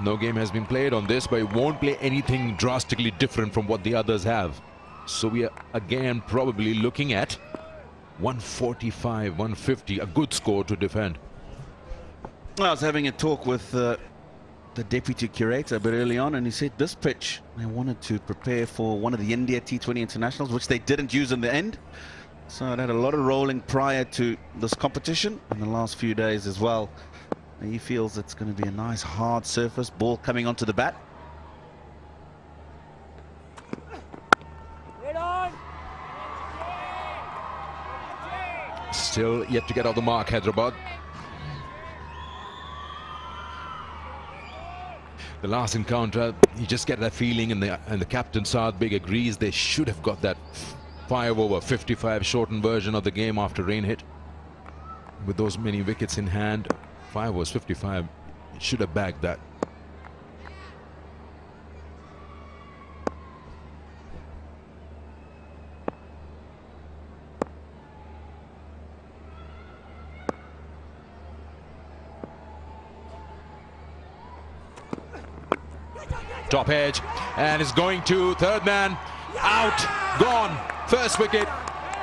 No game has been played on this, but it won't play anything drastically different from what the others have. So we are again probably looking at 145, 150, a good score to defend. I was having a talk with the deputy curator a bit early on, and he said this pitch, they wanted to prepare for one of the India T20 internationals, which they didn't use in the end. So it had a lot of rolling prior to this competition in the last few days as well. And he feels it's going to be a nice hard surface, ball coming onto the bat. Still yet to get off the mark, Hyderabad. The last encounter, you just get that feeling, and the captain Saad Beg agrees they should have got that 5 over 55 shortened version of the game after rain hit. With those many wickets in hand, 5 was 55. It should have bagged that. Top edge, and is going to third man, out, gone, first wicket.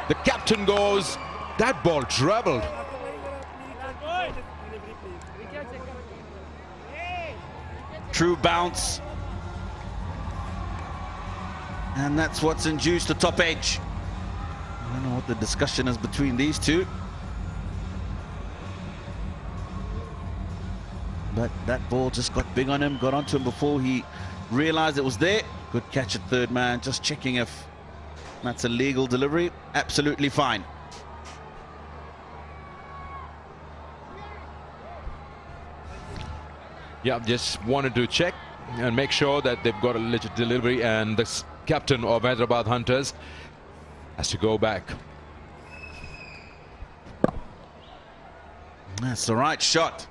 The captain goes, that ball travelled. True bounce, and that's what's induced the top edge. I don't know what the discussion is between these two, but that ball just got big on him, got onto him before he realized it was there. Good catch at third man, just checking if that's a legal delivery. Absolutely fine. Yeah, just wanted to check and make sure that they've got a legit delivery, and the captain of Hyderabad Hunters has to go back. That's the right shot.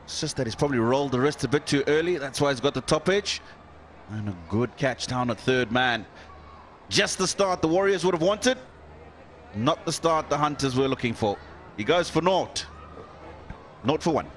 It's just that he's probably rolled the wrist a bit too early. That's why he's got the top edge. And a good catch down at third man. Just the start the Warriors would have wanted. Not the start the Hunters were looking for. He goes for naught. Naught for 1.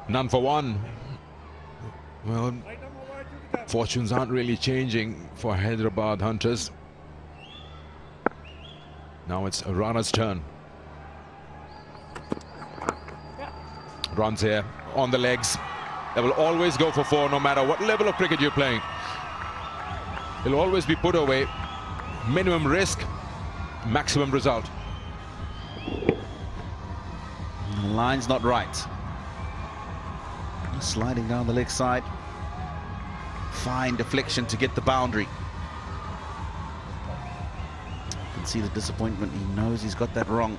None for 1. Well, fortunes aren't really changing for Hyderabad Hunters. Now it's Rana's turn. Runs here on the legs. They will always go for 4 no matter what level of cricket you're playing. They'll always be put away. Minimum risk, maximum result. The line's not right. Sliding down the leg side. Fine deflection to get the boundary. You can see the disappointment. He knows he's got that wrong.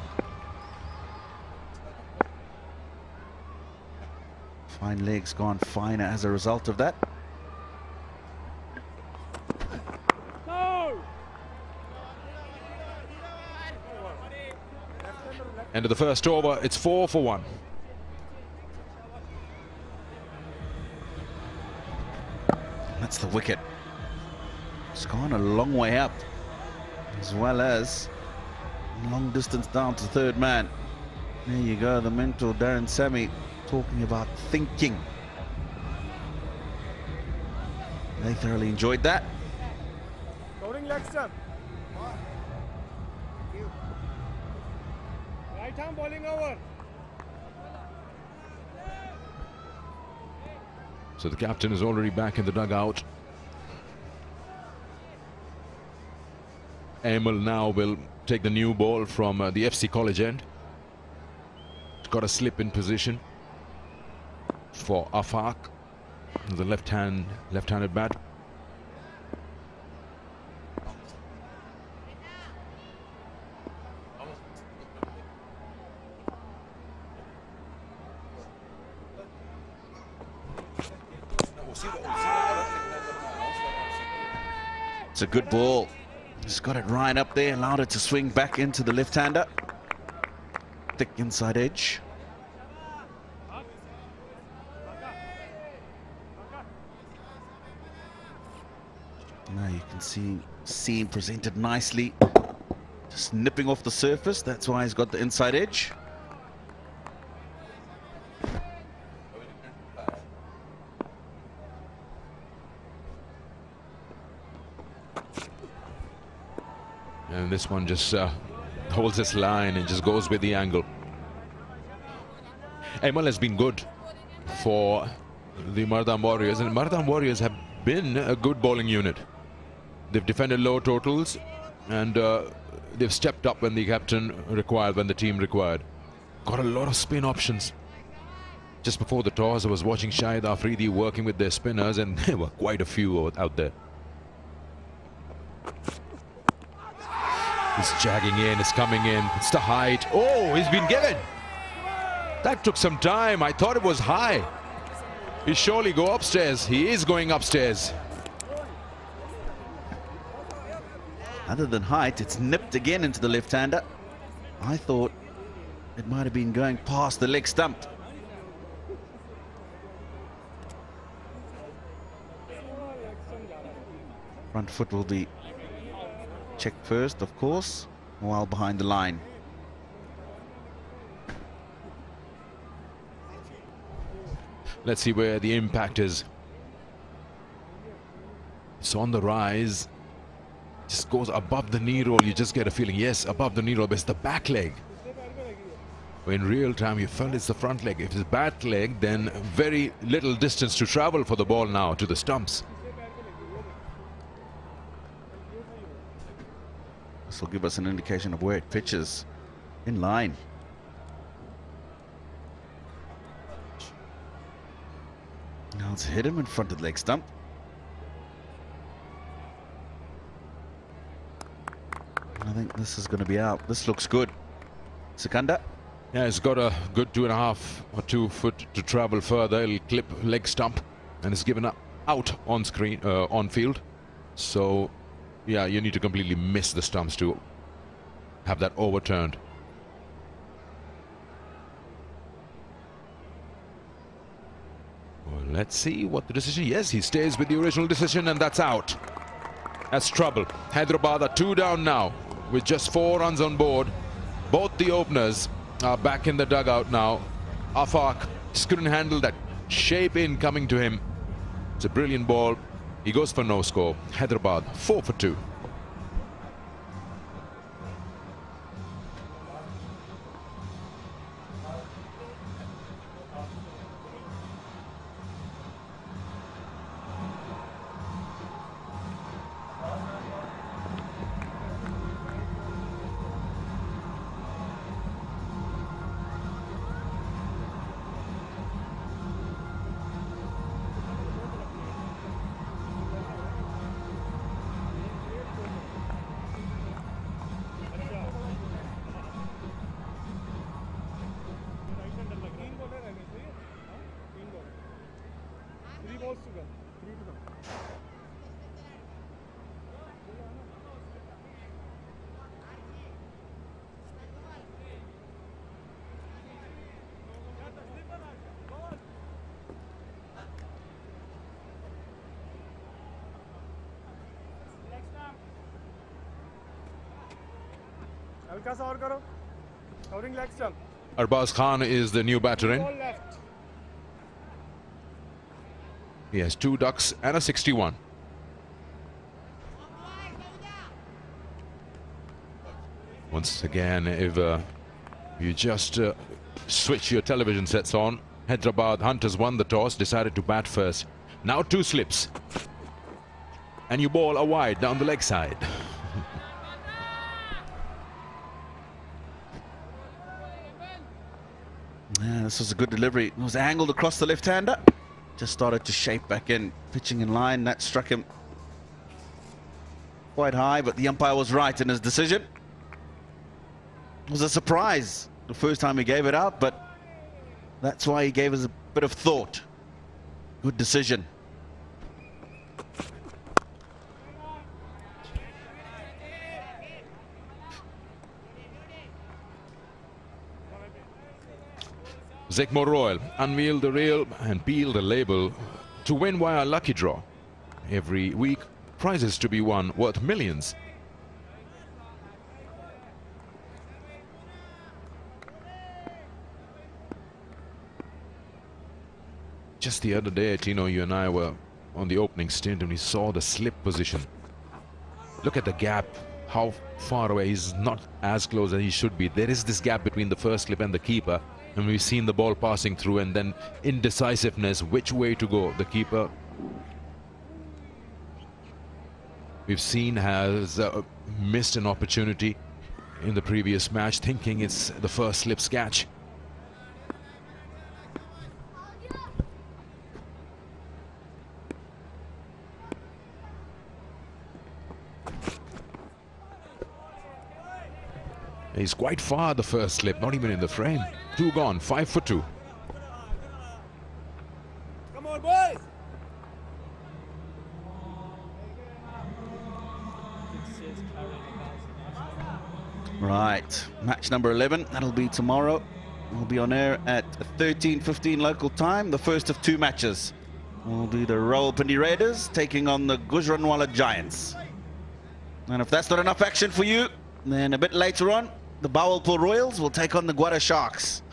Fine legs gone finer as a result of that. End of the first over, it's 4 for 1. That's the wicket. It's gone a long way up, as well as long distance down to third man. There you go, the mentor Darren Sammy talking about thinking. They thoroughly enjoyed that. Loading leg stump. Right arm bowling over. So the captain is already back in the dugout. Emil now will take the new ball from the FC College end. It's got a slip in position for Afaq, the left-handed bat. It's a good ball. Just got it right up there, allowed it to swing back into the left-hander. Thick inside edge. Now you can see seam presented nicely. Just nipping off the surface. That's why he's got the inside edge. And this one just holds its line and just goes with the angle. Emil has been good for the Mardan Warriors, and Mardan Warriors have been a good bowling unit. They've defended low totals, and they've stepped up when the captain required, when the team required. Got a lot of spin options. Just before the toss, I was watching Shahid Afridi working with their spinners, and there were quite a few out there. He's jagging in, he's coming in. It's the height. Oh, he's been given. That took some time. I thought it was high. He'll surely go upstairs. He is going upstairs. Other than height, it's nipped again into the left-hander. I thought it might have been going past the leg stump. Front foot will be checked first, of course, while behind the line. Let's see where the impact is. It's on the rise. Just goes above the knee roll. You just get a feeling, yes, above the knee roll, but it's the back leg. In real time, you felt it's the front leg. If it's back leg, then very little distance to travel for the ball now to the stumps. This will give us an indication of where it pitches in line. Now it's hit him in front of the leg stump. I think this is going to be out. This looks good. Sikandar. Yeah, it's got a good 2.5 or 2 foot to travel further. It'll clip leg stump, and it's given out on screen, on field. So, yeah, you need to completely miss the stumps to have that overturned. Well, let's see what the decision. Yes, he stays with the original decision, and that's out. That's trouble. Hyderabad are 2 down now with just 4 runs on board. Both the openers are back in the dugout now. Afaq just couldn't handle that shape in coming to him. It's a brilliant ball. He goes for no score. Hyderabad 4 for 2. Covering leg stump. Arbaz Khan is the new batter in. Ball left. He has 2 ducks and a 61. Once again, if you just switch your television sets on, Hyderabad Hunters won the toss, decided to bat first. Now 2 slips. And you ball a wide down the leg side. Yeah, this was a good delivery. It was angled across the left-hander. Just started to shape back in, pitching in line. That struck him quite high, but the umpire was right in his decision. It was a surprise the first time he gave it out, but that's why he gave us a bit of thought. Good decision. Zegmo Royal unveiled the reel and peeled the label to win via lucky draw. Every week, prizes to be won worth millions. Just the other day, Tino, you and I were on the opening stint and we saw the slip position. Look at the gap, how far away. He's not as close as he should be. There is this gap between the first slip and the keeper, and we've seen the ball passing through, and then indecisiveness, which way to go. The keeper, we've seen, has missed an opportunity in the previous match, thinking it's the first slip's catch. He's quite far, the first slip, not even in the frame. 2 gone, 5 for 2. Come on, boys! Right, match number 11. That'll be tomorrow. We'll be on air at 13:15 local time. The first of 2 matches will be the Rawalpindi Raiders taking on the Gujranwala Giants. And if that's not enough action for you, then a bit later on, the Bawalpur Royals will take on the Gwada Sharks.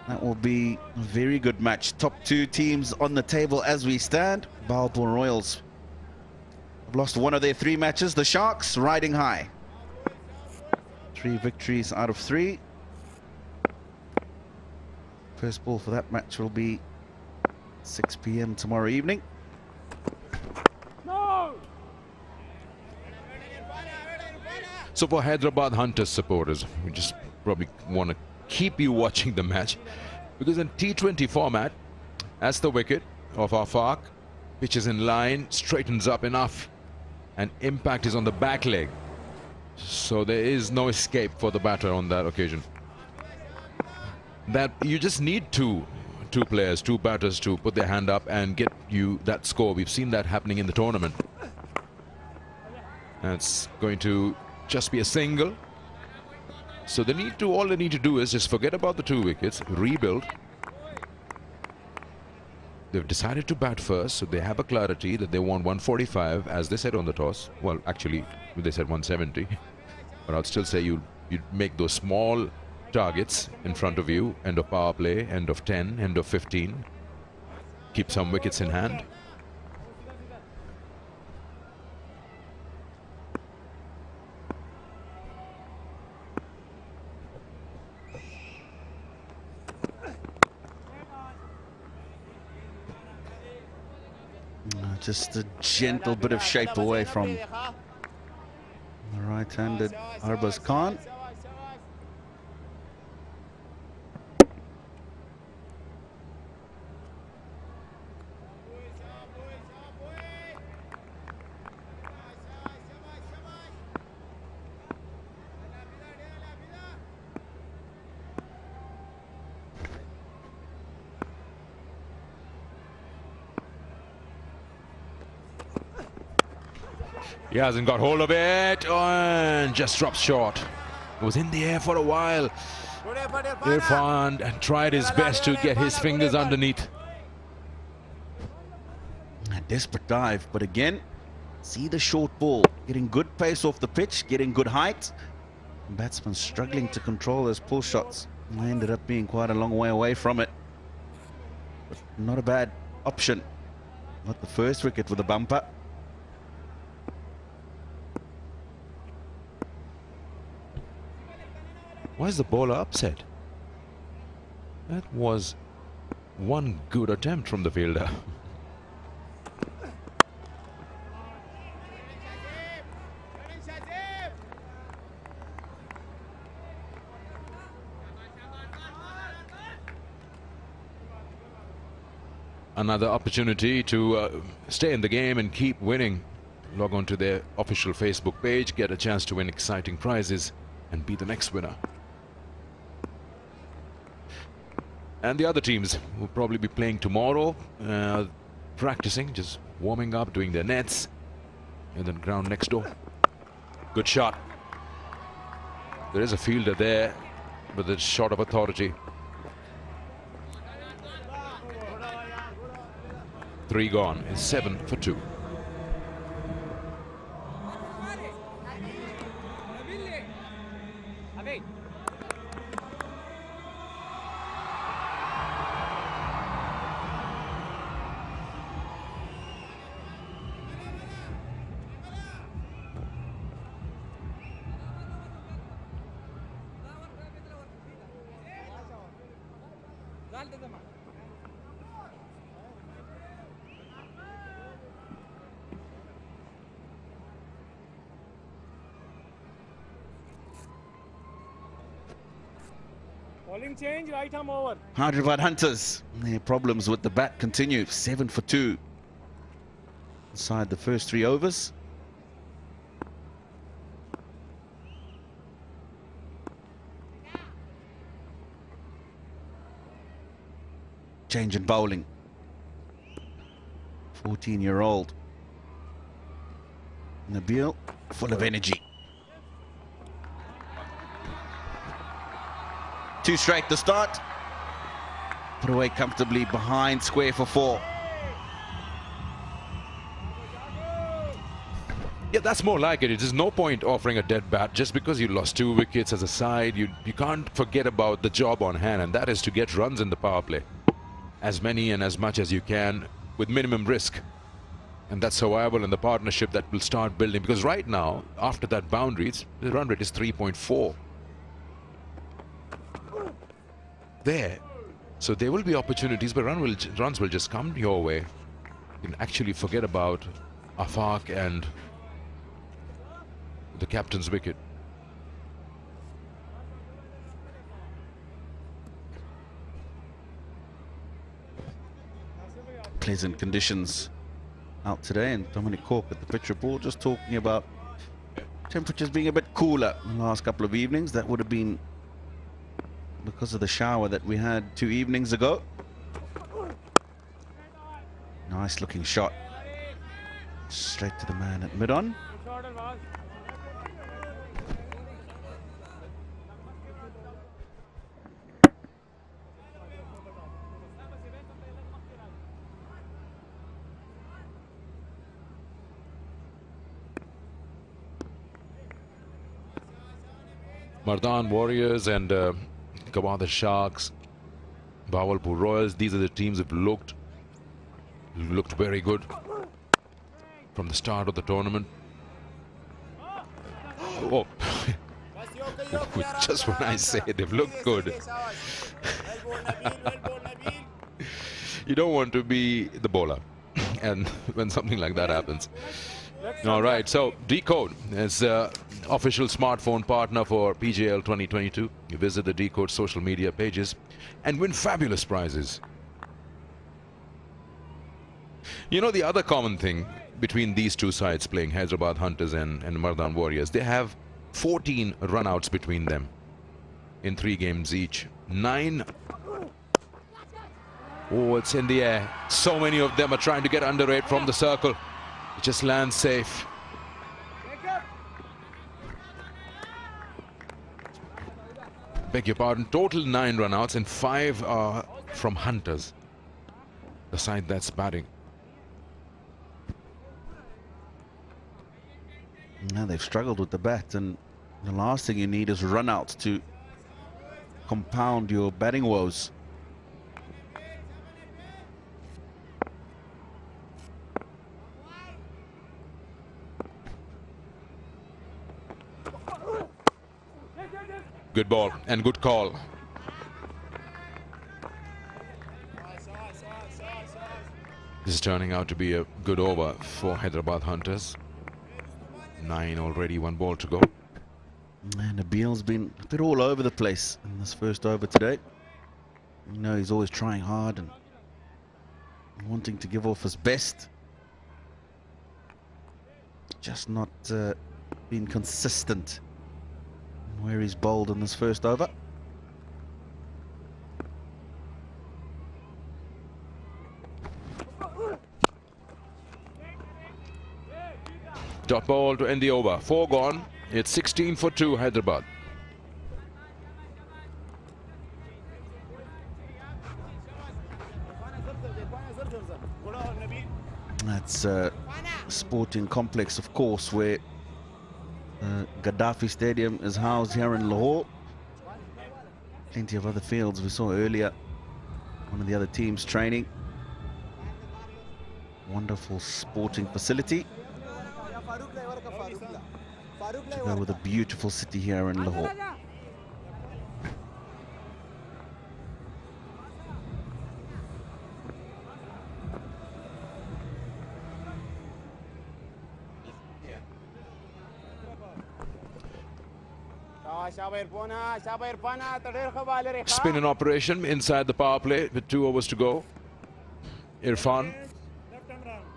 That will be a very good match. Top 2 teams on the table as we stand. Bawalpur Royals have lost 1 of their 3 matches. The Sharks riding high. 3 victories out of 3. First ball for that match will be 6 p.m. tomorrow evening. So for Hyderabad Hunters supporters, we just probably want to keep you watching the match, because in T20 format, as the wicket of our Fark, pitches in line, straightens up enough, and impact is on the back leg. So there is no escape for the batter on that occasion. That you just need two players, 2 batters to put their hand up and get you that score. We've seen that happening in the tournament. That's going to just be a single. So all they need to do is just forget about the 2 wickets, rebuild. They've decided to bat first, so they have a clarity that they want 145, as they said on the toss. Well, actually, they said 170. But I'd still say you'd make those small targets in front of you. End of power play, end of 10, end of 15. Keep some wickets in hand. Just a gentle bit of shape away from the right-handed Arbaz Khan. He hasn't got hold of it and just drops short. It was in the air for a while. Irfan tried his best to get his fingers underneath. A desperate dive, but again, see the short ball. Getting good pace off the pitch, getting good height. Batsman struggling to control those pull shots. I ended up being quite a long way away from it. But not a bad option. Not the first wicket with a bumper. Why is the bowler upset? That was One good attempt from the fielder. Another opportunity to stay in the game and keep winning. Log on to their official Facebook page, get a chance to win exciting prizes and be the next winner. And the other teams will probably be playing tomorrow, practicing, just warming up, doing their nets in the ground next door. Good shot. There is a fielder there, but it's short of authority. 3 gone. It's 7 for 2. Bowling change, right arm over. Hyderabad Hunters, their problems with the bat continue. 7 for 2 inside the first 3 overs. Change in bowling. 14-year-old Nabil, full of energy. 2 straight to start. Put away comfortably behind square for 4. Yeah, that's more like it. There's no point offering a dead bat just because you lost 2 wickets as a side. You can't forget about the job on hand, and that is to get runs in the power play. As many and as much as you can with minimum risk. And that's survival in the partnership that will start building. Because right now, after that boundary, the run rate is 3.4. There. So there will be opportunities, but runs will just come your way. You can actually forget about Afaq and the captain's wicket. Pleasant conditions out today, and Dominic Cork at the pitch report just talking about temperatures being a bit cooler in the last couple of evenings. That would have been because of the shower that we had 2 evenings ago. Nice looking shot. Straight to the man at mid-on. Mardan Warriors and Kabaddi Sharks, Bawalpur Royals, these are the teams that looked very good from the start of the tournament. Oh, just when I say they've looked good, you don't want to be the bowler, and when something like that happens. All right, so Decode is official smartphone partner for PJL 2022. You visit the Decode social media pages and win fabulous prizes. You know, the other common thing between these two sides playing, Hyderabad Hunters and Mardan Warriors, they have 14 runouts between them in 3 games each. 9. Oh, it's in the air. So many of them are trying to get under it from the circle. It just lands safe. Beg your pardon, total 9 runouts and 5 are from Hunters, the side that's batting. Now they've struggled with the bat, and the last thing you need is runouts to compound your batting woes. Good ball and good call. This is turning out to be a good over for Hyderabad Hunters. 9 already, 1 ball to go. And Nabil's been a bit all over the place in this first over today. You know, he's always trying hard and wanting to give off his best. Just not been consistent in where he's bowled in this first over. Dot ball to end the over. 4 gone. It's 16 for 2 Hyderabad. That's Sporting Complex, of course, where Gaddafi Stadium is housed here in Lahore. Plenty of other fields we saw earlier. One of the other teams training. Wonderful sporting facility. To go with a beautiful city here in Lahore. Spin in operation inside the power play with 2 overs to go. Irfan,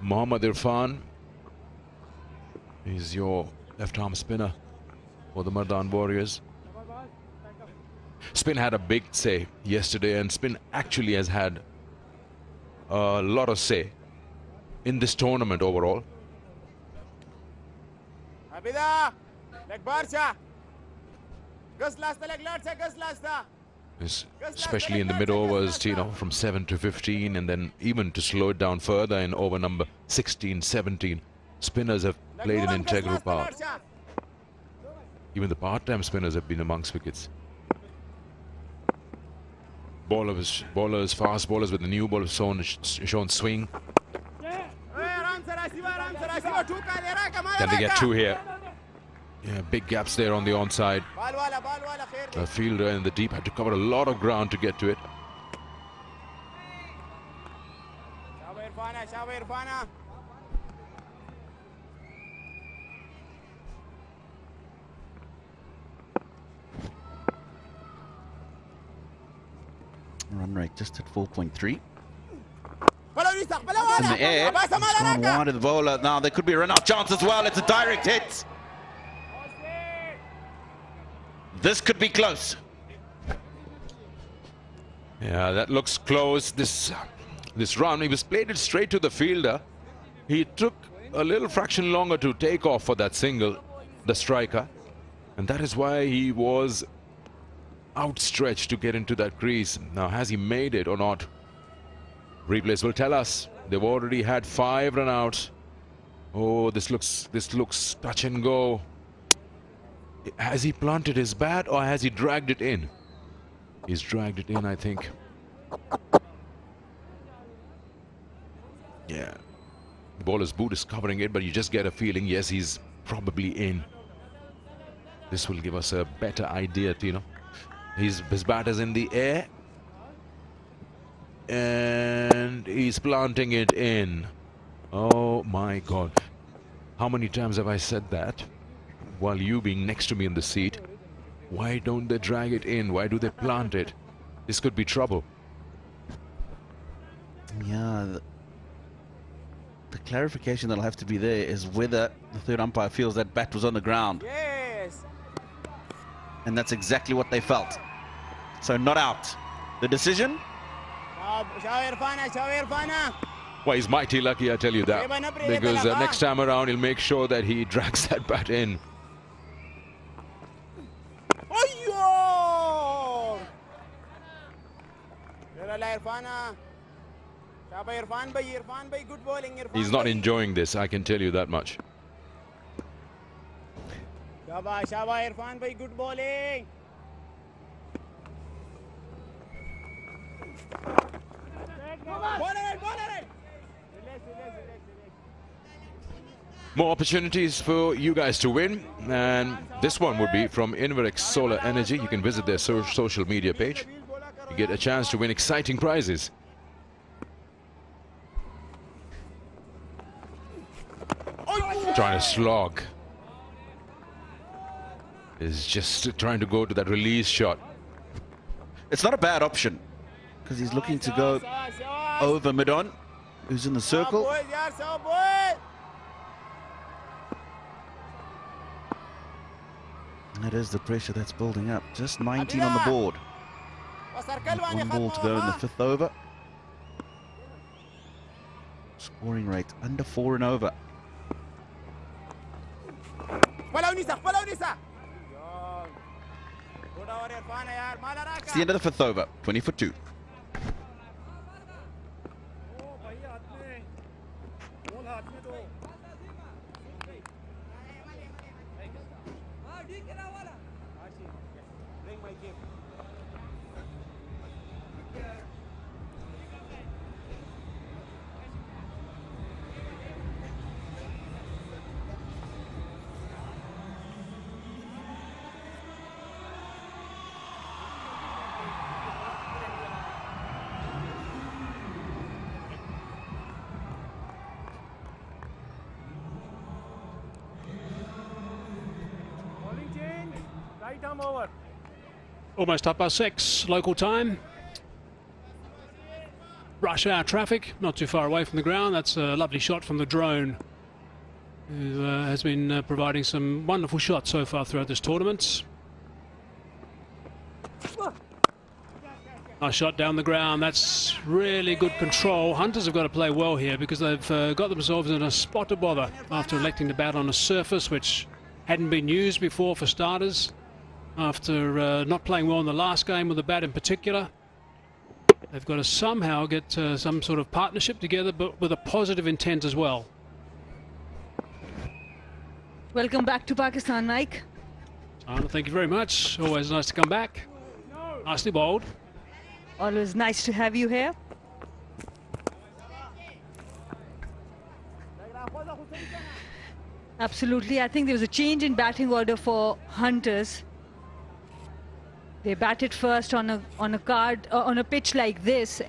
Mohammad Irfan is your left-arm spinner for the Mardan Warriors. Spin had a big say yesterday, and Spin actually has had a lot of say in this tournament overall. Especially in the mid-overs, you know, from 7 to 15, and then even to slow it down further in over number 16, 17. Spinners have played an integral part. Even the part-time spinners have been amongst wickets. Bowlers, fast bowlers with the new ball shown swing. Can they get 2 here? Yeah, big gaps there on the onside. The fielder in the deep had to cover a lot of ground to get to it. Run rate just at 4.3. In the air, it's gone wide of the bowler. Now there could be a run-out chance as well. It's a direct hit. This could be close. Yeah, that looks close. This run, he was played it straight to the fielder. He took a little fraction longer to take off for that single, the striker, and that is why he was outstretched to get into that crease. Now, has he made it or not? Replays will tell us. They've already had 5 run-outs. Oh, this looks touch and go. Has he planted his bat or has he dragged it in? He's dragged it in, I think. Yeah. The bowler's boot is covering it, but you just get a feeling, yes, he's probably in. This will give us a better idea, Tino. His bat is in the air. And he's planting it in. Oh my God. How many times have I said that? While you being next to me in the seat, why don't they drag it in? Why do they plant it? This could be trouble. Yeah, the clarification that'll have to be there is whether the third umpire feels that bat was on the ground. Yes. And that's exactly what they felt. So not out. The decision? Well, he's mighty lucky, I tell you that. Because next time around, he'll make sure that he drags that bat in. He's not enjoying this, I can tell you that much. Irfan bhai, good bowling. More opportunities for you guys to win, and this one would be from Inverex Solar Energy. You can visit their social media page. You get a chance to win exciting prizes. Trying to slog. Is just trying to go to that release shot. It's not a bad option because he's looking to go over mid-on, who's in the circle. That is the pressure that's building up. Just 19 on the board. One ball to go in the 5th over. Scoring rate under 4 and over. It's the end of the 5th over. 20 for 2. Almost 6:30 local time. Rush hour traffic, not too far away from the ground. That's a lovely shot from the drone, who has been providing some wonderful shots so far throughout this tournament. Nice shot down the ground. That's really good control. Hunters have got to play well here because they've got themselves in a spot to bother after electing to bat on a surface which hadn't been used before for starters. After not playing well in the last game with the bat in particular, they've got to somehow get some sort of partnership together, but with a positive intent as well. Welcome back to Pakistan, Mike. Thank you very much. Always nice to come back. Nicely bowled. Always nice to have you here. Absolutely. I think there was a change in batting order for Hunters. They batted first on a pitch like this,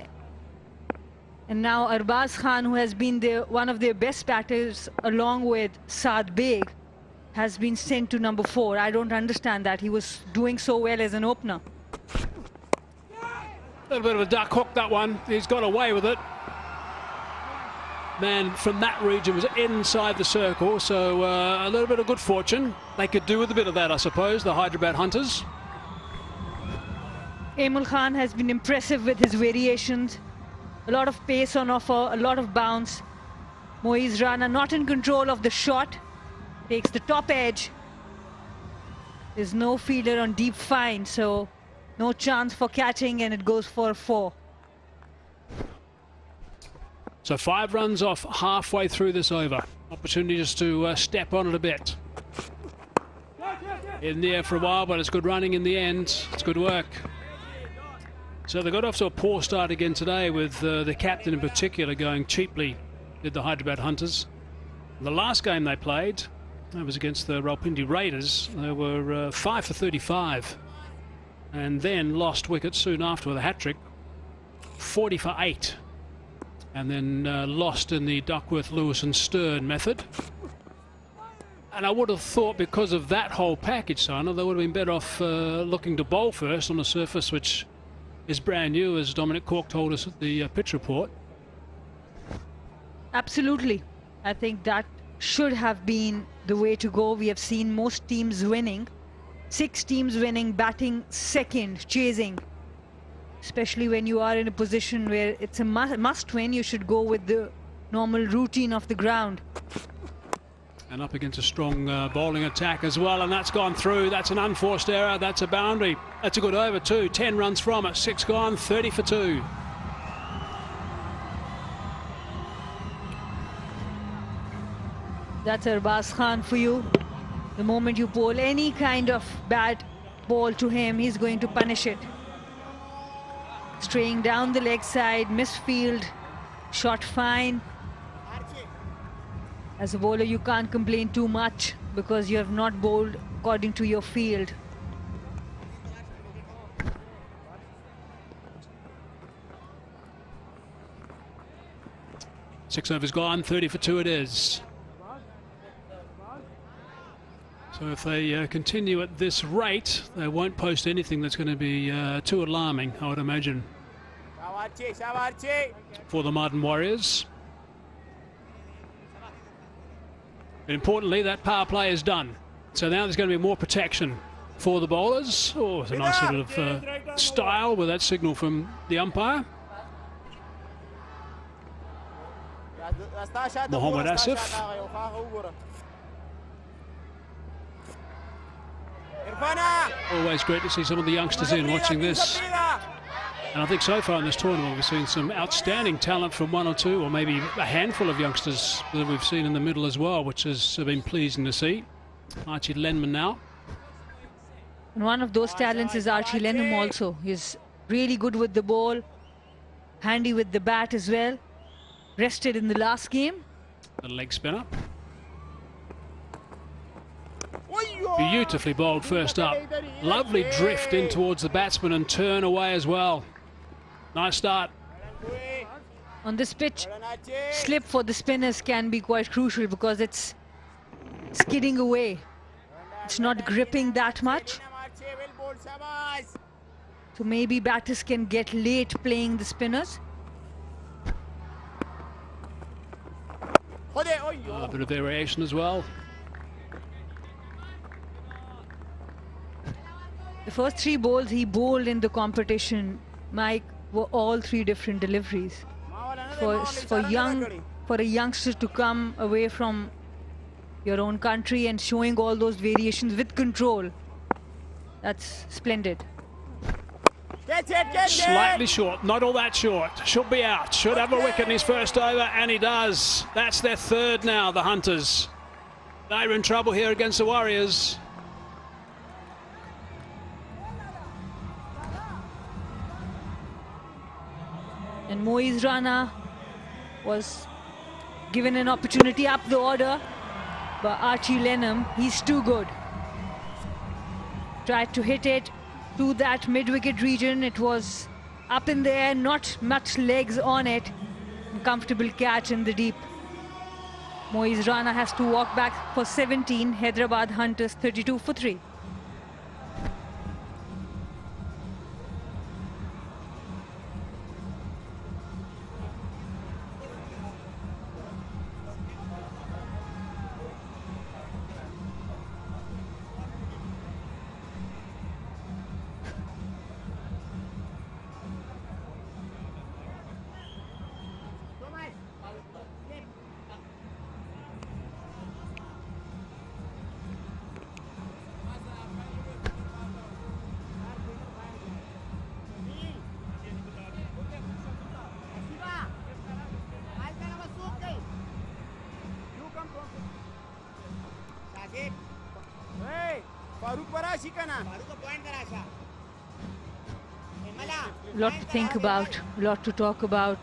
and now Arbaz Khan, who has been one of their best batters along with Saad Beg, has been sent to number 4. I don't understand that. He was doing so well as an opener. A little bit of a duck hook, that one. He's got away with it. Man from that region was inside the circle, so a little bit of good fortune. They could do with a bit of that, I suppose, the Hyderabad Hunters. Emul Khan has been impressive with his variations. A lot of pace on offer, a lot of bounce. Moiz Rana not in control of the shot. Takes the top edge. There's no fielder on deep fine, so no chance for catching, and it goes for 4. So 5 runs off halfway through this over. Opportunity just to step on it a bit. In the air for a while, but it's good running in the end. It's good work. So they got off to a poor start again today, with the captain in particular going cheaply, did the Hyderabad Hunters. The last game they played, that was against the Rawalpindi Raiders. They were 5 for 35, and then lost wicket soon after with a hat-trick, 40 for 8, and then lost in the Duckworth, Lewis and Stern method. And I would have thought, because of that whole package, Sana, they would have been better off looking to bowl first on a surface which is brand new, as Dominic Cork told us at the pitch report. Absolutely. I think that should have been the way to go. We have seen most teams winning. 6 teams winning, batting second, chasing. Especially when you are in a position where it's a must win, you should go with the normal routine of the ground. And up against a strong bowling attack as well, and that's gone through. That's an unforced error. That's a boundary. That's a good over too. 10 runs from it. 6 gone. 30 for 2. That's Arbaz Khan for you. The moment you bowl any kind of bad ball to him, he's going to punish it. Straying down the leg side, misfield, shot fine. As a bowler, you can't complain too much because you have not bowled according to your field. Six overs gone, 30 for 2 it is. So if they continue at this rate, they won't post anything that's going to be too alarming, I would imagine, for the Mardan Warriors. But importantly, that power play is done. So now there's going to be more protection for the bowlers. Oh, it's a nice sort of style with that signal from the umpire. Mohammad Asif. Always great to see some of the youngsters in watching this. And I think so far in this tournament we've seen some outstanding talent from one or two, or maybe a handful of youngsters that we've seen in the middle as well, which has been pleasing to see. Archie Lenman now. And one of those talents is Archie Lenham also. He's really good with the ball, handy with the bat as well. Rested in the last game. The leg spinner. Beautifully bowled first up. Lovely drift in towards the batsman and turn away as well. Nice start. On this pitch, slip for the spinners can be quite crucial because it's skidding away. It's not gripping that much. So maybe batters can get late playing the spinners. A bit of variation as well. The first three balls he bowled in the competition, Mike, were all three different deliveries. For a youngster to come away from your own country and showing all those variations with control, that's splendid. Slightly short, not all that short. Should be out, should have a wicket in his first over, and he does. That's their third now, the Hunters. They're in trouble here against the Warriors. And Moiz Rana was given an opportunity up the order, but Archie Lenham, he's too good. Tried to hit it to that mid-wicket region. It was up in the air, not much legs on it. Comfortable catch in the deep. Moiz Rana has to walk back for 17. Hyderabad Hunters 32 for 3. A lot to think about, a lot to talk about.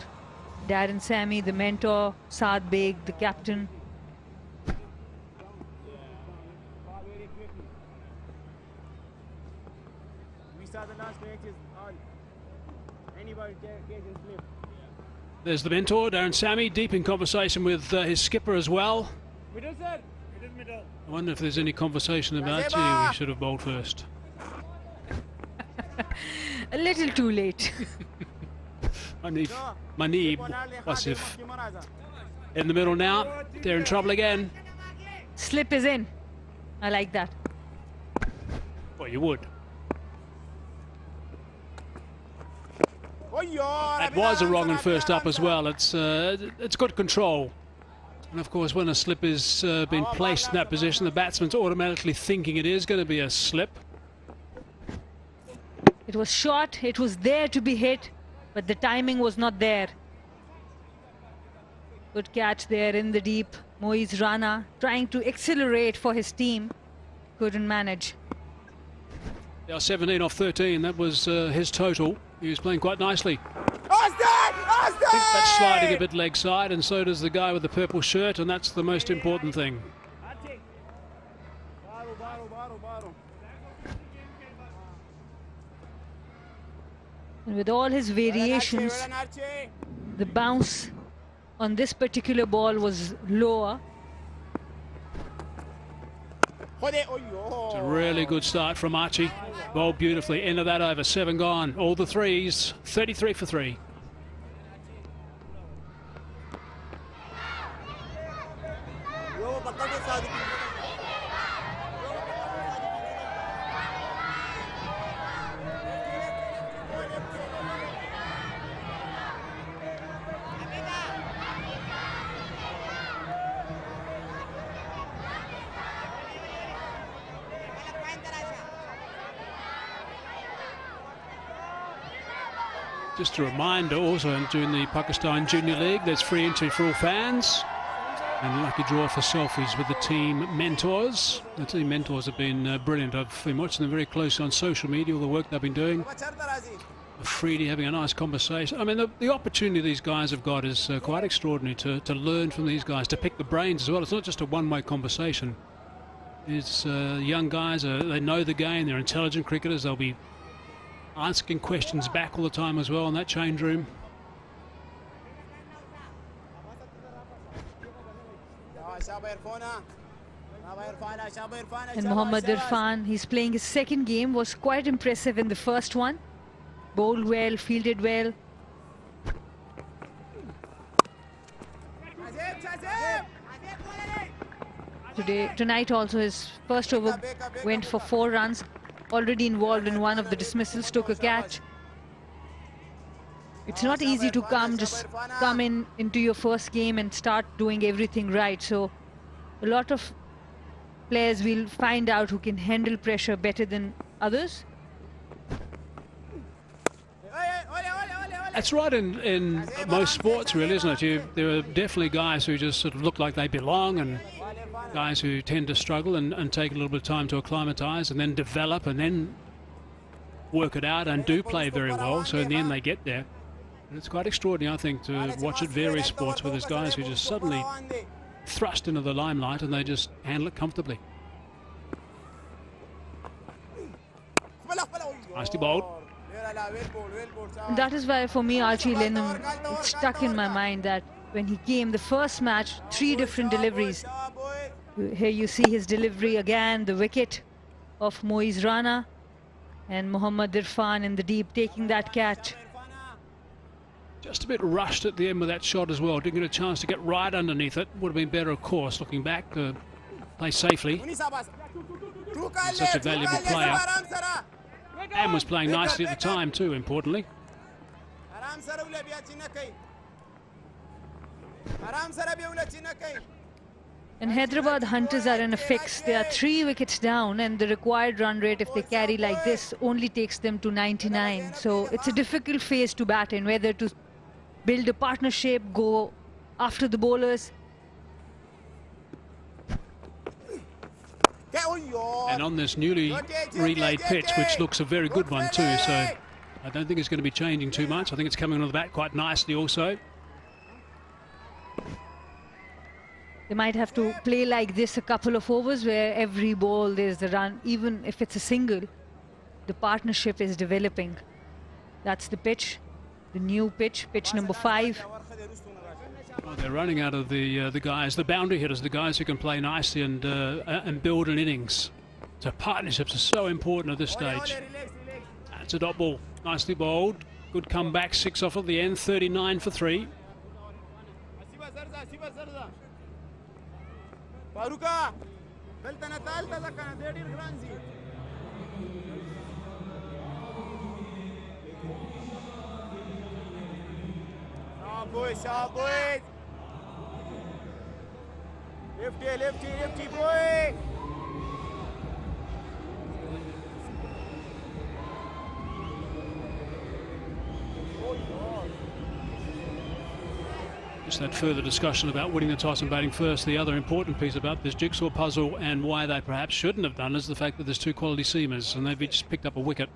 Darren Sammy, the mentor, Saad Beg, the captain. There's the mentor, Darren Sammy, deep in conversation with his skipper as well. Middle, sir. Middle. I wonder if there's any conversation about, gee, we should have bowled first. A little too late. Manib Wasif in the middle now. They're in trouble again. Slip is in. I like that. Well, you would. That was a wrong and first up as well. It's good control. And of course, when a slip is been placed in that position, the batsman's automatically thinking it is going to be a slip. It was short, it was there to be hit, but the timing was not there. Good catch there in the deep. Moiz Rana trying to accelerate for his team. Couldn't manage. They are 17 off 13. That was his total. He was playing quite nicely. I think that's sliding a bit leg side, and so does the guy with the purple shirt, and that's the most important thing. And with all his variations, the bounce on this particular ball was lower. It's a really good start from Archie. Bowled beautifully. End of that over. 7 gone. All the threes. 33 for 3. Just a reminder also, during the Pakistan Junior League, there's free entry for all fans. And a lucky draw for selfies with the team mentors. The team mentors have been brilliant. I've been watching them very closely on social media, all the work they've been doing. Freely having a nice conversation. I mean, the opportunity these guys have got is quite extraordinary to learn from these guys, to pick the brains as well. It's not just a one-way conversation. It's young guys, they know the game, they're intelligent cricketers, they'll be asking questions back all the time as well in that change room. And Mohammad Irfan, he's playing his second game, was quite impressive in the first one. Bowled well, fielded well. Tonight also his first over went for 4 runs. Already involved in one of the dismissals, took a catch. It's not easy to come into your first game and start doing everything right. So a lot of players will find out who can handle pressure better than others. That's right in most sports, really, isn't it? There are definitely guys who just sort of look like they belong, and guys who tend to struggle and take a little bit of time to acclimatise and then develop and then work it out and do play very well. So in the end they get there. And it's quite extraordinary, I think, to watch at various sports where there's guys who just suddenly thrust into the limelight and they just handle it comfortably. Nicely bowled. That is why for me Archie Lennon, it's stuck in my mind that when he came the first match, 3 different deliveries. Here you see his delivery again, the wicket of Moiz Rana, and Mohammad Irfan in the deep taking that catch. Just a bit rushed at the end with that shot as well. Didn't get a chance to get right underneath it. Would have been better, of course, looking back to play safely. Such a valuable player. And was playing nicely at the time too, importantly. And Hyderabad Hunters are in a fix. They are 3 wickets down, and the required run rate, if they carry like this, only takes them to 99. So it's a difficult phase to bat in, whether to build a partnership, go after the bowlers. And on this newly relayed pitch, which looks a very good one too, so I don't think it's going to be changing too much. I think it's coming on the bat quite nicely also. They might have to play like this a couple of overs, where every ball there's the run. Even if it's a single, the partnership is developing. That's the pitch, the new pitch, pitch number 5. Oh, they're running out of the guys, the boundary hitters, the guys who can play nicely and build an innings. So partnerships are so important at this stage. That's a dot ball, nicely bowled. Good comeback, 6 off at the end, 39 for 3. Lefty, boy. Just that further discussion about winning the toss and batting first. The other important piece about this jigsaw puzzle and why they perhaps shouldn't have done is the fact that there's 2 quality seamers and they've each picked up a wicket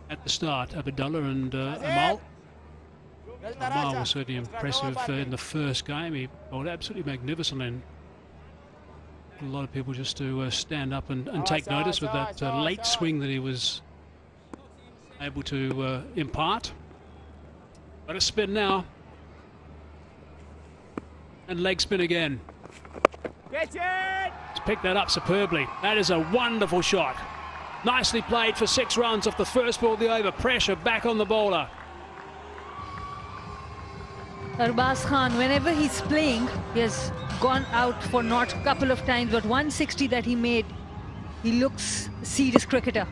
at the start. Abdullah and Amal. Amal was certainly impressive in the first game. He bowled absolutely magnificent, and a lot of people just to stand up and take notice with that late swing that he was able to impart. But a spin now. And leg spin again. Catch it! He's picked that up superbly. That is a wonderful shot. Nicely played for 6 runs off the first ball of the over. Pressure back on the bowler. Arbaz Khan, whenever he's playing, he has gone out for not a couple of times, but 160 that he made, he looks a serious cricketer.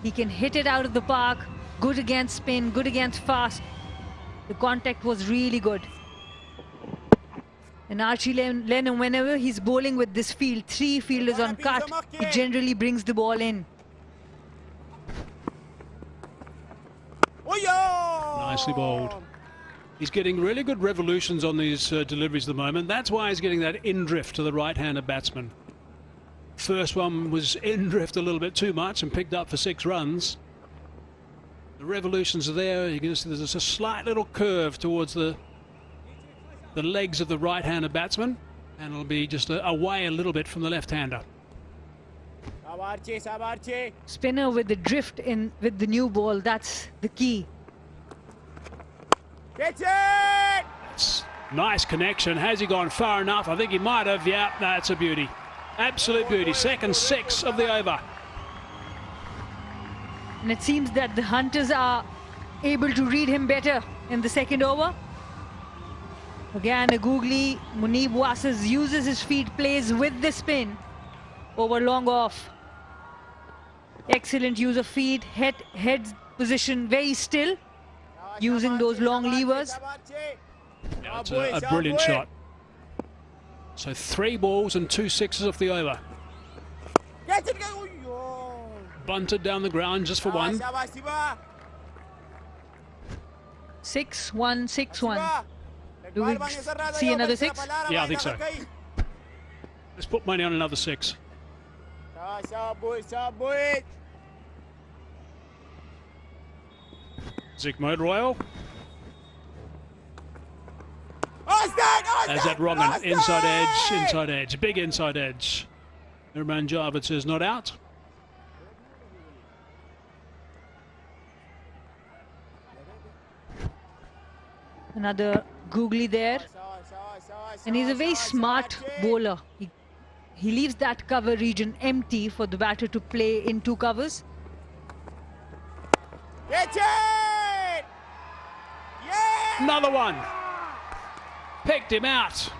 He can hit it out of the park, good against spin, good against fast. The contact was really good. And Archie Lennon, whenever he's bowling with this field, 3 fielders on cut, he generally brings the ball in. Nicely bowled. He's getting really good revolutions on these deliveries at the moment. That's why he's getting that in-drift to the right-handed batsman. First one was in-drift a little bit too much and picked up for 6 runs. The revolutions are there. You can see there's a slight little curve towards the legs of the right-handed batsman, and it'll be just away a little bit from the left-hander. Spinner with the drift in with the new ball, that's the key. Catch it! That's nice connection. Has he gone far enough? I think he might have. Yeah, that's a beauty. Absolute beauty. Second 6 of the over. And it seems that the Hunters are able to read him better in the second over. Again, a googly. Munib Wasis uses his feet, plays with the spin over long off. Excellent use of feet, head position very still, using those long levers. Yeah, it's a brilliant shot. So 3 balls and 2 sixes off the over. Bunted down the ground just for 1. 6-1, 6-1. Do we see another 6? Yeah, I think so. Let's put money on another 6. Zigmode Royal. Has that wrong one. Inside edge, big inside edge. Nirman Javed says not out. Another googly there. And he's a very smart bowler. He leaves that cover region empty for the batter to play in 2 covers. Catch it! Yeah! Another one. Picked him out.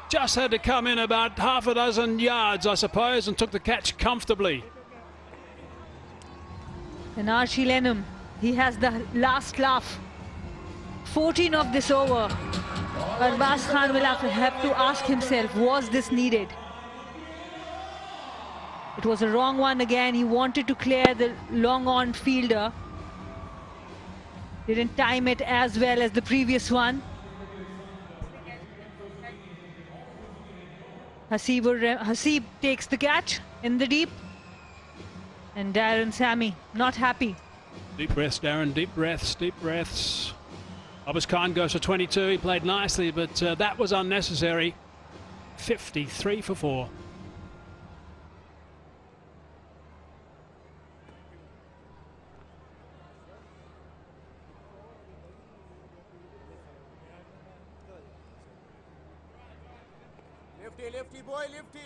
Just had to come in about half a dozen yards, I suppose, and took the catch comfortably. And Archie Lennon, he has the last laugh. 14 of this over. Arbaz Khan will have to ask himself, was this needed? It was a wrong one again. He wanted to clear the long on fielder. Didn't time it as well as the previous one. Hasib takes the catch in the deep. And Darren Sammy not happy. Deep breaths, Darren, deep breaths, deep breaths. Arbaz Khan goes for 22. He played nicely, but that was unnecessary. 53 for 4.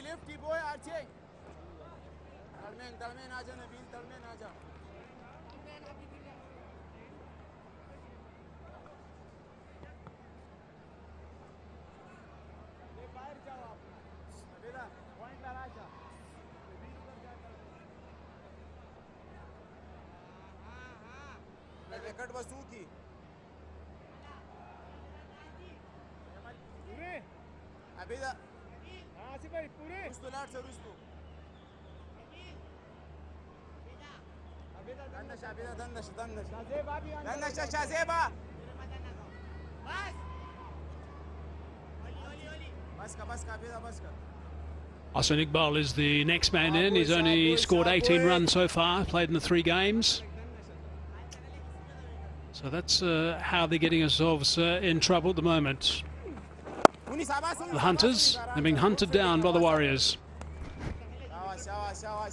Lefty boy, Archie. Talman, aaja Nabil, Talman, aaja. Wicket वसूल की अभी आसिफ भाई पूरे रुस्तु लाट से रुस्तु दंडश अभी दंडश शाज़ेबा बस का अभी Arslan Iqbal is the next man in. He's only scored 18 runs so far, played in the 3 games. So that's how they're getting themselves in trouble at the moment. The Hunters, they're being hunted down by the Warriors.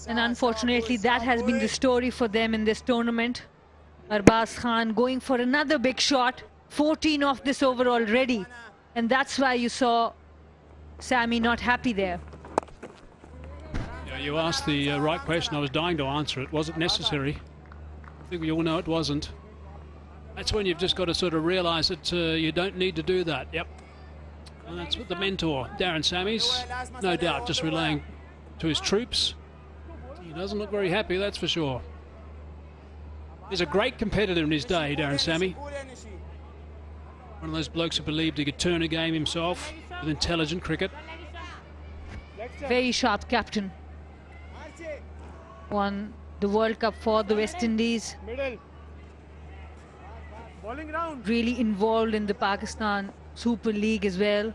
And unfortunately, that has been the story for them in this tournament. Arbaz Khan going for another big shot, 14 off this over already. And that's why you saw Sammy not happy there. Yeah, you asked the right question. I was dying to answer it. Was it necessary? I think we all know it wasn't. That's when you've just got to sort of realise that you don't need to do that. Yep. And that's what the mentor, Darren Sammy's, no doubt, just relaying to his troops. He doesn't look very happy, that's for sure. He's a great competitor in his day, Darren Sammy. One of those blokes who believed he could turn a game himself with intelligent cricket. Very sharp captain. Won the World Cup for the West Indies. Really involved in the Pakistan Super League as well.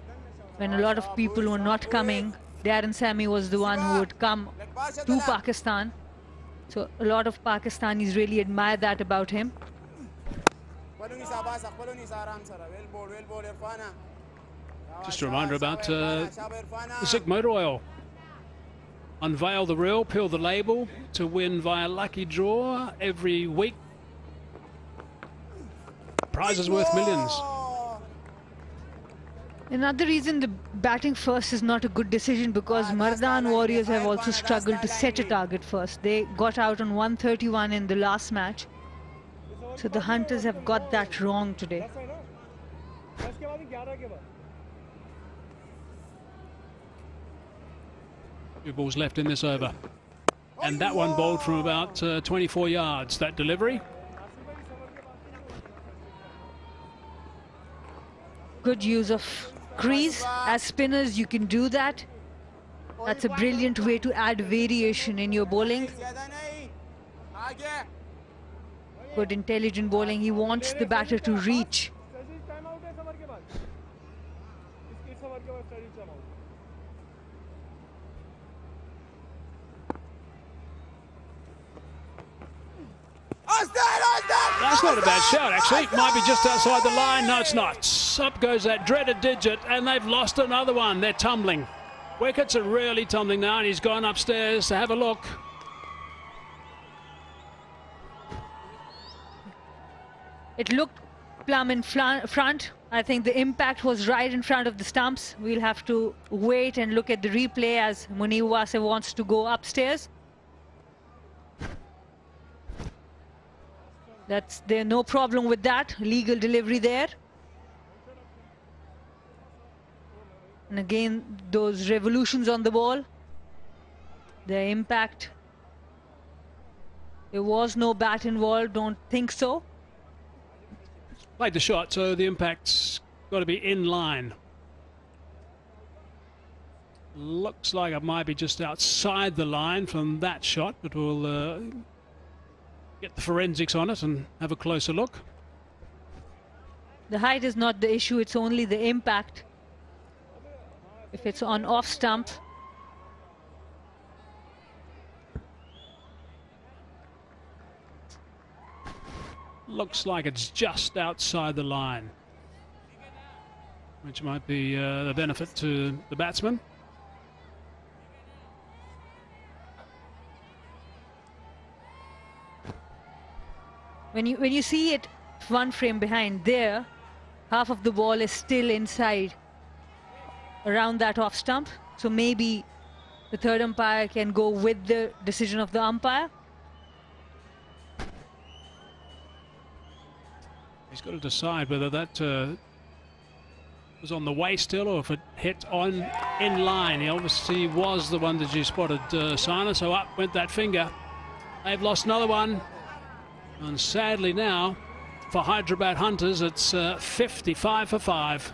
When a lot of people were not coming, Darren Sammy was the one who would come to Pakistan. So a lot of Pakistanis really admire that about him. Just a reminder about the Zik Motor Oil. Unveil the reel, peel the label to win via lucky draw every week. Prizes worth millions. Another reason the batting first is not a good decision, because Mardan Warriors have also struggled to set a target first. They got out on 131 in the last match. So the Hunters have got that wrong today. Two balls left in this over. And that one bowled from about 24 yards, that delivery. Good use of crease. As spinners, you can do that. That's a brilliant way to add variation in your bowling. Good intelligent bowling. He wants the batter to reach. That's not a bad shot, actually. It might be just outside the line. No, it's not. Up goes that dreaded digit, and they've lost another one. They're tumbling. Wickets are really tumbling now, and he's gone upstairs to have a look. It looked plumb in front. I think the impact was right in front of the stumps. We'll have to wait and look at the replay as Munir Wase wants to go upstairs. There's no problem with that. Legal delivery there. And again, those revolutions on the ball. The impact. There was no bat involved, don't think so. Played the shot, so the impact's got to be in line. Looks like it might be just outside the line from that shot, but we'll get the forensics on it and have a closer look. The height is not the issue, it's only the impact. If it's on off stump. Looks like it's just outside the line, which might be a benefit to the batsman. When you see it one frame behind there, half of the ball is still inside around that off stump. So maybe the third umpire can go with the decision of the umpire. He's got to decide whether that was on the way still or if it hit on in line. He obviously was the one that you spotted, Sana, so up went that finger. They've lost another one. And sadly now, for Hyderabad Hunters, it's 55 for 5.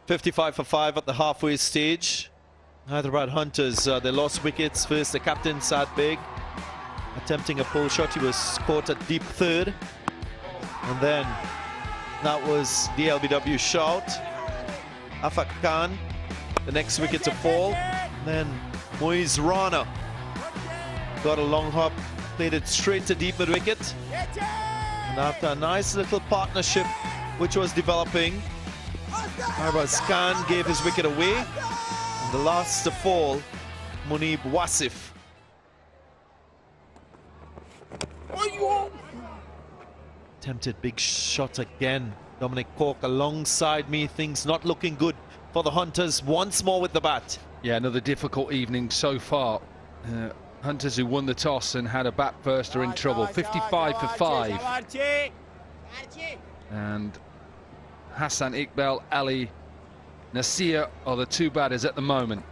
$55 for 5 at the halfway stage. Hyderabad Hunters, they lost wickets. First, the captain, Saad Beg, attempting a pull shot. He was caught at deep third. And then that was the LBW shout. Afak Khan, the next wicket to fall. And then Moiz Rana got a long hop, played it straight to deep mid wicket. And after a nice little partnership which was developing, Arbaz Khan gave his wicket away. And the last to fall, Munib Wasif. Attempted big shot again. Dominic Cork alongside me. Things not looking good for the Hunters once more with the bat. Yeah, another difficult evening so far. Hunters, who won the toss and had a bat first, are in trouble. 55 for 5. And Hassan Iqbal, Ali Nasir are the two batters at the moment.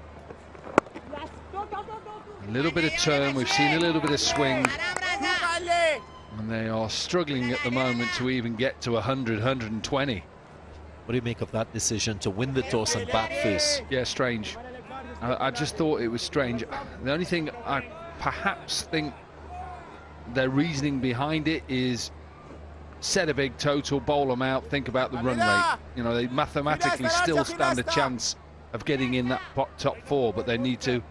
A little bit of turn, we've seen a little bit of swing. And they are struggling at the moment to even get to 100, 120. What do you make of that decision to win the toss and bat first? Yeah, strange. I just thought it was strange. The only thing I perhaps think their reasoning behind it is set a big total, bowl them out, think about the run rate. You know, they mathematically still stand a chance of getting in that top 4, but they need to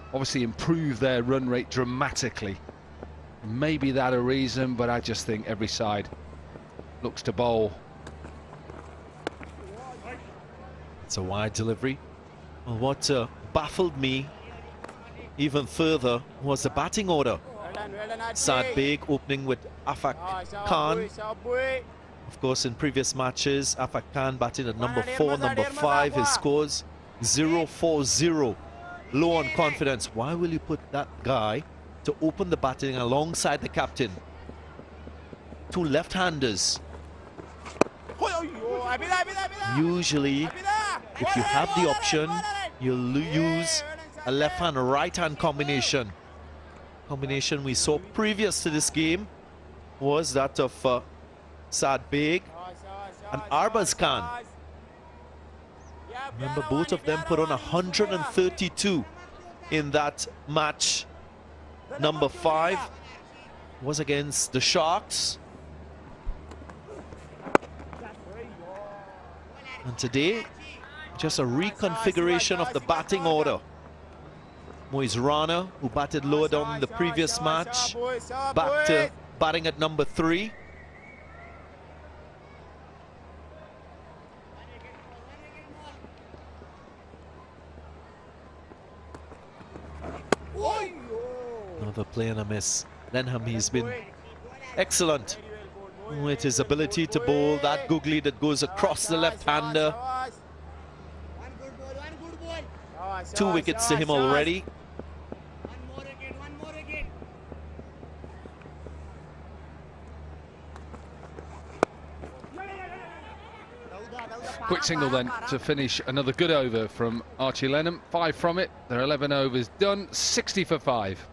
obviously improve their run rate dramatically. Maybe that a reason, but I just think every side looks to bowl. It's a wide delivery. Well, what baffled me even further was the batting order. Saad Beg opening with Afak Khan. Of course, in previous matches, Afak Khan batting at number 4, number 5. His scores 0-4-0. Low on confidence. Why will you put that guy to open the batting alongside the captain? Two left-handers. Usually, if you have the option, you'll use a left-hand, right-hand combination. Combination we saw previous to this game was that of Saad Beg and Arbaz Khan. Remember, both of them put on 132 in that match. Number 5 was against the Sharks. And today, just a reconfiguration of the batting order. Moiz Rana, who batted lower down in the previous match, back to batting at number 3. Another play and a miss. Lenham, he's been excellent with his ability to bowl that googly that goes across the left-hander. 2 wickets to him already. Quick single then to finish another good over from Archie Lenham. 5 from it. There are 11 overs done. 60 for 5.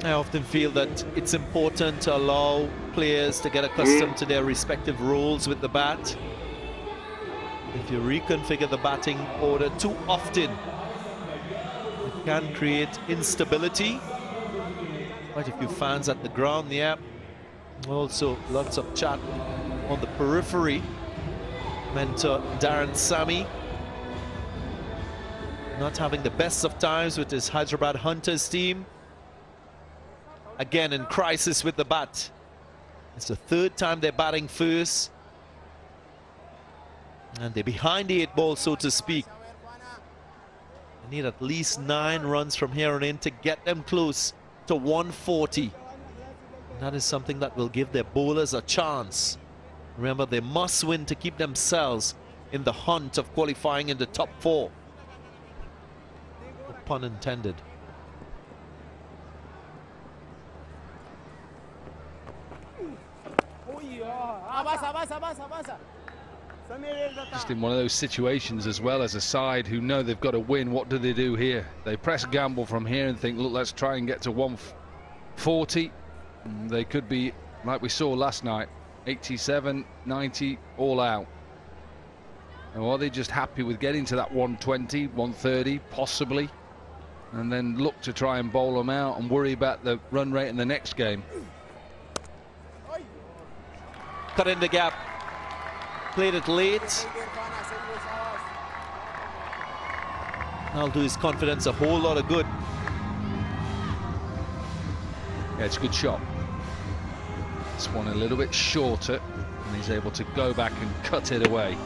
I often feel that it's important to allow players to get accustomed to their respective roles with the bat. If you reconfigure the batting order too often, it can create instability. Quite a few fans at the ground, yeah. Also, lots of chat on the periphery. Mentor Darren Sammy not having the best of times with his Hyderabad Hunters team. Again in crisis with the bat. It's the 3rd time they're batting first. And they're behind the 8 ball, so to speak. They need at least 9 runs from here on in to get them close to 140. That is something that will give their bowlers a chance. Remember, they must win to keep themselves in the hunt of qualifying in the top 4. No pun intended. Just in one of those situations as well, as a side who know they've got to win, what do they do here? They press gamble from here and think, look, let's try and get to 140. They could be, like we saw last night, 87, 90, all out. Or are they just happy with getting to that 120, 130, possibly, and then look to try and bowl them out and worry about the run rate in the next game? Cut in the gap. Played it late. That'll do his confidence a whole lot of good. Yeah, it's a good shot. This one a little bit shorter, and he's able to go back and cut it away.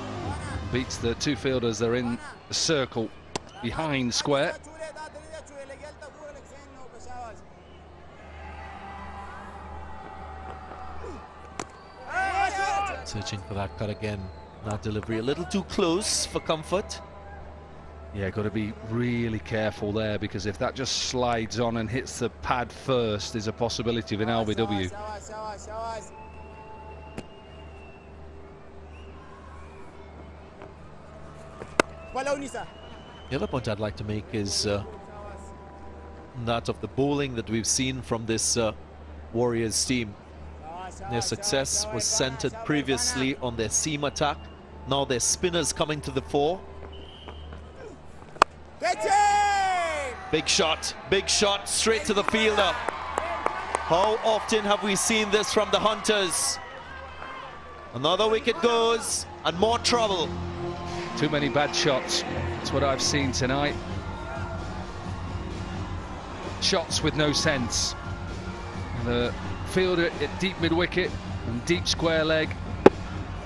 Beats the 2 fielders. They're in the circle behind square. Searching for that cut again. That delivery a little too close for comfort. Yeah, got to be really careful there, because if that just slides on and hits the pad first, there's a possibility of an LBW. The other point I'd like to make is that of the bowling that we've seen from this Warriors team. Their success was centered previously on their seam attack. Now their spinners coming to the fore. Big shot, straight to the fielder. How often have we seen this from the Hunters? Another wicket goes, and more trouble. Too many bad shots. That's what I've seen tonight. Shots with no sense. The fielder at deep mid-wicket and deep square leg,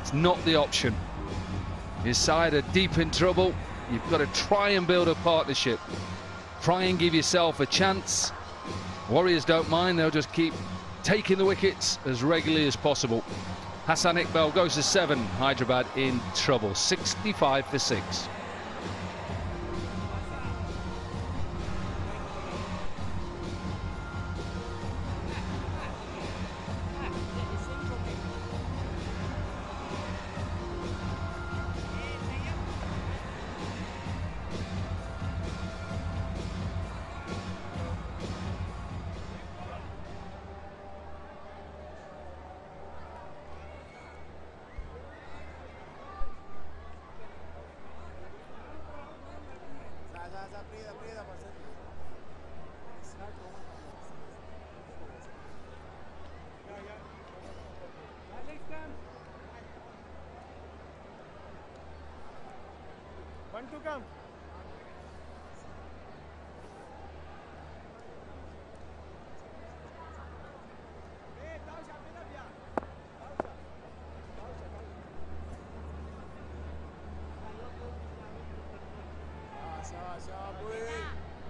it's not the option. His side are deep in trouble. You've got to try and build a partnership. Try and give yourself a chance. Warriors don't mind, they'll just keep taking the wickets as regularly as possible. Hassan Iqbal goes to 7. Hyderabad in trouble. 65 for 6.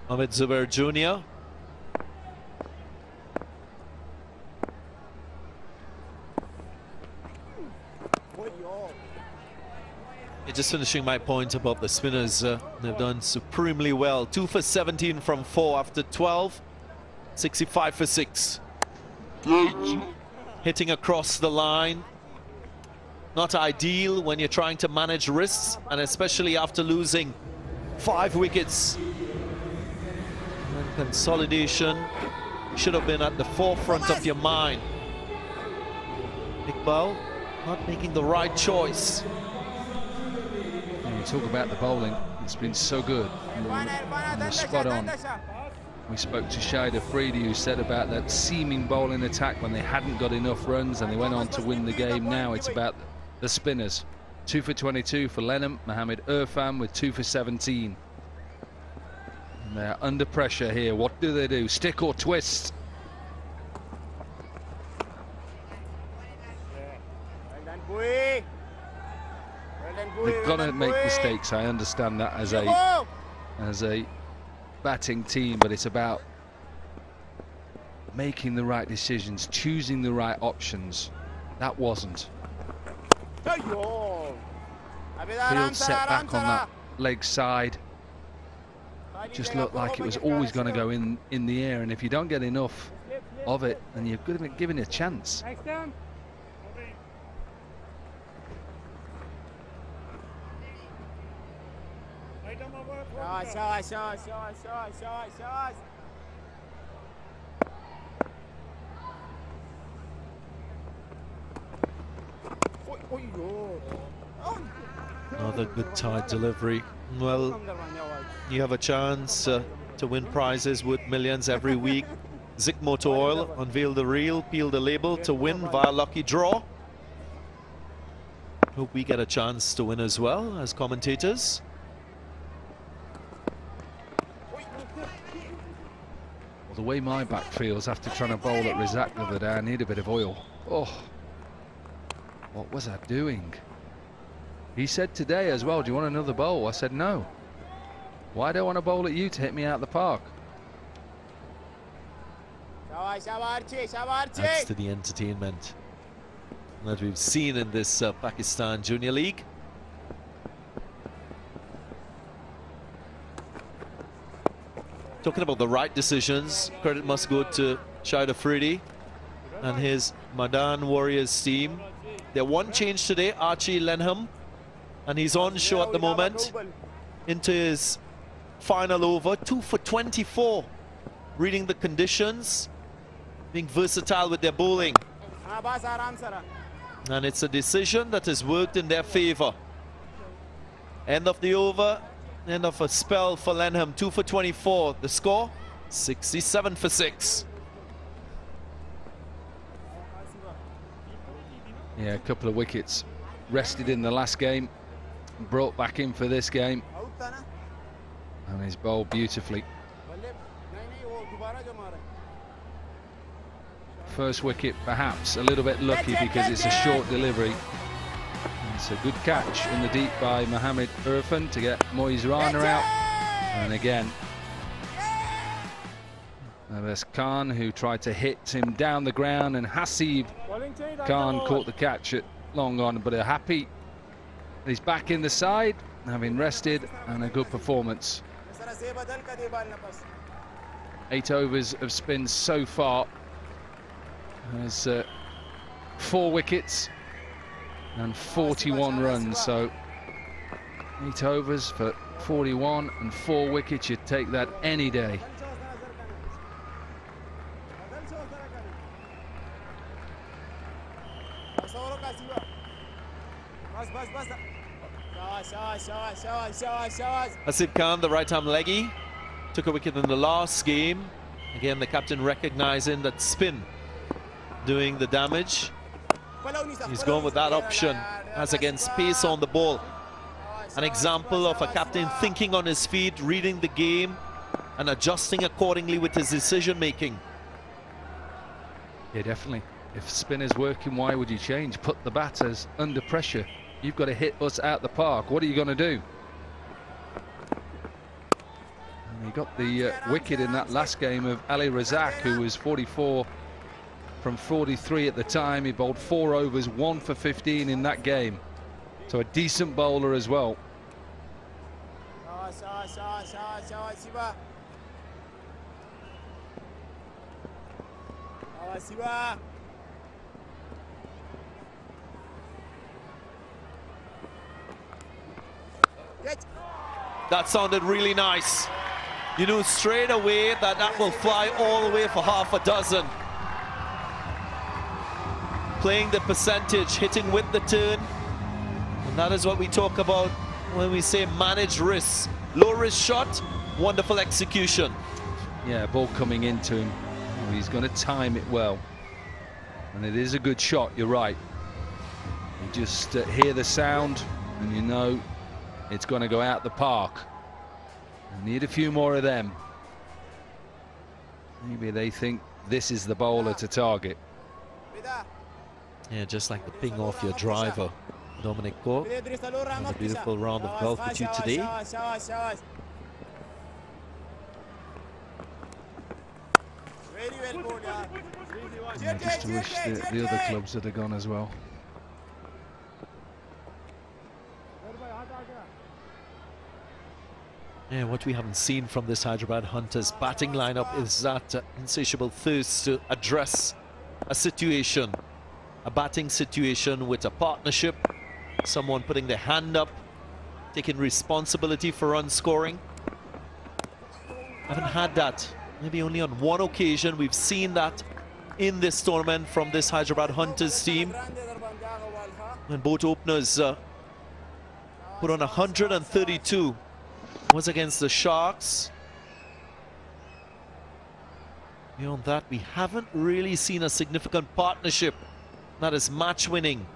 Mohamed Zubair Jr. Just finishing my point about the spinners. They've done supremely well. 2 for 17 from 4 after 12. 65 for 6. Hitting across the line. Not ideal when you're trying to manage risks, and especially after losing 5 wickets. And consolidation should have been at the forefront of your mind. Iqbal not making the right choice. You talk about the bowling, it's been so good. And spot on. We spoke to Shahid Afridi, who said about that seaming bowling attack when they hadn't got enough runs and they went on to win the game. Now it's about the spinners. 2 for 22 for Lenham. Mohammed Irfan with 2 for 17. And they're under pressure here. What do they do? Stick or twist? They've got to make mistakes. I understand that as a batting team, but it's about making the right decisions, choosing the right options. That wasn't. Field set back on that leg side. Just looked like it was always going to go in the air, and if you don't get enough of it, then you're going to be given a chance. Another good tight delivery. Well, you have a chance to win prizes worth millions every week. Zik Motor Oil, unveil the reel, peel the label to win via lucky draw. Hope we get a chance to win as well as commentators. Well, the way my back feels after trying to bowl at Razak the other day, I need a bit of oil. Oh, what was I doing? He said today as well, do you want another bowl? I said no. Why do I want to bowl at you to hit me out the park? Adds to the entertainment that we've seen in this Pakistan Junior League. Talking about the right decisions, credit must go to Shahid Afridi and his Mardan Warriors team. Their one change today, Archie Lenham, and he's on show at the moment into his final over. 2 for 24, reading the conditions, being versatile with their bowling. And it's a decision that has worked in their favor. End of the over, end of a spell for Lenham. 2 for 24. The score, 67 for 6. Yeah, a couple of wickets rested in the last game, brought back in for this game, and he's bowled beautifully. First wicket perhaps a little bit lucky because it's a short delivery. It's a good catch in the deep by Mohammed Irfan to get Moiz Rana out, and again there's Khan, who tried to hit him down the ground, and Hasib Khan caught the catch at long on, but happy he's back in the side, having rested, and a good performance. 8 overs of spins so far. There's 4 wickets and 41 runs, so 8 overs for 41 and 4 wickets, you'd take that any day. Hasib Khan, the right-arm leggy, took a wicket in the last game. Again, the captain recognizing that spin doing the damage. He's gone with that option as against pace on the ball. An example of a captain thinking on his feet, reading the game and adjusting accordingly with his decision making. Yeah, definitely. If spin is working, why would you change? Put the batters under pressure. You've got to hit us out the park. What are you going to do? And he got the wicket in that last game of Ali Razak, who was 44 from 43 at the time. He bowled 4 overs, 1 for 15 in that game. So a decent bowler as well. That sounded really nice. You knew straight away that that will fly all the way for half a dozen. Playing the percentage, hitting with the turn. And that is what we talk about when we say manage risks. Low risk shot, wonderful execution. Yeah, ball coming into him. Oh, he's going to time it well. And it is a good shot, you're right. You just hear the sound and you know it's going to go out the park. We need a few more of them. Maybe they think this is the bowler to target. Yeah, just like the ping off your driver, Dominic Cork. A beautiful round of golf with you today. Yeah, just to wish the other clubs that are gone as well. Yeah, what we haven't seen from this Hyderabad Hunters batting lineup is that insatiable thirst to address a situation, a batting situation with a partnership, someone putting their hand up, taking responsibility for run scoring. Haven't had that. Maybe only on one occasion we've seen that in this tournament from this Hyderabad Hunters team, when both openers put on 132. Was against the Sharks. Beyond that, we haven't really seen a significant partnership that is match winning.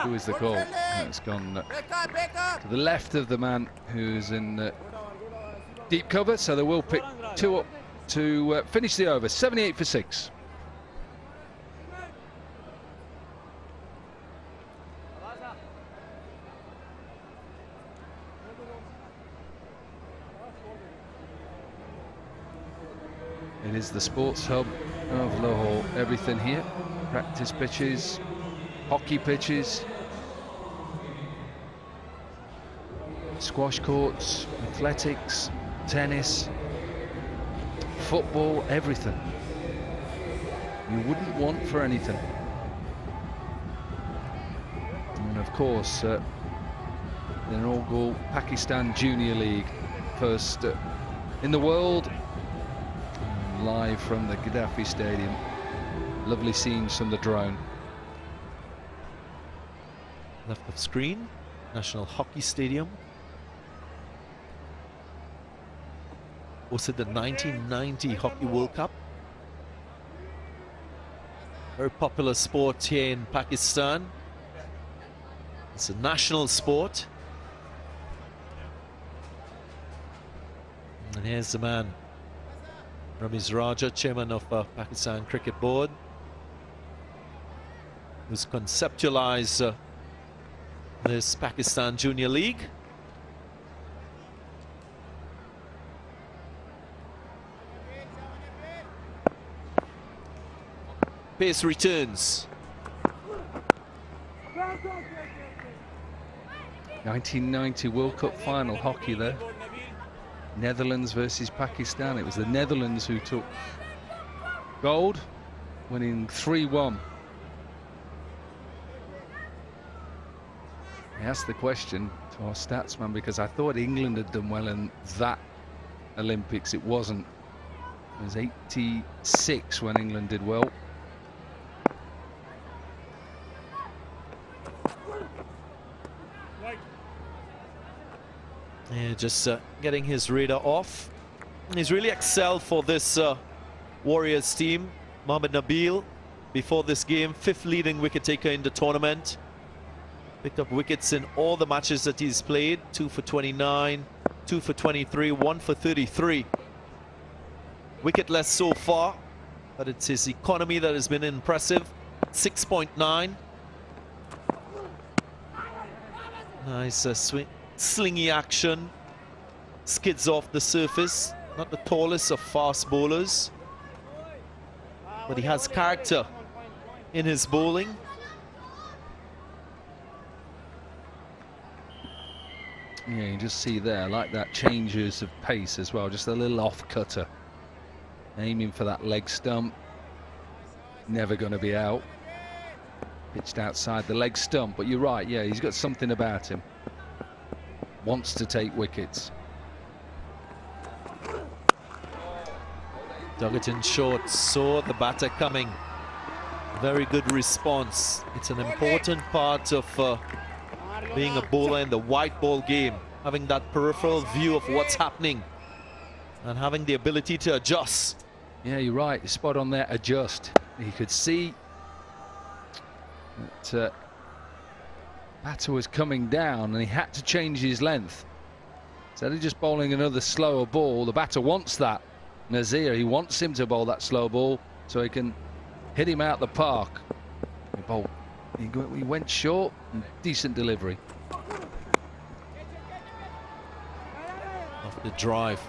Who is the call? It's gone to the left of the man who's in deep cover, so they will pick two up to finish the over. 78 for 6. It is the sports hub of Lahore. Everything here. Practice pitches, hockey pitches, squash courts, athletics, tennis, football, everything. You wouldn't want for anything. And of course, the inaugural Pakistan Junior League, first in the world, live from the Gaddafi Stadium. Lovely scenes from the drone. Left of screen, National Hockey Stadium. Hosted the 1990 Hockey World Cup. Very popular sport here in Pakistan. It's a national sport. And here's the man, Ramiz Raja, chairman of Pakistan Cricket Board, who's conceptualized this Pakistan Junior League. Pace returns. 1990 World Cup final hockey there. Netherlands versus Pakistan. It was the Netherlands who took gold, winning 3-1. I asked the question to our statsman because I thought England had done well in that Olympics. It wasn't. It was 86 when England did well. Yeah, just getting his radar off. He's really excelled for this Warriors team. Mohammad Nabil, before this game, 5th leading wicket taker in the tournament. Picked up wickets in all the matches that he's played. 2 for 29, 2 for 23, 1 for 33. Wicketless so far, but it's his economy that has been impressive. 6.9. Nice swing. Slingy action, skids off the surface. Not the tallest of fast bowlers, but he has character in his bowling. Yeah, you just see there, like that, changes of pace as well. Just a little off cutter, aiming for that leg stump. Never going to be out. Pitched outside the leg stump, but you're right. Yeah, he's got something about him. Wants to take wickets. Dug it in short, saw the batter coming. Very good response. It's an important part of being a bowler in the white ball game, having that peripheral view of what's happening and having the ability to adjust. Yeah, you're right. You're spot on there. Adjust. You could see that batter was coming down and he had to change his length. Instead of just bowling another slower ball, the batter wants that. Nazir, he wants him to bowl that slow ball so he can hit him out the park. He went short and decent delivery. Off the drive.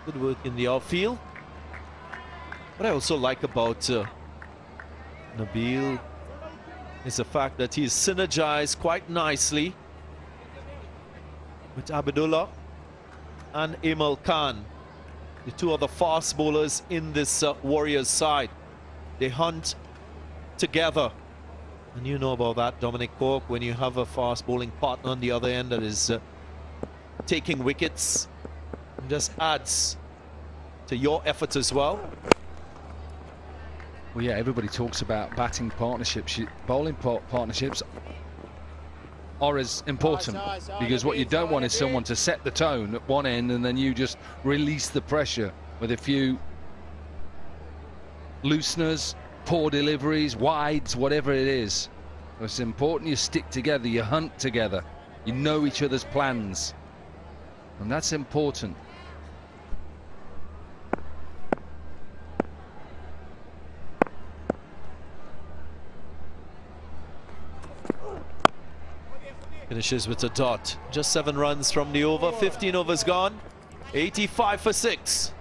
Good work in the outfield. What I also like about Nabil is the fact that he's synergized quite nicely with Abdullah and Imran Khan, the two other fast bowlers in this Warriors side. They hunt together, and you know about that, Dominic Cork, when you have a fast bowling partner on the other end that is taking wickets, it just adds to your efforts as well. Well, yeah, everybody talks about batting partnerships. Bowling partnerships are as important, because what you don't want is someone to set the tone at one end and then you just release the pressure with a few looseners, poor deliveries, wides, whatever it is. So it's important you stick together, you hunt together, you know each other's plans, and that's important. Finishes with a dot. Just 7 runs from the over. 15 overs gone. 85 for 6.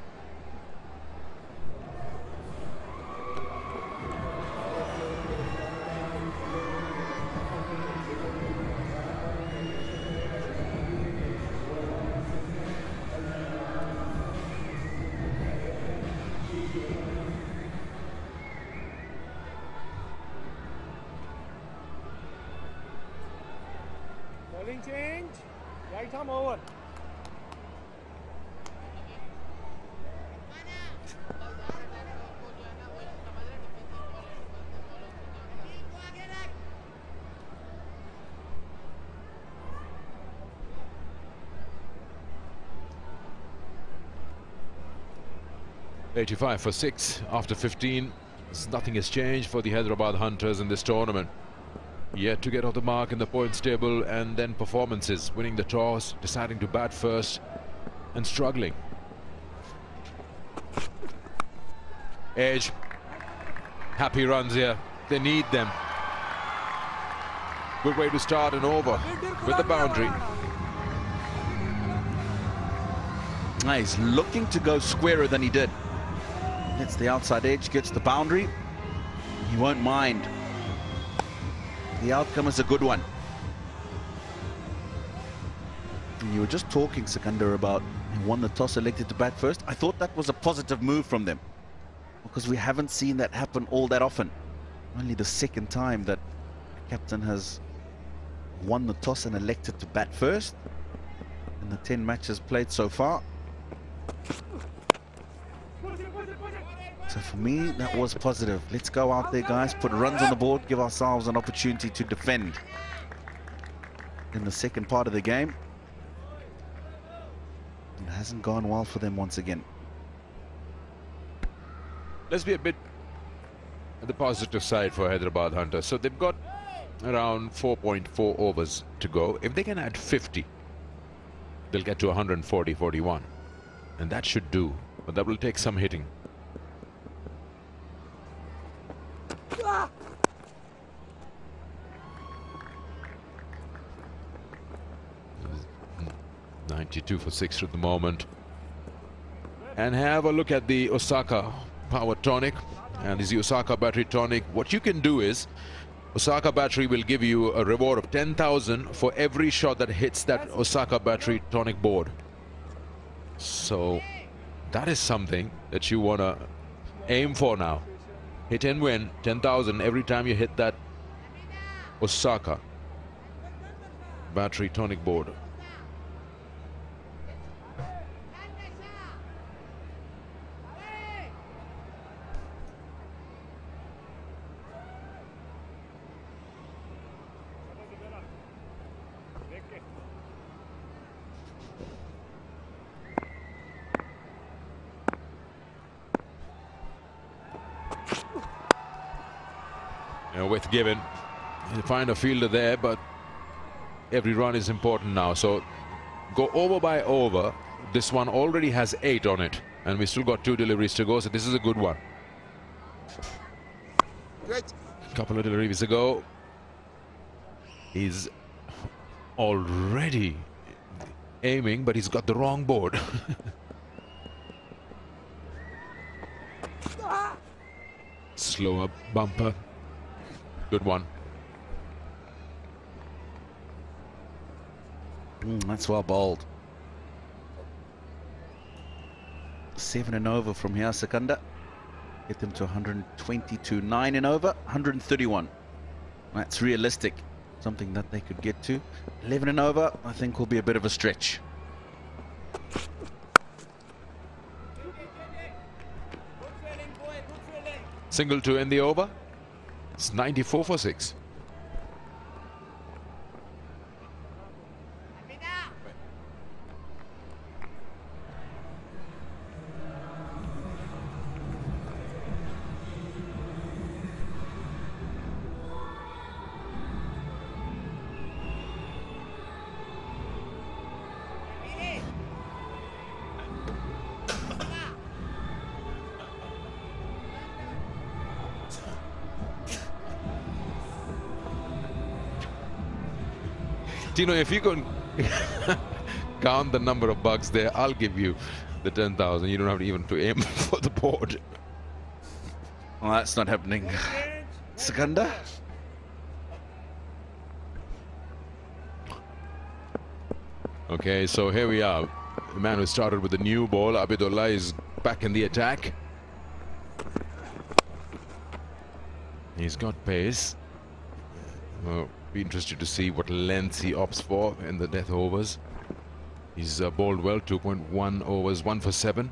Change. Right arm over. $85 for 6 after 15. Nothing has changed for the Hyderabad Hunters in this tournament. Yet to get off the mark in the points table, and then performances, winning the toss, deciding to bat first and struggling. Edge, happy runs here, they need them. Good way to start an over with the boundary. He's looking to go squarer than he did. Hits the outside edge, gets the boundary. He won't mind. The outcome is a good one. And you were just talking, Sikandar, about he won the toss, elected to bat first. I thought that was a positive move from them, because we haven't seen that happen all that often. Only the second time that a captain has won the toss and elected to bat first in the 10 matches played so far. So for me, that was positive. Let's go out there, guys, put runs on the board, give ourselves an opportunity to defend in the second part of the game. It hasn't gone well for them once again. Let's be a bit on the positive side for Hyderabad Hunters. So they've got around 4.4 overs to go. If they can add 50, they'll get to 140-41. And that should do, but that will take some hitting. 22 for 6 at the moment. And have a look at the Osaka Power Tonic. And this is the Osaka Battery Tonic. What you can do is, Osaka Battery will give you a reward of 10,000 for every shot that hits that Osaka Battery Tonic board. So that is something that you want to aim for now. Hit and win 10,000 every time you hit that Osaka Battery Tonic board. With given, you find a fielder there, but every run is important now. So go over by over. This one already has 8 on it, and we still got 2 deliveries to go. So this is a good one. Great. A couple of deliveries ago, he's already aiming, but he's got the wrong board. Slower bumper. Good one. That's well bowled. 7 and over from here, Secunda. Get them to 122. 9 and over, 131. That's realistic. Something that they could get to. 11 and over, I think, will be a bit of a stretch. Single to end the over. It's 94 for 6. Tino, if you can count the number of bugs there, I'll give you the 10,000. You don't have to even to aim for the board. Well, that's not happening. Secunda. Okay, so here we are. The man who started with the new ball, Abidullah, is back in the attack. He's got pace. Well, be interested to see what length he opts for in the death overs. He's bowled well, 2.1 overs, 1 for 7.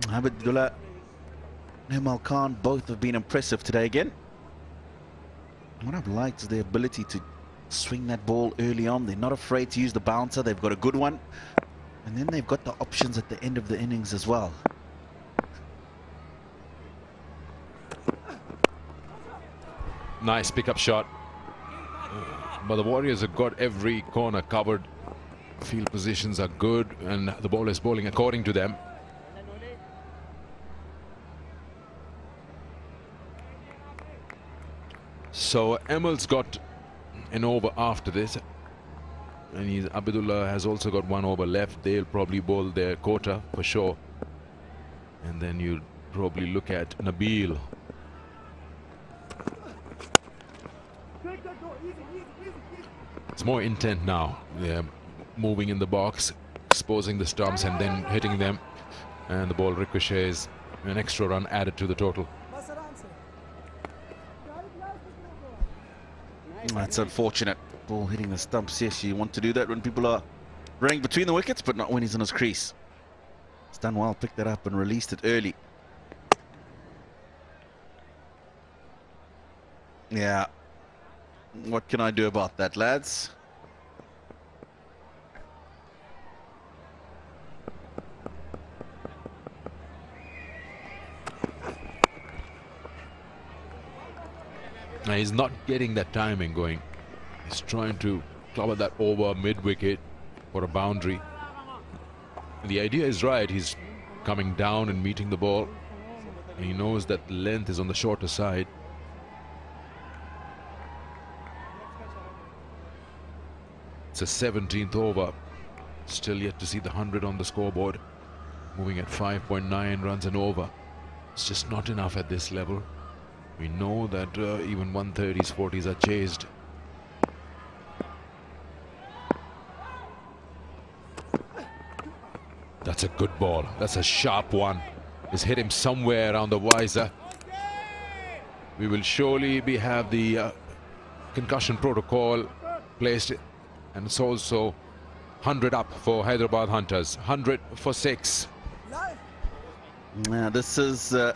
Abidullah, Nimal Khan, both have been impressive today again. What I've liked is their ability to swing that ball early on. They're not afraid to use the bouncer. They've got a good one. And then they've got the options at the end of the innings as well. Nice pickup shot. But the Warriors have got every corner covered. Field positions are good, and the ball is bowling according to them. So Emel's got an over after this, and Abidullah has also got 1 over left. They'll probably bowl their quota for sure, and then you'll probably look at Nabil. It's more intent now. They're moving in the box, exposing the stumps and then hitting them, and the ball ricochets. An extra run added to the total. That's unfortunate. Ball hitting the stumps. Yes, you want to do that when people are running between the wickets, but not when he's in his crease. It's done well, picked that up and released it early. Yeah. What can I do about that, lads? Now he's not getting that timing going. He's trying to cover that over mid-wicket for a boundary. The idea is right. He's coming down and meeting the ball. And he knows that the length is on the shorter side. It's a 17th over. Still yet to see the 100 on the scoreboard. Moving at 5.9 runs and over. It's just not enough at this level. We know that even 130s, 40s are chased. That's a good ball. That's a sharp one. It's hit him somewhere around the visor. We will surely have the concussion protocol placed, and it's also 100 up for Hyderabad Hunters. 100 for 6. Now this is a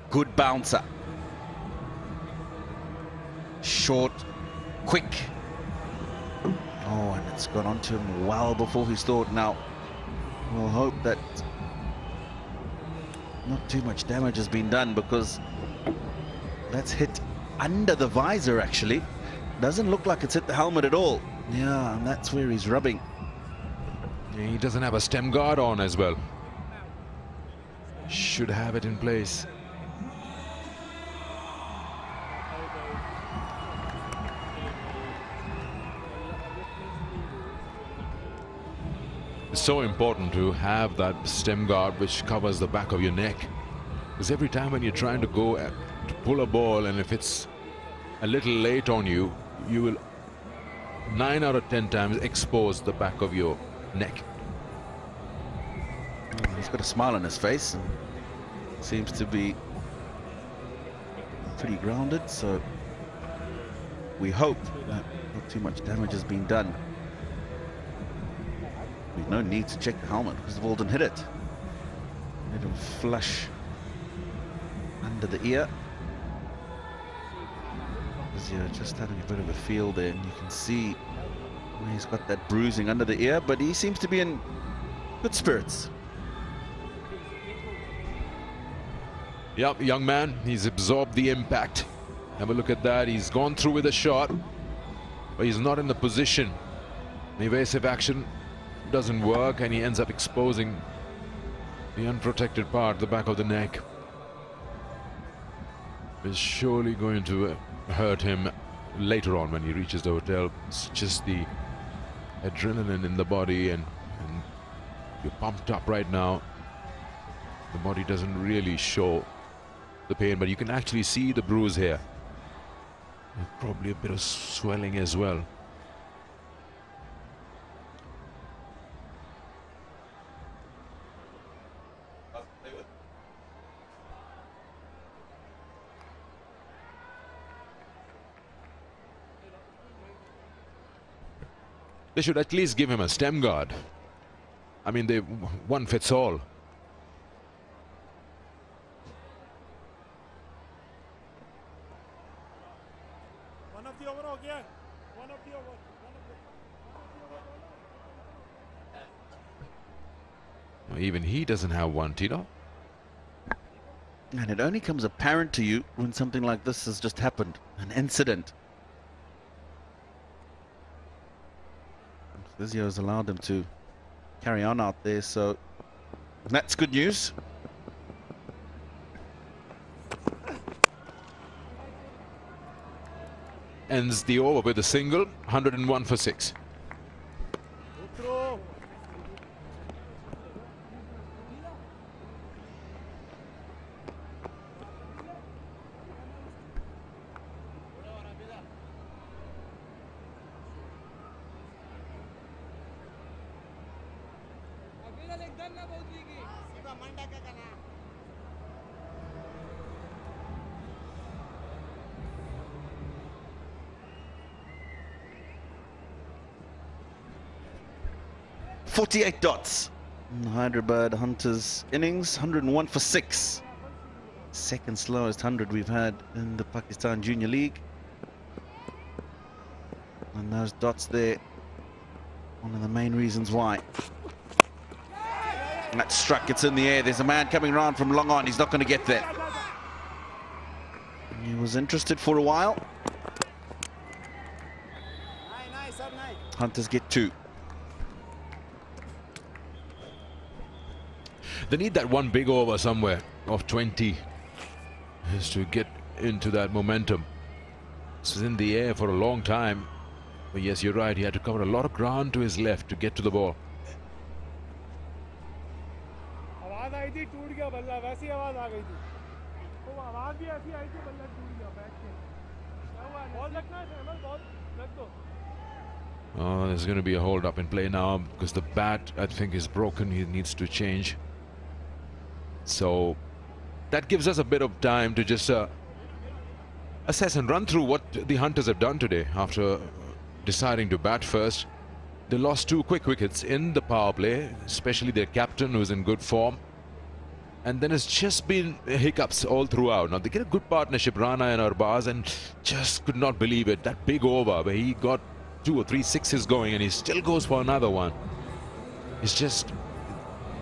good bouncer. Short, quick. Oh, and it's gone onto him well before his thought. Now we'll hope that not too much damage has been done, because that's hit under the visor actually. Doesn't look like it's hit the helmet at all. Yeah, and that's where he's rubbing. Yeah, he doesn't have a stem guard on as well. Should have it in place. It's so important to have that stem guard which covers the back of your neck, because every time when you're trying to go to pull a ball, and if it's a little late on you, you will 9 out of 10 times expose the back of your neck. He's got a smile on his face and seems to be pretty grounded, so we hope that not too much damage has been done. We've no need to check the helmet because the ball didn't hit it. Let him flush under the ear. You're just having a bit of a feel there, and you can see where he's got that bruising under the ear, but he seems to be in good spirits. Yep, young man, he's absorbed the impact. Have a look at that. He's gone through with a shot, but he's not in the position. The evasive action doesn't work, and he ends up exposing the unprotected part, the back of the neck. It's surely going to hurt him later on when he reaches the hotel. It's just the adrenaline in the body, and you're pumped up right now. The body doesn't really show the pain, but you can actually see the bruise here. And probably a bit of swelling as well. They should at least give him a stem guard. I mean, they one fits all. One of the over ho gaya. One of the over. Even he doesn't have one, Tito. And it only comes apparent to you when something like this has just happened, an incident. Physio has allowed them to carry on out there, so that's good news. Ends the over with a single, 101 for 6. .48 dots. Hyderabad Hunters innings, 101 for 6. Second slowest 100 we've had in the Pakistan Junior League. And those dots there, one of the main reasons why. And that struck, it's in the air. There's a man coming around from long on. He's not going to get there. He was interested for a while. Hunters get 2. They need that one big over somewhere of 20 is to get into that momentum. This is in the air for a long time. But yes, you're right. He had to cover a lot of ground to his left to get to the ball. आवाज आई थी टूट गया बल्ला वैसी आवाज आ गई थी वो आवाज भी ऐसी आई थी बल्ला टूट गया बैठ के क्या हुआ बॉल रखना है सहमल बॉल रख दो Oh, there's going to be a hold up in play now because the bat, I think, is broken. He needs to change. So that gives us a bit of time to just assess and run through what the Hunters have done today after deciding to bat first. They lost 2 quick wickets in the power play, especially their captain, who's in good form. And then it's just been hiccups all throughout. Now they get a good partnership, Rana and Arbaz, and just could not believe it. That big over where he got 2 or 3 sixes going and he still goes for another one. It's just,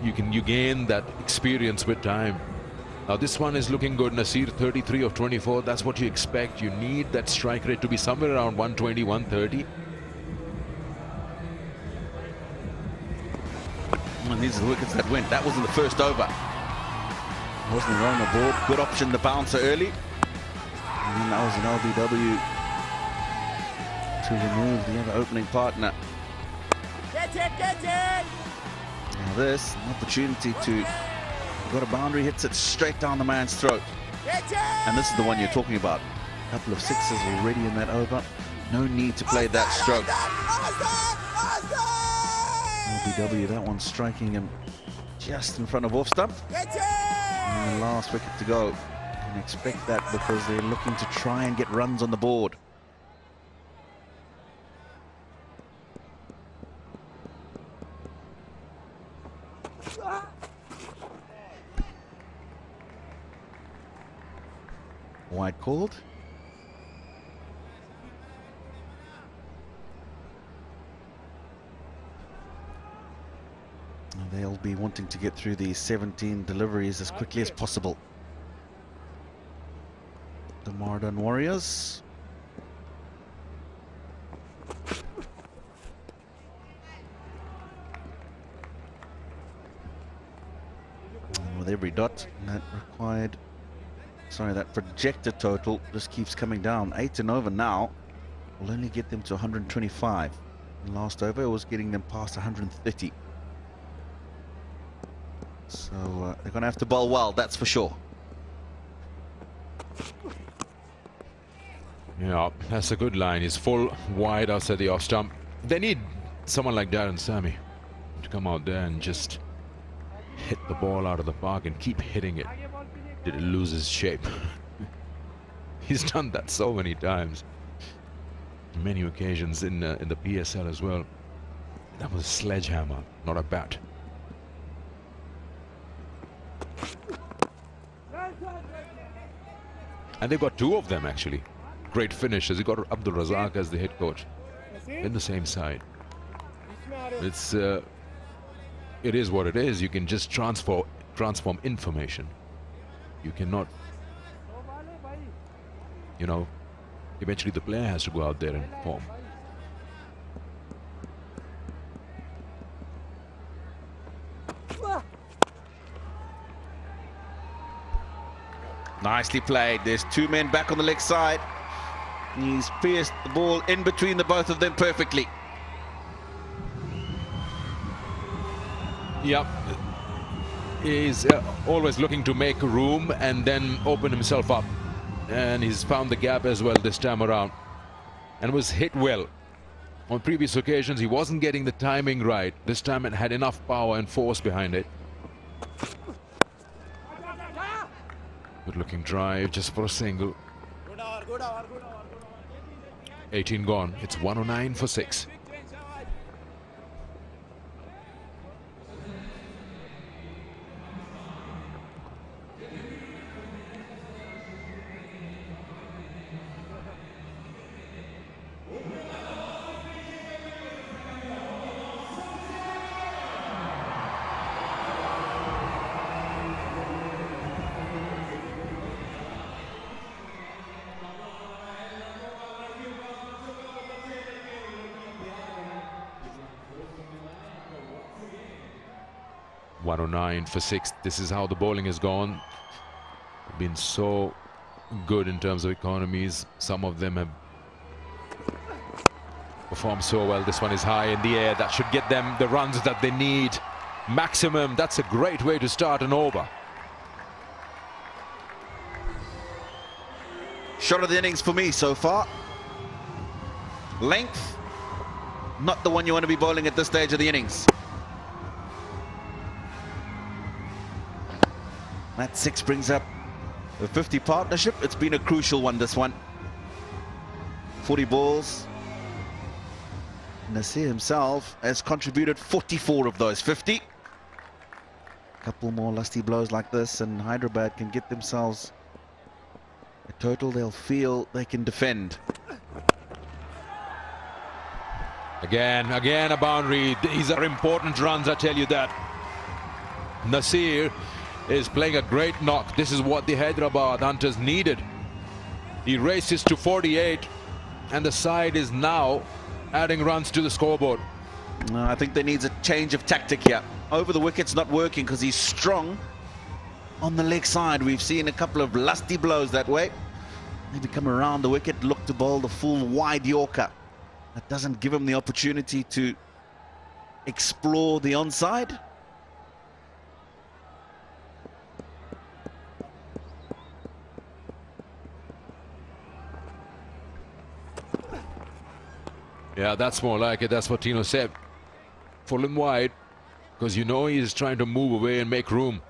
you gain that experience with time. Now this one is looking good. Nasir 33 of 24. That's what you expect. You need that strike rate to be somewhere around 120, 130. And these are the wickets that went. That was in the first over. Wasn't on the board. Good option, the bouncer early. And then that was an LBW to remove the other opening partner. catch it Now this, an opportunity to, got a boundary, hits it straight down the man's throat. catch it And this is the one you're talking about. A couple of sixes already in that over. No need to play that stroke. LBW, that one striking him just in front of off stump. And the last wicket to go. Can expect that because they're looking to try and get runs on the board. Wide called. They'll be wanting to get through these 17 deliveries as quickly as possible. The Mardan Warriors. With every dot, that required, sorry, that projected total just keeps coming down. 8 and over now will only get them to 125. Last over was getting them past 130. So they're going to have to bowl well, that's for sure. Yeah, that's a good line. He's full wide outside the off stump. They need someone like Darren Sammy to come out there and just hit the ball out of the park and keep hitting it. Did it lose his shape? He's done that so many times. Many occasions in the PSL as well. That was a sledgehammer, not a bat. And they've got 2 of them actually. Great finishers. You've got Abdul Razak as the head coach in the same side. It's it is what it is. You can just transform information. You cannot, you know, eventually the player has to go out there and perform. Nicely played. There's 2 men back on the leg side. He's pierced the ball in between the both of them perfectly. Yep. He's always looking to make room and then open himself up. And he's found the gap as well this time around. And was hit well. On previous occasions, he wasn't getting the timing right. This time it had enough power and force behind it. Good looking drive just for a single. 18 gone. It's 109 for 6. For 6. This is how the bowling has gone. Been so good in terms of economies. Some of them have performed so well. This one is high in the air. That should get them the runs that they need. Maximum. That's a great way to start an over. Shot of the innings for me so far. Length, not the one you want to be bowling at this stage of the innings. That 6 brings up the 50 partnership. It's been a crucial one, this one. 40 balls. Nasir himself has contributed 44 of those 50. A couple more lusty blows like this and Hyderabad can get themselves a total they'll feel they can defend. Again a boundary. These are important runs, I tell you that. Nasir is playing a great knock. This is what the Hyderabad Hunters needed. He races to 48 and the side is now adding runs to the scoreboard. I think there needs a change of tactic here. Over the wicket's not working because he's strong on the leg side. We've seen a couple of lusty blows that way. Maybe come around the wicket, look to bowl the full wide Yorker. That doesn't give him the opportunity to explore the onside. Yeah, that's more like it. That's what Tino said. Full and wide, because you know he's trying to move away and make room.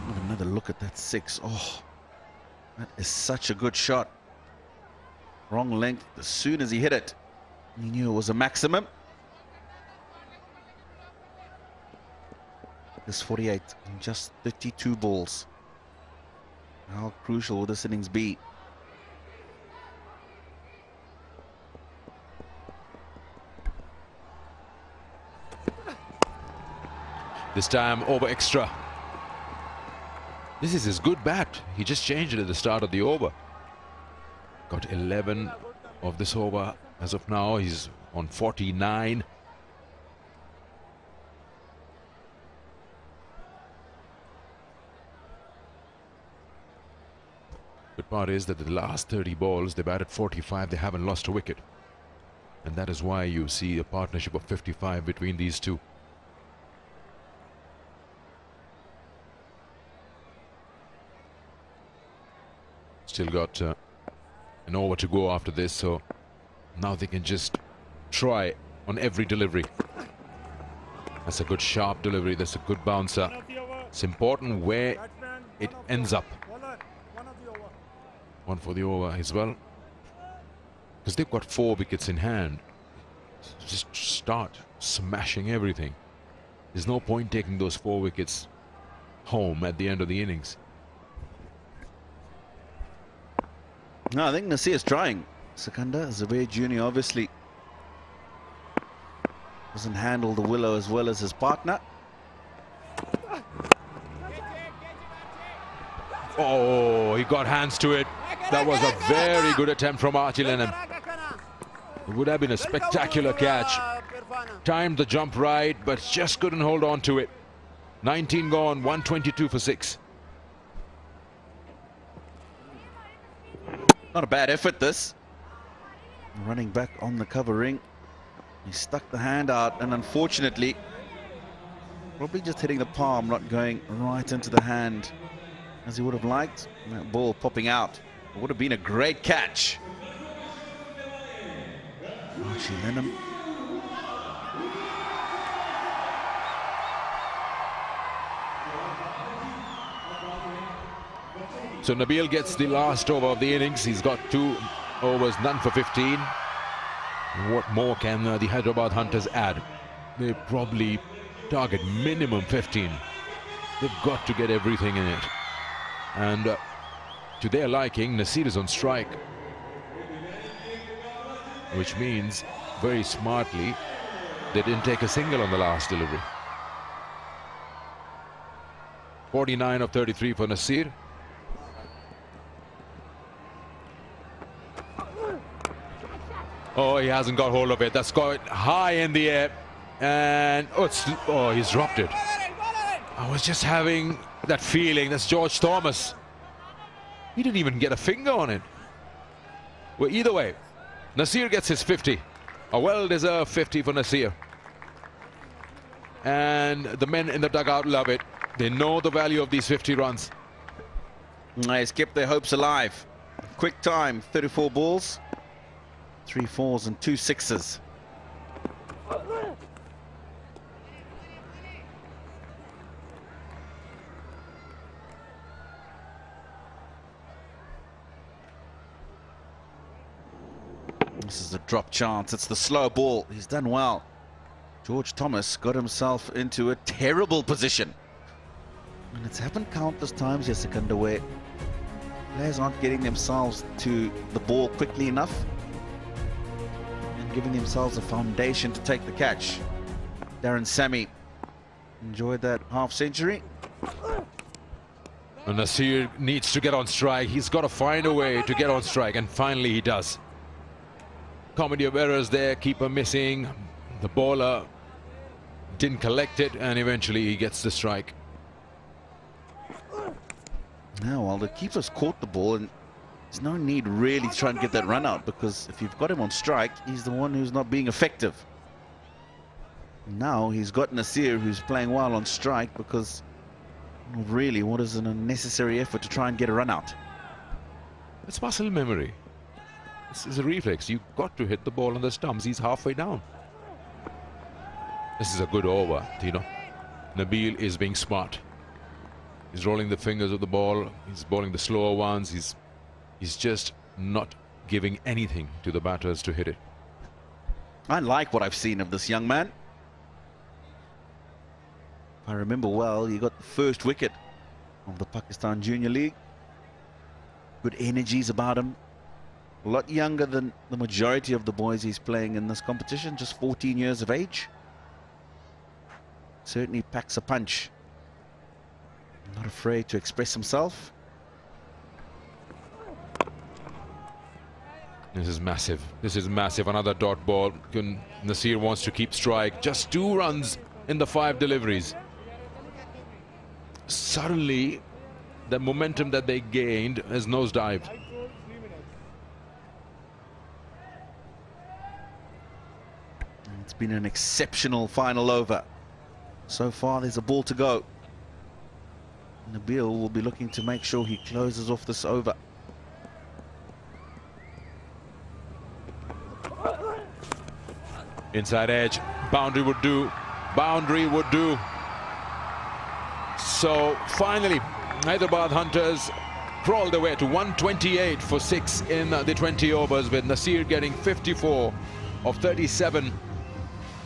Have another look at that 6. Oh, that is such a good shot. Wrong length. As soon as he hit it, he knew it was a maximum. This 48 in just 32 balls. How crucial will this innings be? This time over extra. This is his good bat. He just changed it at the start of the over. Got 11 of this over as of now. He's on 49. Good part is that the last 30 balls they batted 45. They haven't lost a wicket, and that is why you see a partnership of 55 between these two. Still got an over to go after this, so now they can just try on every delivery. That's a good sharp delivery. That's a good bouncer. It's important where it ends up. One for the over as well, because they've got 4 wickets in hand. Just start smashing everything. There's no point taking those 4 wickets home at the end of the innings. No, I think Nasir is trying. Sikandar Zubair Jr. obviously doesn't handle the willow as well as his partner. Oh, he got hands to it. That was a very good attempt from Archie Lennon. It would have been a spectacular catch. Timed the jump right, but just couldn't hold on to it. 19 gone, 122 for 6. Not a bad effort, this. Running back on the covering. He stuck the hand out, and unfortunately, probably just hitting the palm, not going right into the hand as he would have liked. And that ball popping out. It would have been a great catch. Archie Lennon. So Nabil gets the last over of the innings. He's got 2 overs, none for 15. What more can the Hyderabad Hunters add? They probably target minimum 15. They've got to get everything in it. And to their liking, Nasir is on strike, which means very smartly they didn't take a single on the last delivery. 49 of 33 for Nasir. Oh, he hasn't got hold of it. That's got high in the air. And oh, he's dropped it. I was just having that feeling. That's George Thomas. He didn't even get a finger on it. Well, either way, Nasir gets his 50. A well-deserved 50 for Nasir. And the men in the dugout love it. They know the value of these 50 runs. He's kept their hopes alive. Quick time, 34 balls, 3 fours and 2 sixes. This is a drop chance. It's the slow ball. He's done well. George Thomas got himself into a terrible position. And it's happened countless times, Yasikanda, where players aren't getting themselves to the ball quickly enough and giving themselves a foundation to take the catch. Darren Sammy enjoyed that half century. And Nasir needs to get on strike. He's got to find a way to get on strike, and finally he does. Comedy of errors there, keeper missing, the bowler didn't collect it, and eventually he gets the strike. Now, well, the keeper's caught the ball, and there's no need really to try and get that run out, because if you've got him on strike, he's the one who's not being effective. Now he's got Nasir, who's playing well on strike, because really, what is an unnecessary effort to try and get a run out? It's muscle memory. This is a reflex. You've got to hit the ball on the stumps. He's halfway down. This is a good over, Tino. Nabil is being smart. He's rolling the fingers of the ball. He's bowling the slower ones. He's just not giving anything to the batters to hit it. I like what I've seen of this young man. If I remember well, he got the first wicket of the Pakistan Junior League. Good energies about him. A lot younger than the majority of the boys he's playing in this competition, just 14 years of age. Certainly packs a punch. Not afraid to express himself. This is massive. This is massive. Another dot ball. Nasir wants to keep strike. Just 2 runs in the 5 deliveries. Suddenly, the momentum that they gained has nosedived. It's been an exceptional final over. So far, there's a ball to go. Nabil will be looking to make sure he closes off this over. Inside edge. Boundary would do. Boundary would do. So finally, Hyderabad Hunters crawled their way to 128 for 6 in the 20 overs, with Nasir getting 54 of 37.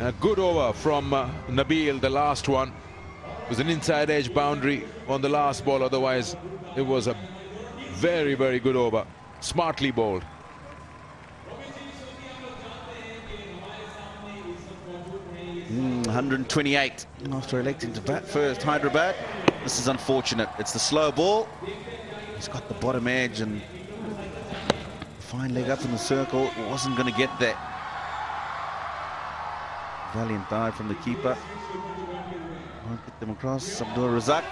A good over from Nabil, the last one. It was an inside edge boundary on the last ball. Otherwise, it was a very, very good over. Smartly bowled. Mm, 128 after electing to bat first, Hyderabad. This is unfortunate. It's the slow ball. He's got the bottom edge and fine leg up in the circle. Wasn't going to get there. Valiant dive from the keeper. Won't get them across. Abdul Razak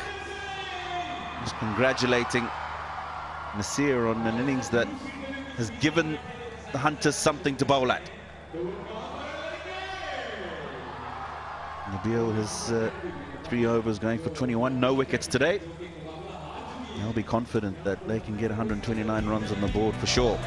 just congratulating Nasir on an innings that has given the Hunters something to bowl at. Nabil has 3 overs going for 21, no wickets today. They'll be confident that they can get 129 runs on the board for sure.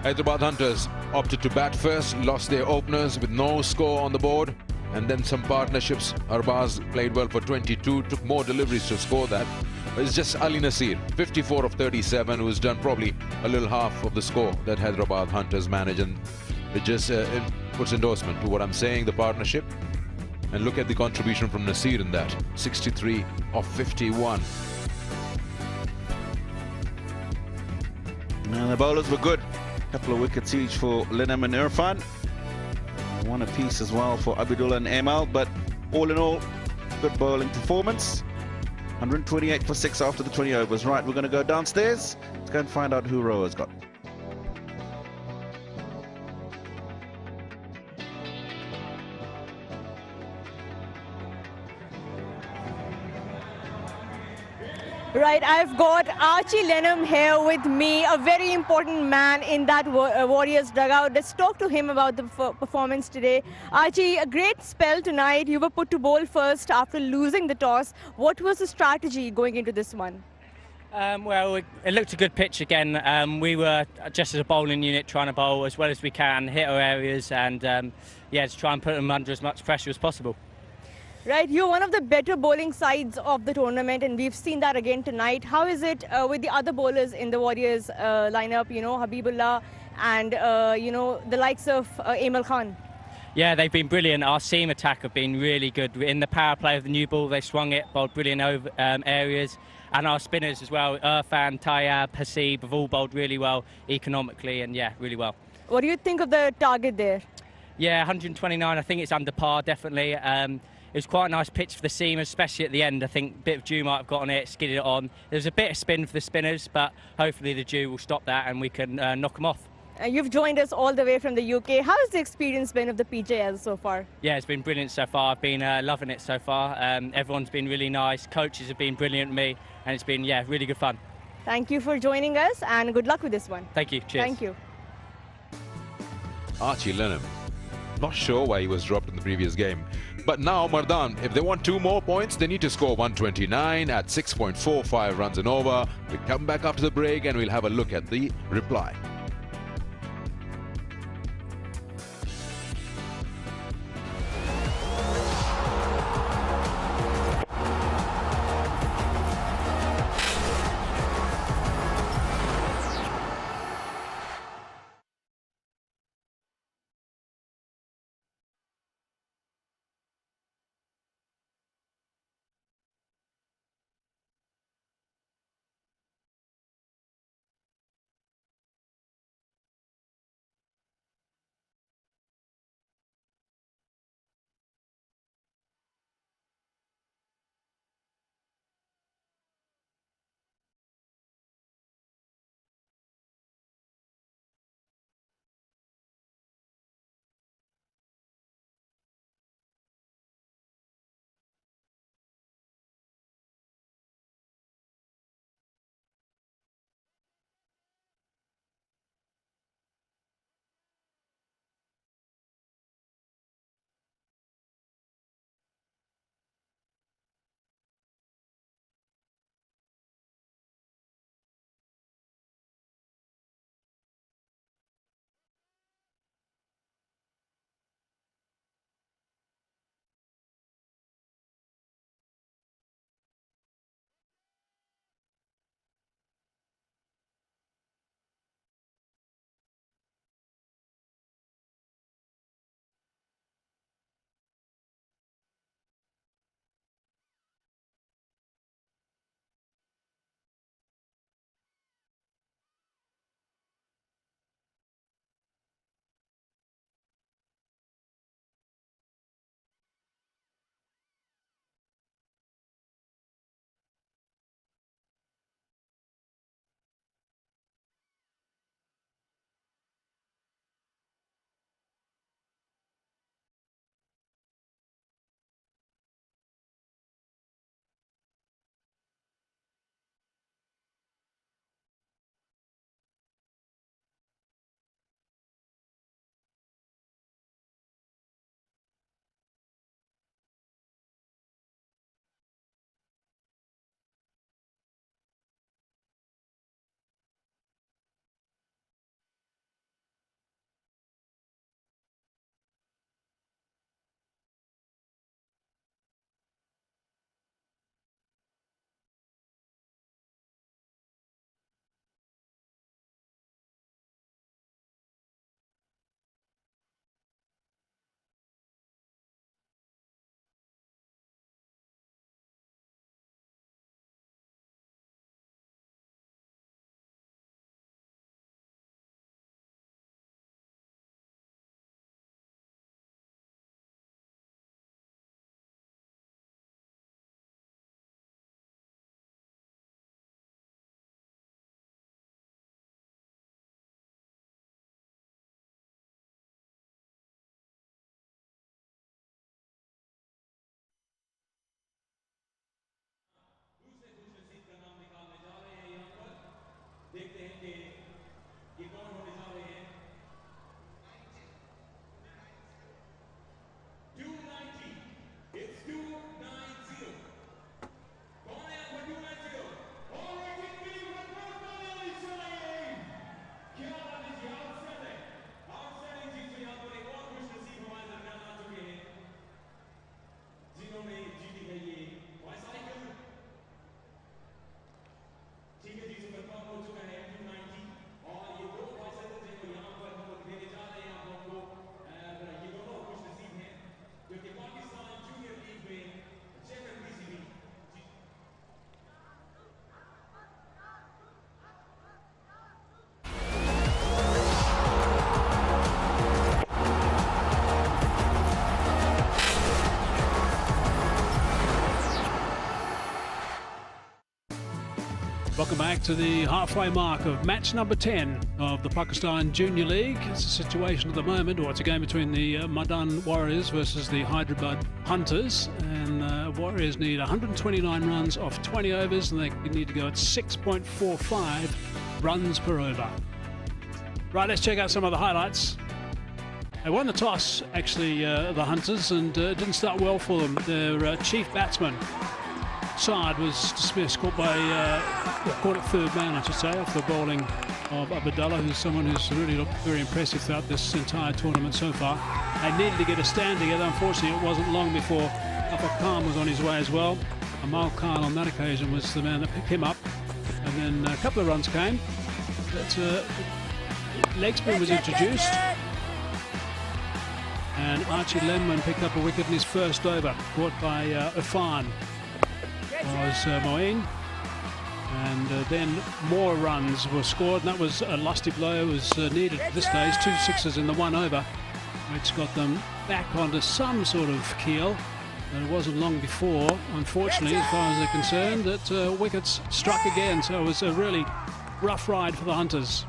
Hyderabad Hunters opted to bat first, lost their openers with no score on the board, and then some partnerships. Arbaz played well for 22, took more deliveries to score that. But it's just Ali Nasir, 54 of 37, who's done probably a little half of the score that Hyderabad Hunters manage, and it just it puts endorsement to what I'm saying, the partnership. And look at the contribution from Nasir in that, 63 of 51. Now the bowlers were good. Couple of wickets each for Linam and Irfan. 1 apiece as well for Abidullah and Amal, but all in all, good bowling performance. 128 for 6 after the 20 overs. Right, we're going to go downstairs. Let's go and find out who Roa's got. Right. Right, I've got Archie Lenham here with me, a very important man in that Warriors dugout. Let's talk to him about the performance today. Archie, a great spell tonight. You were put to bowl first after losing the toss. What was the strategy going into this one? Well, it looked a good pitch again. We were just as a bowling unit trying to bowl as well as we can, hit our areas, and yeah, to try and put them under as much pressure as possible. Right, you're one of the better bowling sides of the tournament, and we've seen that again tonight. How is it with the other bowlers in the Warriors lineup, you know, Habibullah and, you know, the likes of Emil Khan? Yeah, they've been brilliant. Our seam attack have been really good. In the power play of the new ball, they swung it, bowled brilliant over areas. And our spinners as well, Irfan, Tayyab, Hasib, have all bowled really well economically and, yeah, really well. What do you think of the target there? Yeah, 129, I think it's under par, definitely. It was quite a nice pitch for the seam, especially at the end. I think a bit of dew might have got on it, skidded it on. There's a bit of spin for the spinners, but hopefully the dew will stop that and we can knock them off. You've joined us all the way from the UK. How has the experience been of the PJL so far? Yeah, it's been brilliant so far. I've been loving it so far. Everyone's been really nice. Coaches have been brilliant with me, and it's been, yeah, really good fun. Thank you for joining us, and good luck with this one. Thank you. Cheers. Thank you. Archie Lenham. Not sure why he was dropped in the previous game. But now Mardan, if they want 2 more points, they need to score 129 at 6.45 runs and over. We'll come back after the break and we'll have a look at the reply. Welcome back to the halfway mark of match number 10 of the Pakistan Junior League. It's a situation at the moment, or it's a game between the Mardan Warriors versus the Hyderabad Hunters. And Warriors need 129 runs off 20 overs, and they need to go at 6.45 runs per over. Right, let's check out some of the highlights. They won the toss, actually, the Hunters, and it didn't start well for them. Their chief batsman, Saad, was dismissed, caught at third man, I should say, off the bowling of Abdullah, who's someone who's really looked very impressive throughout this entire tournament so far. They needed to get a stand together. Unfortunately, it wasn't long before Upper Khan was on his way as well. Amal Khan on that occasion was the man that picked him up, and then a couple of runs came. But leg spin was introduced, and Archie Lemon picked up a wicket in his first over, caught by Irfan. Was Moeen, and then more runs were scored, and that was a lusty blow was needed at this stage. 2 sixes in the 1 over, which got them back onto some sort of keel. And it wasn't long before, unfortunately, as far as they're concerned, that wickets struck again. So it was a really rough ride for the Hunters.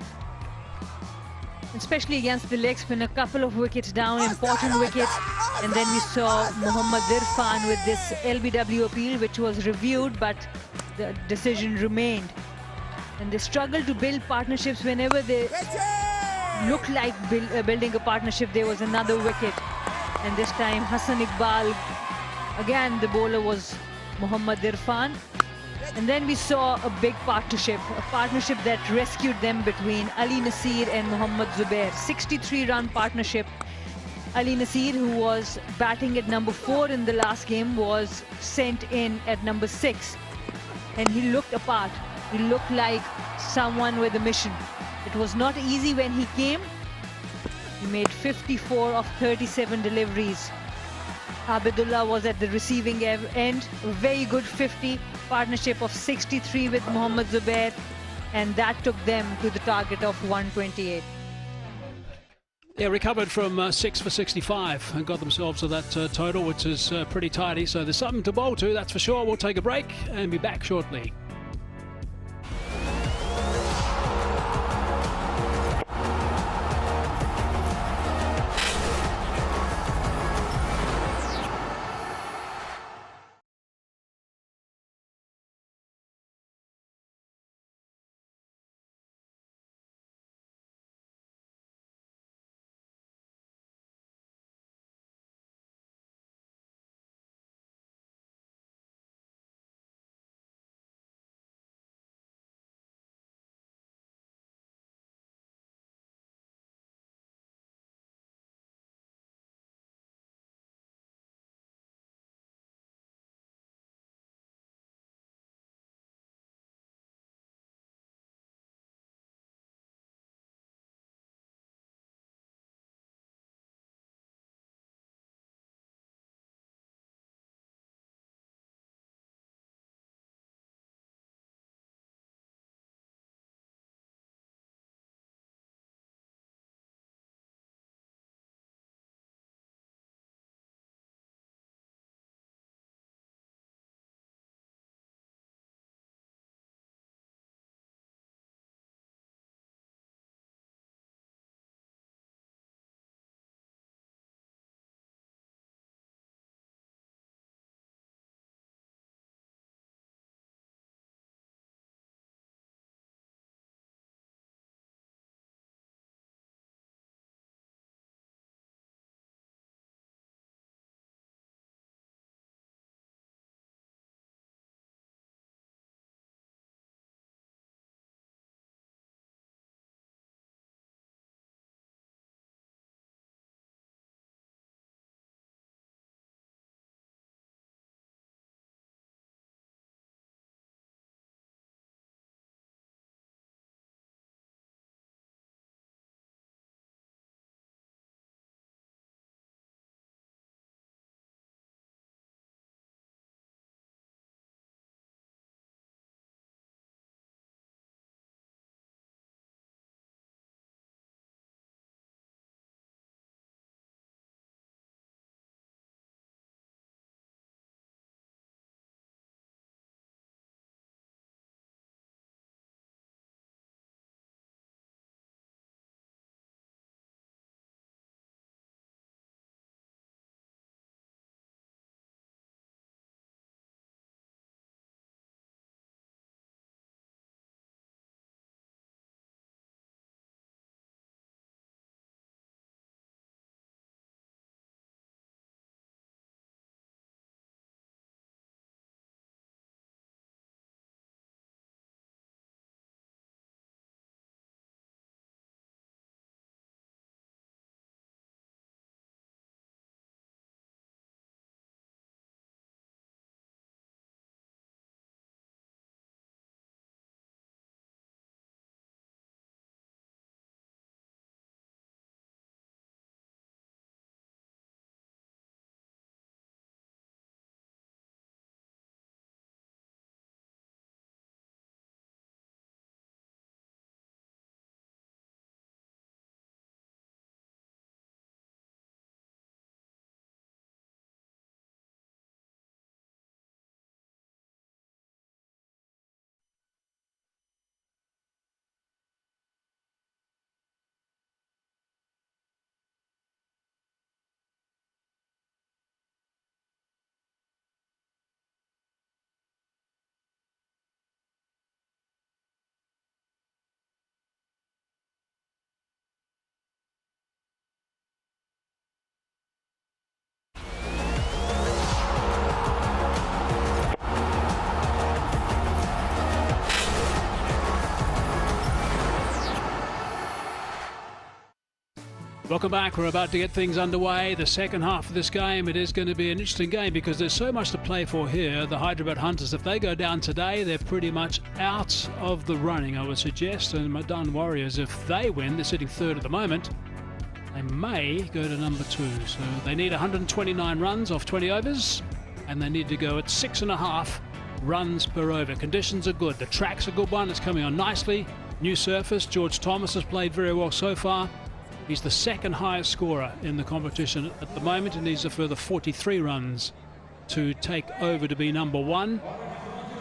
Especially against the leg spin, a couple of wickets down, important wickets. And then we saw Mohammad Irfan with this LBW appeal, which was reviewed, but the decision remained. And they struggled to build partnerships. Whenever they looked like building a partnership, there was another wicket. And this time Hassan Iqbal, again the bowler was Mohammad Irfan. And then we saw a big partnership, a partnership that rescued them between Ali Nasir and Mohammad Zubair. 63-run partnership. Ali Nasir, who was batting at number 4 in the last game, was sent in at number 6. And he looked apart. He looked like someone with a mission. It was not easy when he came. He made 54 of 37 deliveries. Abdullah was at the receiving end. A very good 50. Partnership of 63 with Mohammad Zubair. And that took them to the target of 128. Yeah, recovered from 6 for 65 and got themselves to that total, which is pretty tidy. So there's something to bowl to, that's for sure. We'll take a break and be back shortly. Welcome back. We're about to get things underway. The second half of this game, it is going to be an interesting game because there's so much to play for here. The Hyderabad Hunters, if they go down today, they're pretty much out of the running, I would suggest. And Mardan Warriors, if they win, they're sitting third at the moment. They may go to number 2. So they need 129 runs off 20 overs, and they need to go at 6.5 runs per over. Conditions are good. The track's a good one. It's coming on nicely. New surface. George Thomas has played very well so far. He's the second highest scorer in the competition at the moment and needs a further 43 runs to take over to be number 1.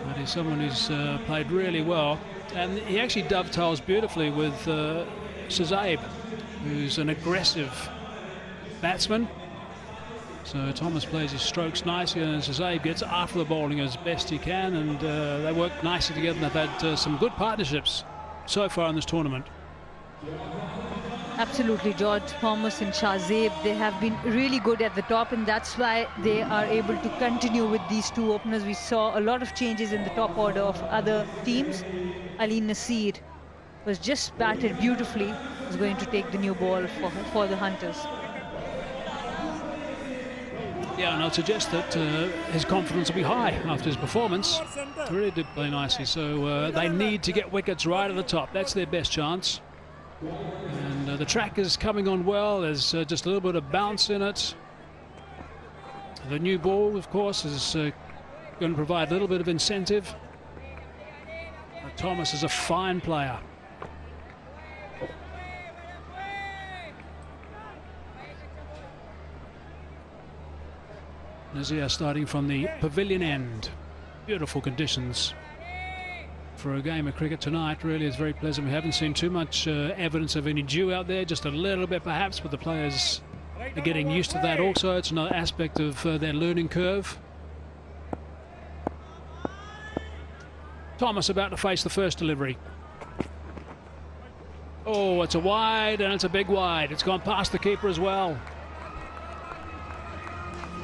But he's someone who's played really well, and he actually dovetails beautifully with Sazaib, who's an aggressive batsman. So Thomas plays his strokes nicely, and Sazaib gets after the bowling as best he can, and they work nicely together, and they've had some good partnerships so far in this tournament. Absolutely, George Thomas and Shahzeb, they have been really good at the top, and that's why they are able to continue with these two openers. We saw a lot of changes in the top order of other teams. Ali Nasir was just batted beautifully, was going to take the new ball for the Hunters. Yeah, and I'd suggest that his confidence will be high after his performance. He really did play nicely, so they need to get wickets right at the top. That's their best chance. And the track is coming on well. There's just a little bit of bounce in it. The new ball, of course, is going to provide a little bit of incentive. Thomas is a fine player. Nazir starting from the pavilion end. Beautiful conditions for a game of cricket tonight. Really is very pleasant. We haven't seen too much evidence of any dew out there, just a little bit perhaps, but the players are getting used to that also. It's another aspect of their learning curve. Thomas about to face the first delivery. Oh, it's a wide, and it's a big wide. It's gone past the keeper as well.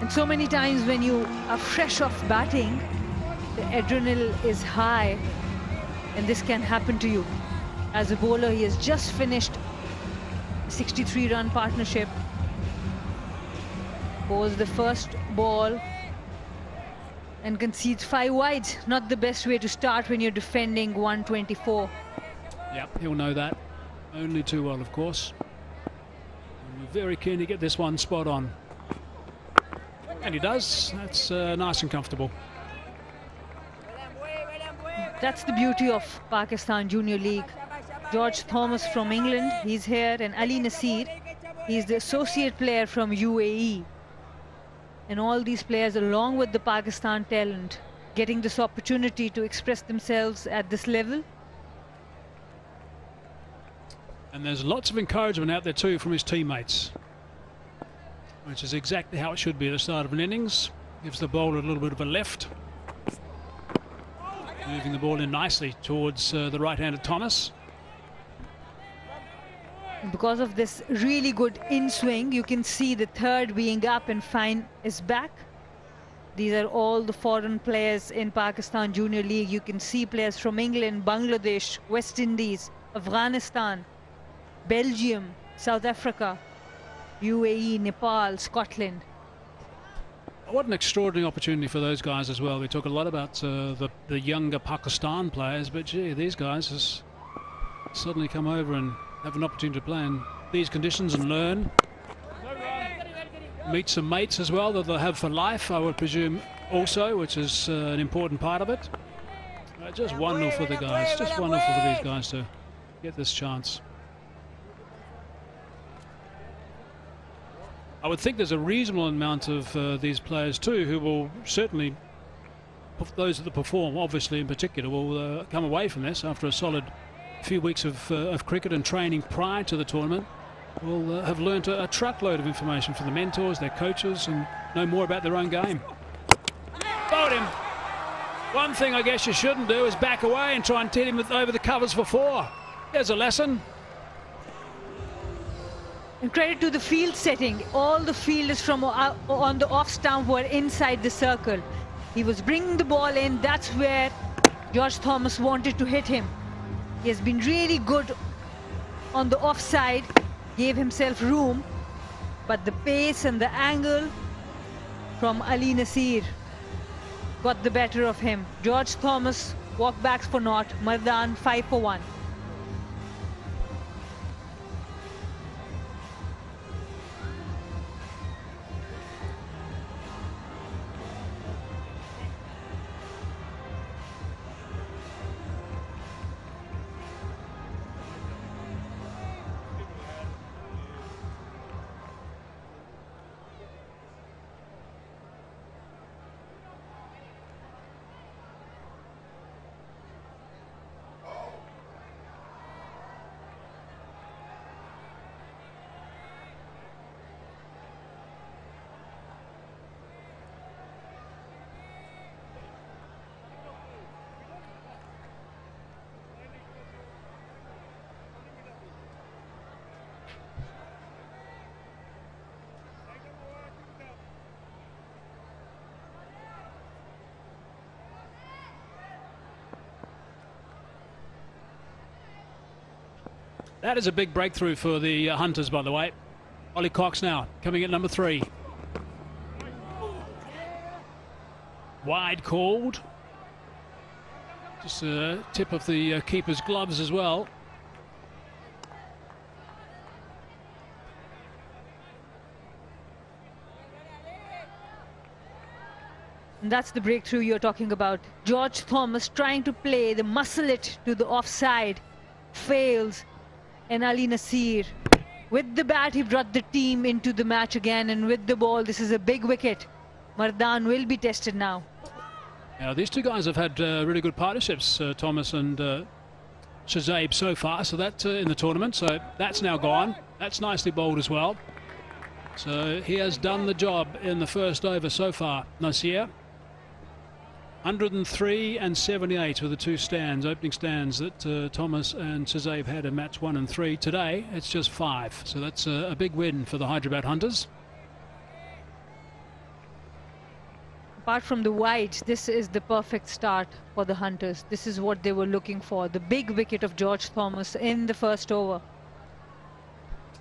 And so many times when you are fresh off batting, the adrenaline is high, and this can happen to you. As a bowler, he has just finished a 63-run partnership. Bowls the first ball and concedes 5 wides. Not the best way to start when you're defending 124. Yep, he'll know that. Only too well, of course. And we're very keen to get this one spot on. And he does. That's nice and comfortable. That's the beauty of Pakistan Junior League. George Thomas from England, he's here, and Ali Nasir, he's the associate player from UAE. And all these players, along with the Pakistan talent, getting this opportunity to express themselves at this level. And there's lots of encouragement out there too from his teammates, which is exactly how it should be at the start of an innings. Gives the bowler a little bit of a lift. Moving the ball in nicely towards the right-handed Thomas. And because of this really good in-swing, you can see the third being up and Fine is back. These are all the foreign players in Pakistan Junior League. You can see players from England, Bangladesh, West Indies, Afghanistan, Belgium, South Africa, UAE, Nepal, Scotland. What an extraordinary opportunity for those guys as well. We talk a lot about the younger Pakistan players, but gee, these guys has suddenly come over and have an opportunity to play in these conditions and learn. Meet some mates as well that they'll have for life, I would presume, also, which is an important part of it. Just wonderful for the guys, just wonderful for these guys to get this chance. I would think there's a reasonable amount of these players too who will certainly, those that perform obviously in particular, will come away from this after a solid few weeks of cricket and training prior to the tournament. Will have learnt a truckload of information from the mentors, their coaches, and know more about their own game. Bowled him. One thing I guess you shouldn't do is back away and try and hit him over the covers for 4. There's a lesson. And credit to the field setting. All the fielders from on the off stump were inside the circle. He was bringing the ball in. That's where George Thomas wanted to hit him. He has been really good on the offside. gave himself room, but the pace and the angle from Ali Nasir got the better of him. George Thomas walkbacks for naught. Mardan 5 for 1. That is a big breakthrough for the Hunters, by the way. Ollie Cox now coming at number 3. Wide called. Just a tip of the keeper's gloves as well. And that's the breakthrough you're talking about. George Thomas trying to play the muscle it to the offside. Fails. And Ali Nasir, with the bat, he brought the team into the match again, and with the ball, this is a big wicket. Mardan will be tested now. Now, these two guys have had really good partnerships, Thomas and Shazaib so far, so that in the tournament, so that's now gone. That's nicely bowled as well. So he has done the job in the first over so far. Nasir, 103 and 78 were the two stands, opening stands that Thomas and Shazaib had in match 1 and 3. Today, it's just 5. So that's a big win for the Hyderabad Hunters. Apart from the wides, this is the perfect start for the Hunters. This is what they were looking for. The big wicket of George Thomas in the first over.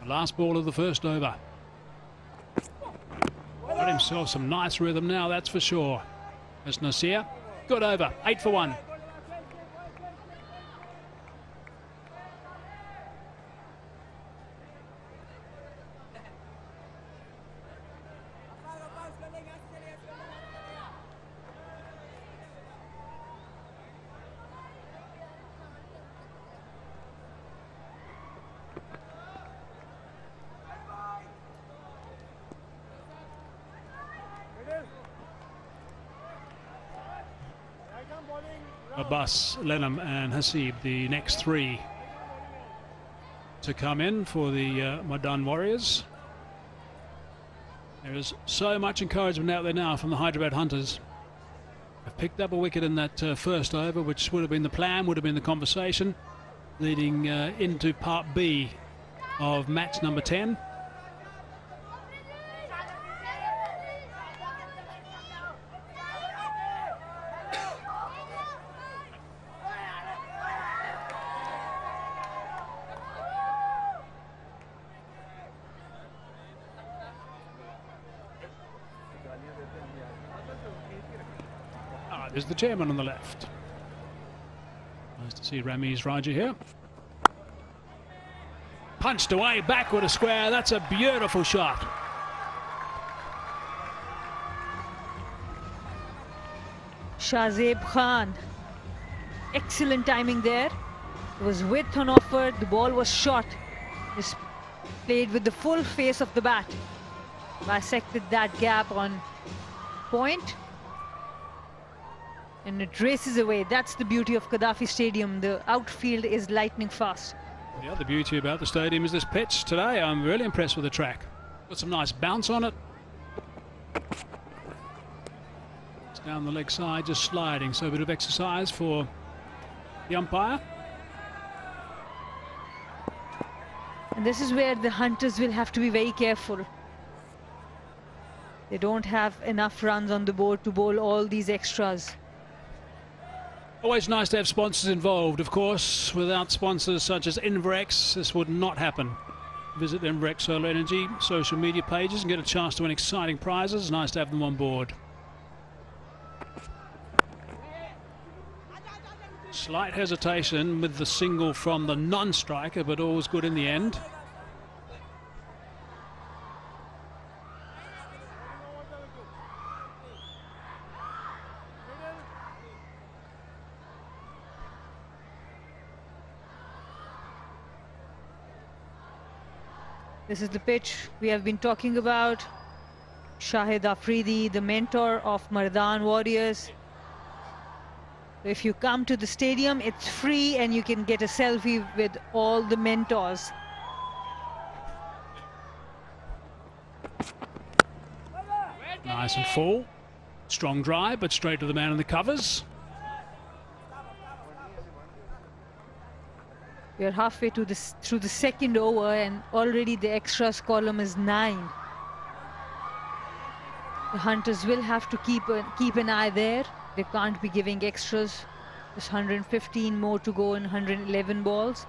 The last ball of the first over. Got himself some nice rhythm now, that's for sure. As Nasir, good over, 8 for 1. Abbas, Lenham and Hasib, the next 3 to come in for the Mardan Warriors. There is so much encouragement out there now from the Hyderabad Hunters. They've picked up a wicket in that first over, which would have been the plan, would have been the conversation, leading into Part B of match number 10. There's the chairman on the left. Nice to see Ramiz Raja here. Punched away, backward a square. That's a beautiful shot. Shahzeb Khan. Excellent timing there. There was width on offer. The ball was shot. Just played with the full face of the bat. Bisected that gap on point. And it races away. That's the beauty of Gaddafi Stadium. The outfield is lightning fast. The other beauty about the stadium is this pitch today. I'm really impressed with the track. Got some nice bounce on it. It's down the leg side, just sliding. So a bit of exercise for the umpire. And this is where the Hunters will have to be very careful. They don't have enough runs on the board to bowl all these extras. Always nice to have sponsors involved, of course. Without sponsors such as Inverex, this would not happen. visit MV1 Solar Energy social media pages and get a chance to win exciting prizes. It's nice to have them on board. Slight hesitation with the single from the non-striker, but all's good in the end. This is the pitch we have been talking about. Shahid Afridi, the mentor of Mardan Warriors. If you come to the stadium, it's free and you can get a selfie with all the mentors. Nice and full. Strong drive, but straight to the man in the covers. We are halfway to this, through the second over, and already the extras column is 9. The Hunters will have to keep an eye there. They can't be giving extras. There's 115 more to go in 111 balls.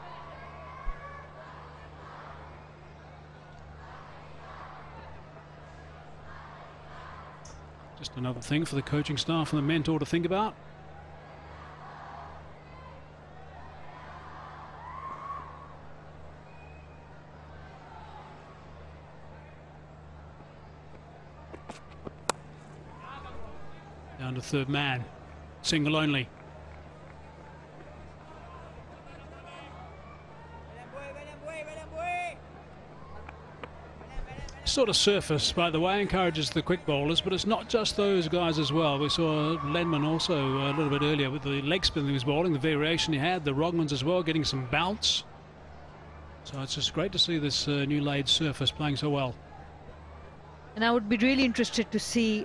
Just another thing for the coaching staff and the mentor to think about. Down to third man, single only. Sort of surface, by the way, encourages the quick bowlers, but it's not just those guys as well. We saw Lenman also a little bit earlier with the leg spin he was bowling, the variation he had, the Rogmans as well, getting some bounce. So it's just great to see this new laid surface playing so well. And I would be really interested to see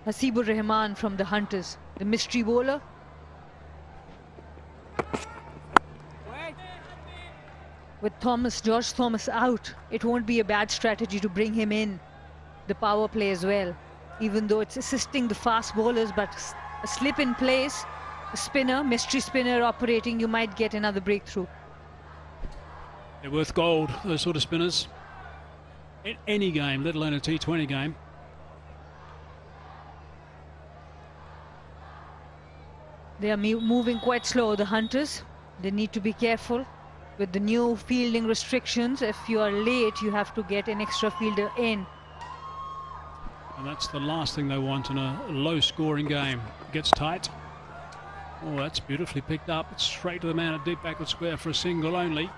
Hasibur Rahman from the Hunters, the mystery bowler. With George Thomas out, it won't be a bad strategy to bring him in the power play as well. Even though it's assisting the fast bowlers, but a slip in place, a spinner, mystery spinner operating, you might get another breakthrough. They're worth gold, those sort of spinners. In any game, let alone a T20 game. They are moving quite slow, the Hunters. They need to be careful. With the new fielding restrictions, if you are late, you have to get an extra fielder in. And that's the last thing they want in a low-scoring game. Gets tight. Oh, that's beautifully picked up. It's straight to the man at deep backward square for a single only.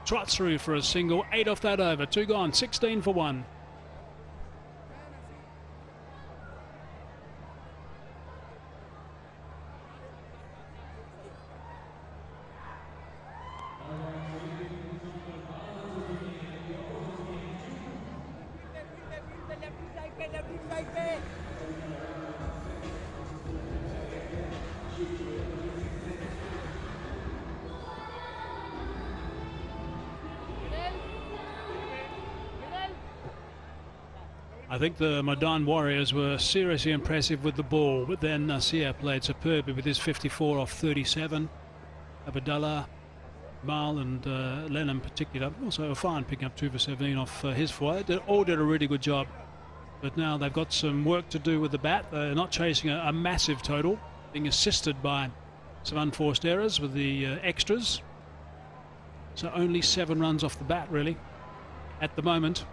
Trots through for a single. 8 off that over. 2 gone. 16 for 1. I think the Mardan Warriors were seriously impressive with the ball, but then Nasir played superbly with his 54 off 37. Abdullah, Mal and Len in particular, also Afan picking up 2 for 17 off his 4. They all did a really good job, but now they've got some work to do with the bat. They're not chasing a massive total, being assisted by some unforced errors with the extras. So only 7 runs off the bat really at the moment.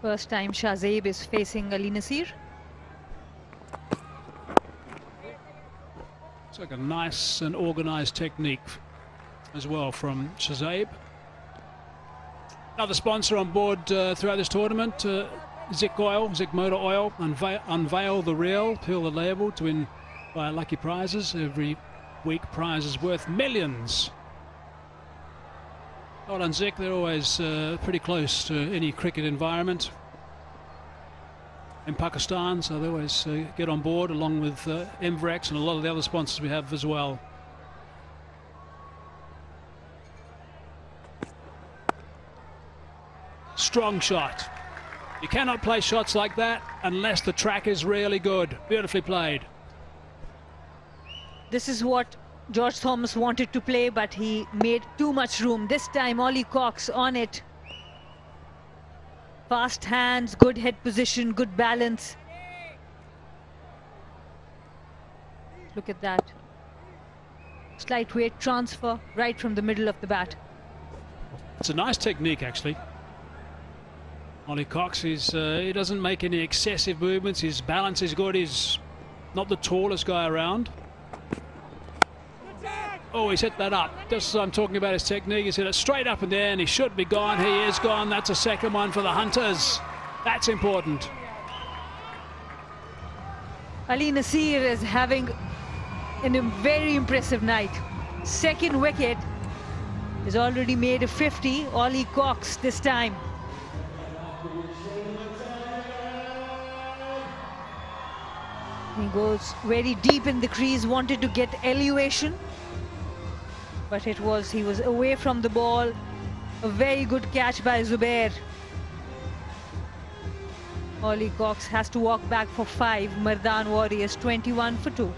First time Shahzaib is facing Ali Nasir. It's like a nice and organised technique as well from Shahzaib. Another sponsor on board throughout this tournament, Zik Motor Oil. Unveil the real, peel the label to win by lucky prizes. Every week prizes worth millions. Well done, Zik. They're always pretty close to any cricket environment in Pakistan, so they always get on board along with MV1 and a lot of the other sponsors we have as well. Strong shot. You cannot play shots like that unless the track is really good. Beautifully played. This is what George Thomas wanted to play, but he made too much room. This time, Ollie Cox on it. Fast hands, good head position, good balance. Look at that. Slight weight transfer right from the middle of the bat. It's a nice technique, actually. Ollie Cox, he doesn't make any excessive movements. His balance is good. He's not the tallest guy around. Oh, he's hit that up. Just as I'm talking about his technique, he's hit it straight up in there, and he should be gone. He is gone. That's a second one for the Hunters. That's important. Ali Nasir is having a very impressive night. Second wicket has already made a 50. Ollie Cox this time. He goes very deep in the crease, wanted to get elevation, but he was away from the ball. A very good catch by Zubair. Ollie Cox has to walk back for 5. Mardan Warriors 21 for 2.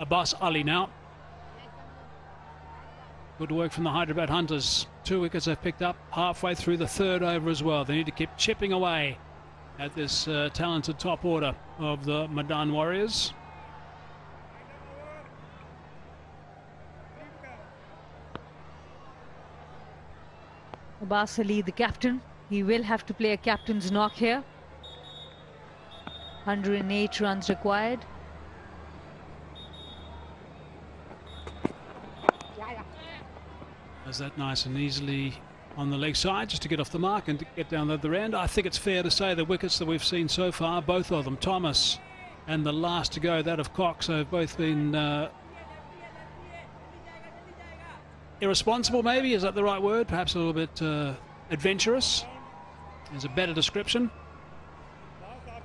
Abbas Ali now. Good work from the Hyderabad Hunters. 2 wickets they've picked up halfway through the third over as well. They need to keep chipping away at this talented top order of the Mardan Warriors. Abbas Ali, the captain, he will have to play a captain's knock here. 108 runs required. Does that nice and easily on the leg side just to get off the mark and to get down the other end. I think it's fair to say the wickets that we've seen so far, both of them, Thomas and the last to go, that of Cox, have both been irresponsible, maybe, is that the right word? Perhaps a little bit adventurous is a better description.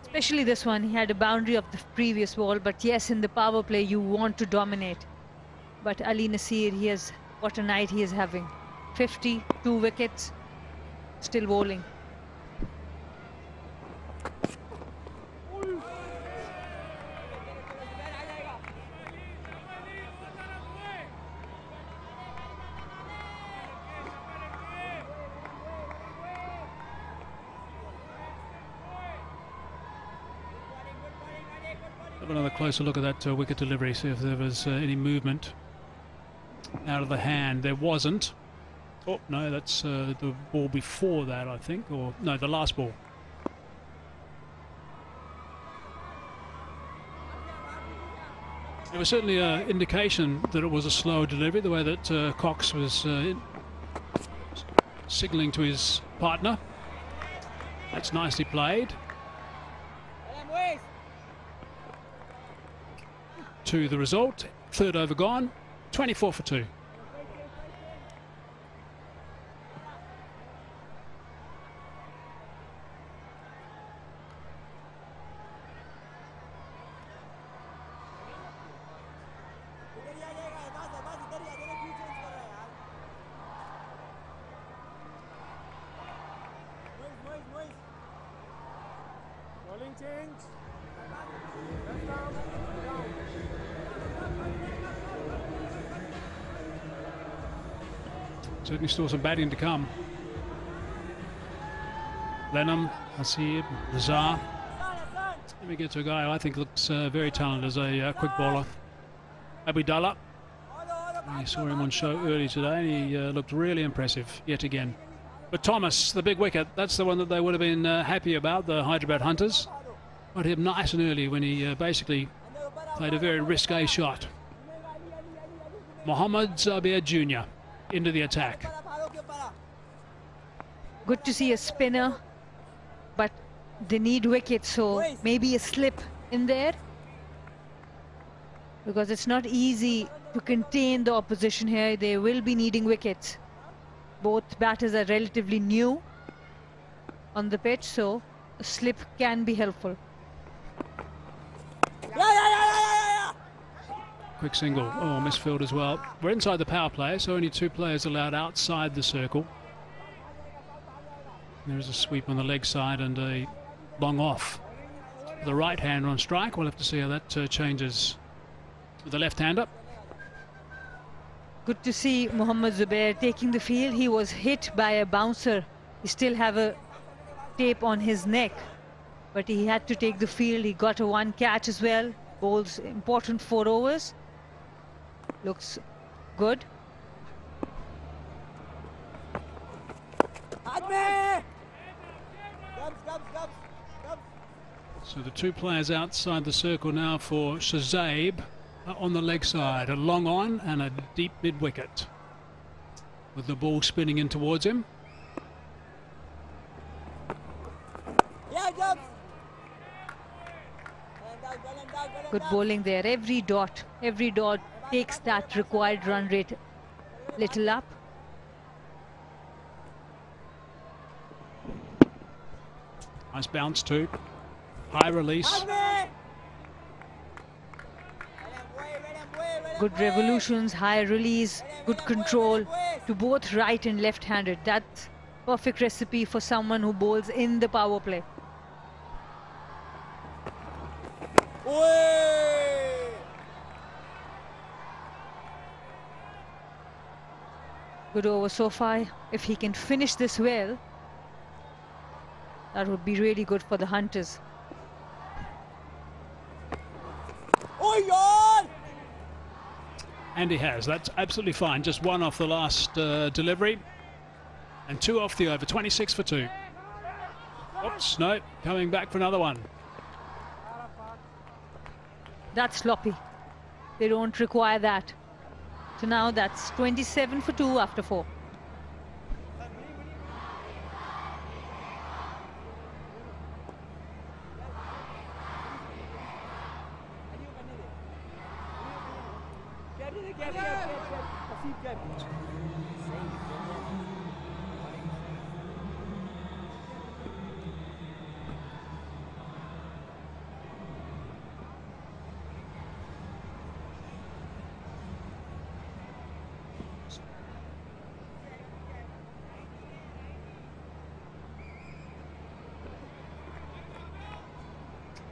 Especially this one, he had a boundary of the previous ball, but yes, in the power play you want to dominate. But Ali Nasir, what a night he is having. 50, 2 wickets, still bowling. Have another closer look at that wicket delivery, see if there was any movement out of the hand. There wasn't. Oh no, that's the ball before that, I think, or no, the last ball. There was certainly an indication that it was a slow delivery, the way that Cox was signalling to his partner. That's nicely played. To the result, third over gone, 24 for 2. Bowling change. Certainly still some batting to come. Lenham, Hasib, Lazar. Let me get to a guy who I think looks very talented as a quick bowler. Abidallah. I saw him on show early today and he looked really impressive yet again. But Thomas, the big wicket, that's the one that they would have been happy about, the Hyderabad Hunters. Got him nice and early when he basically played a very risque shot. Mohammad Zubair Jr. into the attack. Good to see a spinner, but they need wickets, so maybe a slip in there, because it's not easy to contain the opposition here. They will be needing wickets. Both batters are relatively new on the pitch, so a slip can be helpful. Quick single. Oh, misfield as well. We're inside the power play, so only 2 players allowed outside the circle. There's a sweep on the leg side and a long off. The right hander on strike. We'll have to see how that changes with the left hander. Good to see Mohammad Zubair taking the field. He was hit by a bouncer. He still have a tape on his neck, but he had to take the field. He got a 1 catch as well. Bowls important 4 overs. Looks good. So the 2 players outside the circle now for Shazab on the leg side. A long on and a deep mid wicket, with the ball spinning in towards him. Good bowling there. Every dot takes that required run rate little up. Nice bounce too. High release. Good revolutions, high release, good control to both right and left-handed. That's perfect recipe for someone who bowls in the power play. Good over so far. If he can finish this well, that would be really good for the Hunters. And he has. That's absolutely fine. Just 1 off the last delivery and 2 off the over. 26 for 2. Oops, no, coming back for another one. That's sloppy. They don't require that. So now that's 27 for 2 after 4.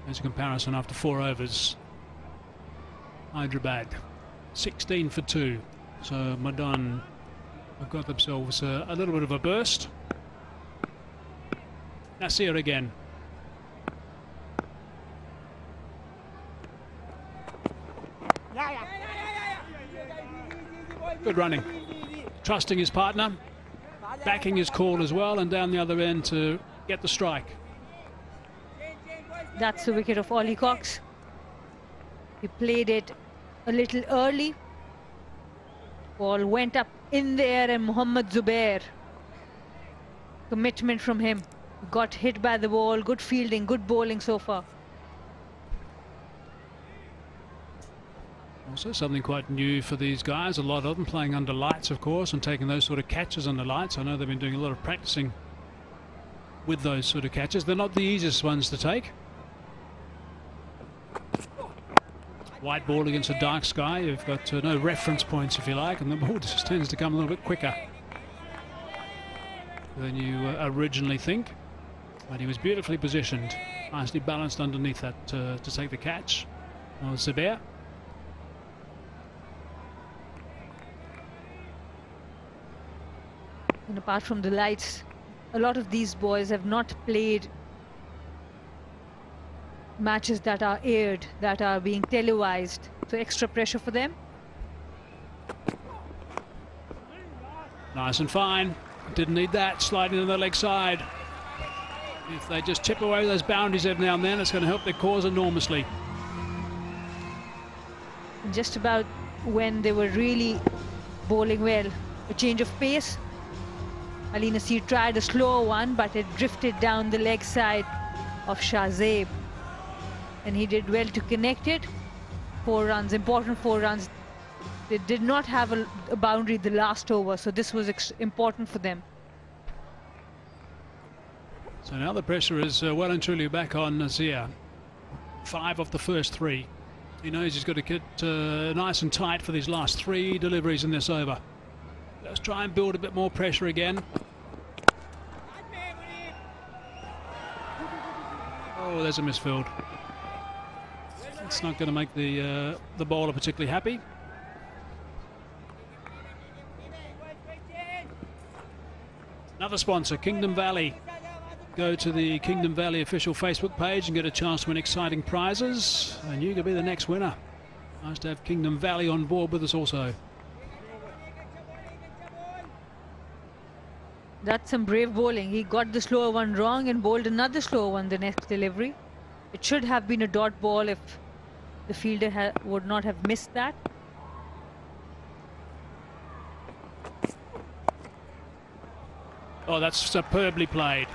As a comparison, after 4 overs, Hyderabad 16 for 2. So Mardan have got themselves a little bit of a burst. Nasir again. Good running. Trusting his partner, backing his call as well, and down the other end to get the strike. That's the wicket of Ollie Cox. He played it a little early. Ball went up in the air and Mohammad Zubair. Commitment from him. Got hit by the ball. Good fielding, good bowling so far. Also something quite new for these guys. A lot of them playing under lights, of course, and taking those sort of catches under lights. I know they've been doing a lot of practicing with those sort of catches. They're not the easiest ones to take. White ball against a dark sky. You've got no reference points, if you like, and the ball just tends to come a little bit quicker than you originally think. But he was beautifully positioned, nicely balanced underneath that to take the catch. Well, Zubair. And apart from the lights, a lot of these boys have not played matches that are aired, that are being televised, so extra pressure for them. Nice and fine. Didn't need that. Sliding to the leg side. If they just chip away those boundaries every now and then, it's going to help their cause enormously. Just about when they were really bowling well, a change of pace. Ali Nasir tried a slower one, but it drifted down the leg side of Shahzeb. And he did well to connect it. 4 runs, important 4 runs. They did not have a boundary the last over, so this was important for them. So now the pressure is well and truly back on Nazir. 5 of the first 3. He knows he's got to get nice and tight for these last 3 deliveries in this over. Let's try and build a bit more pressure again. Oh, there's a misfield. It's not going to make the bowler particularly happy. Another sponsor, Kingdom Valley. Go to the Kingdom Valley official Facebook page and get a chance to win exciting prizes. And you could be the next winner. Nice to have Kingdom Valley on board with us also. That's some brave bowling. He got the slower one wrong and bowled another slower one the next delivery. It should have been a dot ball if the fielder would not have missed that. Oh, that's superbly played.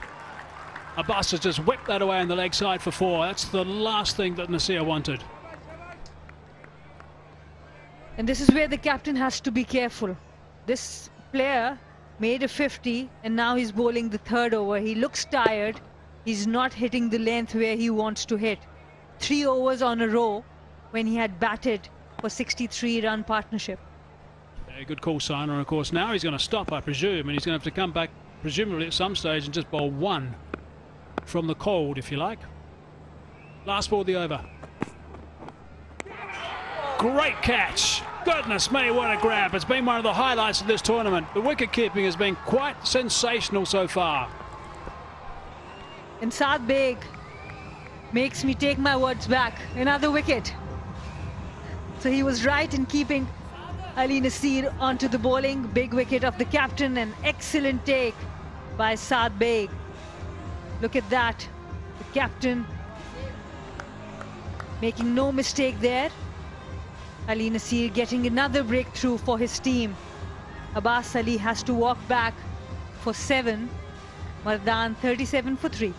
Abbas has just whipped that away on the leg side for 4. That's the last thing that Nasir wanted. And this is where the captain has to be careful. This player made a 50 and now he's bowling the 3rd over. He looks tired. He's not hitting the length where he wants to hit. 3 overs on a row when he had batted for 63-run partnership. Yeah, good call, Signer. And of course now he's going to stop, I presume, and he's going to have to come back presumably at some stage and just bowl 1 from the cold, if you like. Last ball of the over. Great catch. Goodness me, what a grab. It's been one of the highlights of this tournament. The wicket keeping has been quite sensational so far. And Saad Beg makes me take my words back. Another wicket. So he was right in keeping Ali Nasir onto the bowling. Big wicket of the captain. An excellent take by Saad Beg. Look at that. The captain making no mistake there. Ali Nasir getting another breakthrough for his team. Abbas Ali has to walk back for 7. Mardan 37 for 3.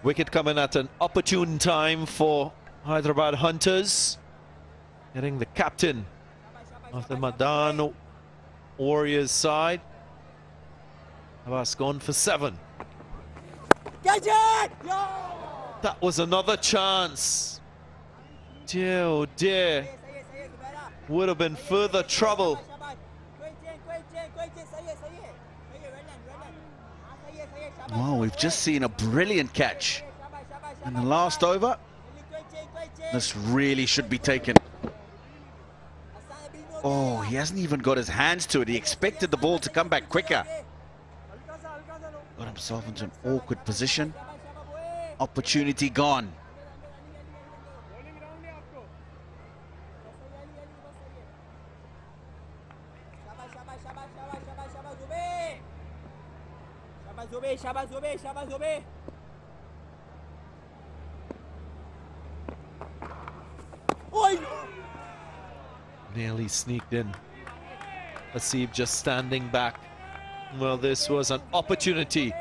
Wicket coming at an opportune time for Hyderabad Hunters. Getting the captain of the Mardan Warriors side. Abbas gone for 7. Catch it! That was another chance. Dear, oh dear. Would have been further trouble. Wow, we've just seen a brilliant catch in the last over. This really should be taken. Oh, he hasn't even got his hands to it. He expected the ball to come back quicker. Got himself into an awkward position. Opportunity gone. Nearly sneaked in. Hasib just standing back. Well, this was an opportunity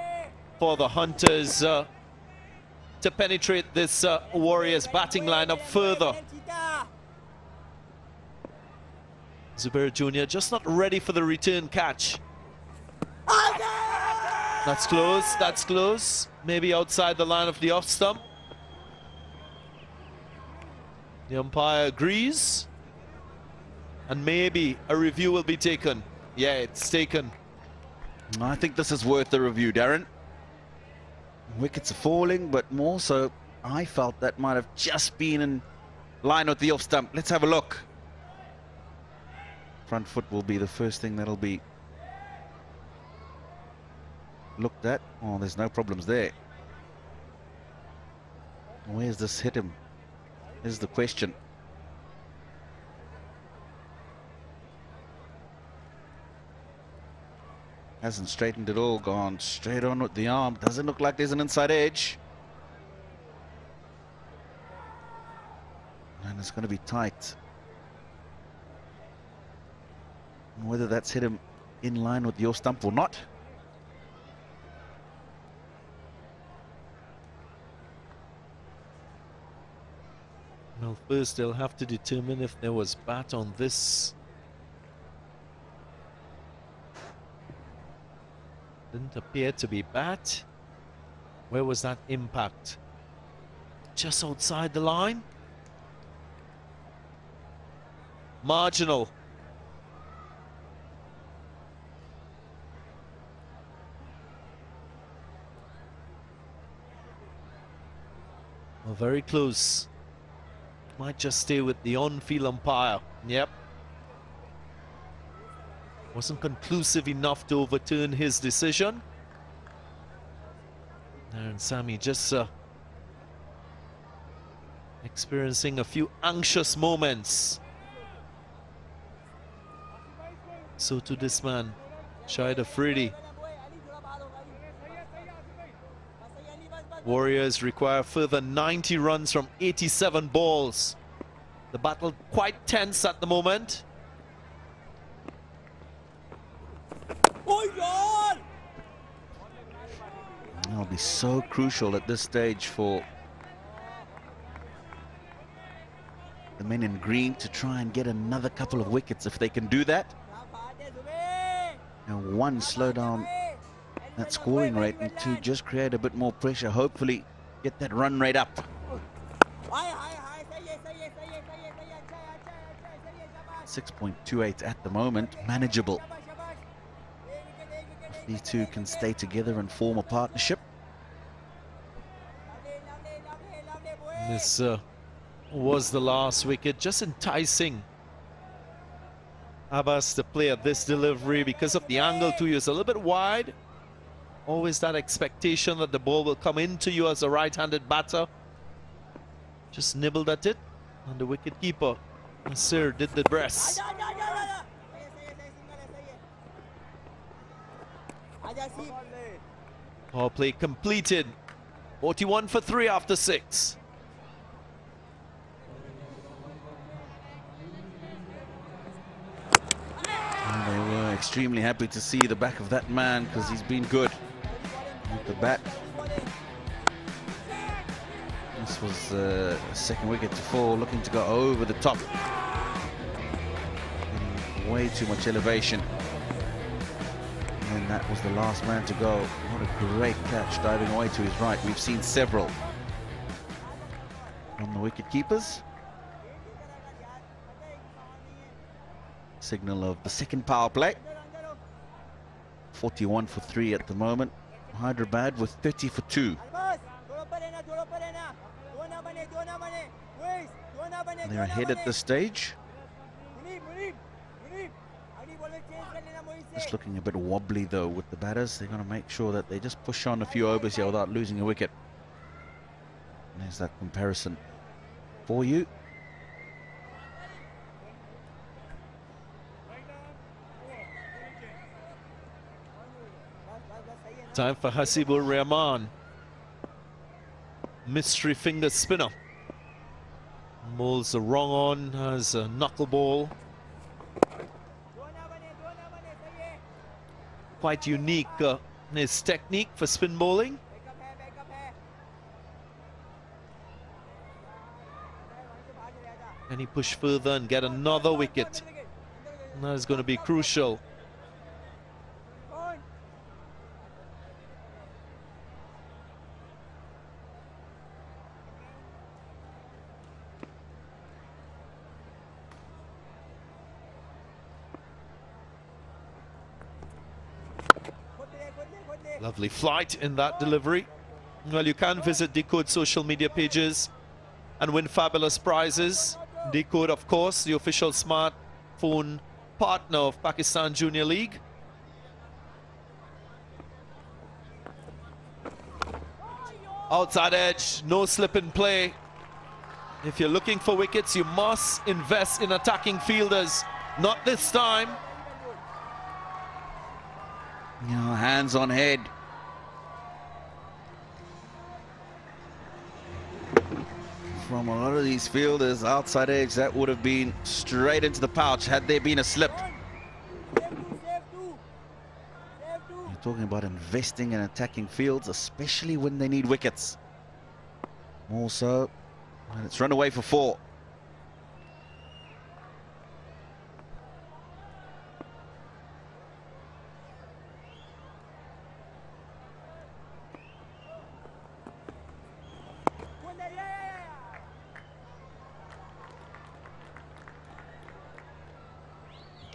for the Hunters to penetrate this Warriors batting lineup further. Zubair Jr. just not ready for the return catch. That's close, that's close. Maybe outside the line of the off stump. The umpire agrees. And maybe a review will be taken. Yeah, it's taken. I think this is worth the review, Darren. Wickets are falling, but more so, I felt that might have just been in line with the off stump. Let's have a look. Front foot will be the first thing that'll be looked at. Oh, there's no problems there. Where's this hit him? Is the question. Hasn't straightened at all, gone straight on with the arm. Doesn't look like there's an inside edge. And it's going to be tight. And whether that's hit him in line with your stump or not. Well, first they'll have to determine if there was bat on this. Didn't appear to be bat. Where was that impact? Just outside the line? Marginal. Well, very close. Might just stay with the on-field umpire. Yep. Wasn't conclusive enough to overturn his decision. And Sammy just experiencing a few anxious moments. So to this man, Shahid Afridi. Warriors require further 90 runs from 87 balls. The battle quite tense at the moment. It'll be so crucial at this stage for the men in green to try and get another couple of wickets. If they can do that, and one, slow down that scoring rate, and two, just create a bit more pressure, hopefully get that run rate up. 6.28 at the moment, manageable. If these two can stay together and form a partnership. This was the last wicket, just enticing Abbas to play at this delivery because of the angle to you. It's a little bit wide. Always that expectation that the ball will come into you as a right-handed batter. Just nibbled at it, and the wicket-keeper, Nasir, did the rest. Power play completed. 41 for 3 after 6. And they were extremely happy to see the back of that man because he's been good with the bat. This was the second wicket to fall, looking to go over the top. Getting way too much elevation. And that was the last man to go. What a great catch, diving away to his right. We've seen several from the wicket keepers. Signal of the second power play. 41 for 3 at the moment. Hyderabad with 30 for 2. They're ahead at this stage. Just looking a bit wobbly though with the batters. They're going to make sure that they just push on a few overs here without losing a wicket. And there's that comparison for you. Time for Hasibur Rahman. Mystery finger spinner. Molds the wrong on, has a knuckleball. quite unique in his technique for spin bowling. Can he push further and get another wicket? And that is going to be crucial. Lovely flight in that delivery. Well, you can visit Decode social media pages and win fabulous prizes. Decode, of course, the official smartphone partner of Pakistan Junior League. Outside edge, no slip in play. If you're looking for wickets, you must invest in attacking fielders. Not this time. You know, hands on head. From a lot of these fielders, outside edge, that would have been straight into the pouch had there been a slip. You're talking about investing in attacking fields, especially when they need wickets. More so, and it's run away for 4.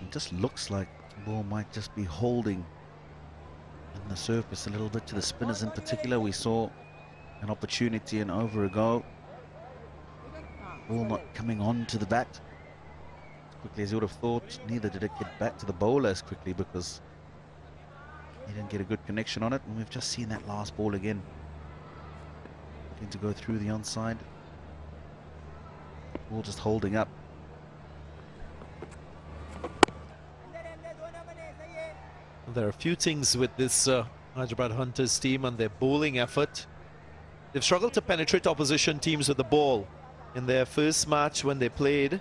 It just looks like the ball might just be holding in the surface a little bit. To the spinners in particular, we saw an opportunity and over a go. Ball not coming on to the bat as quickly as you would have thought. Neither did it get back to the bowler as quickly because he didn't get a good connection on it. And we've just seen that last ball again. Looking to go through the onside. Ball just holding up. There are a few things with this Hyderabad Hunters team and their bowling effort. They've struggled to penetrate opposition teams with the ball. In their first match when they played,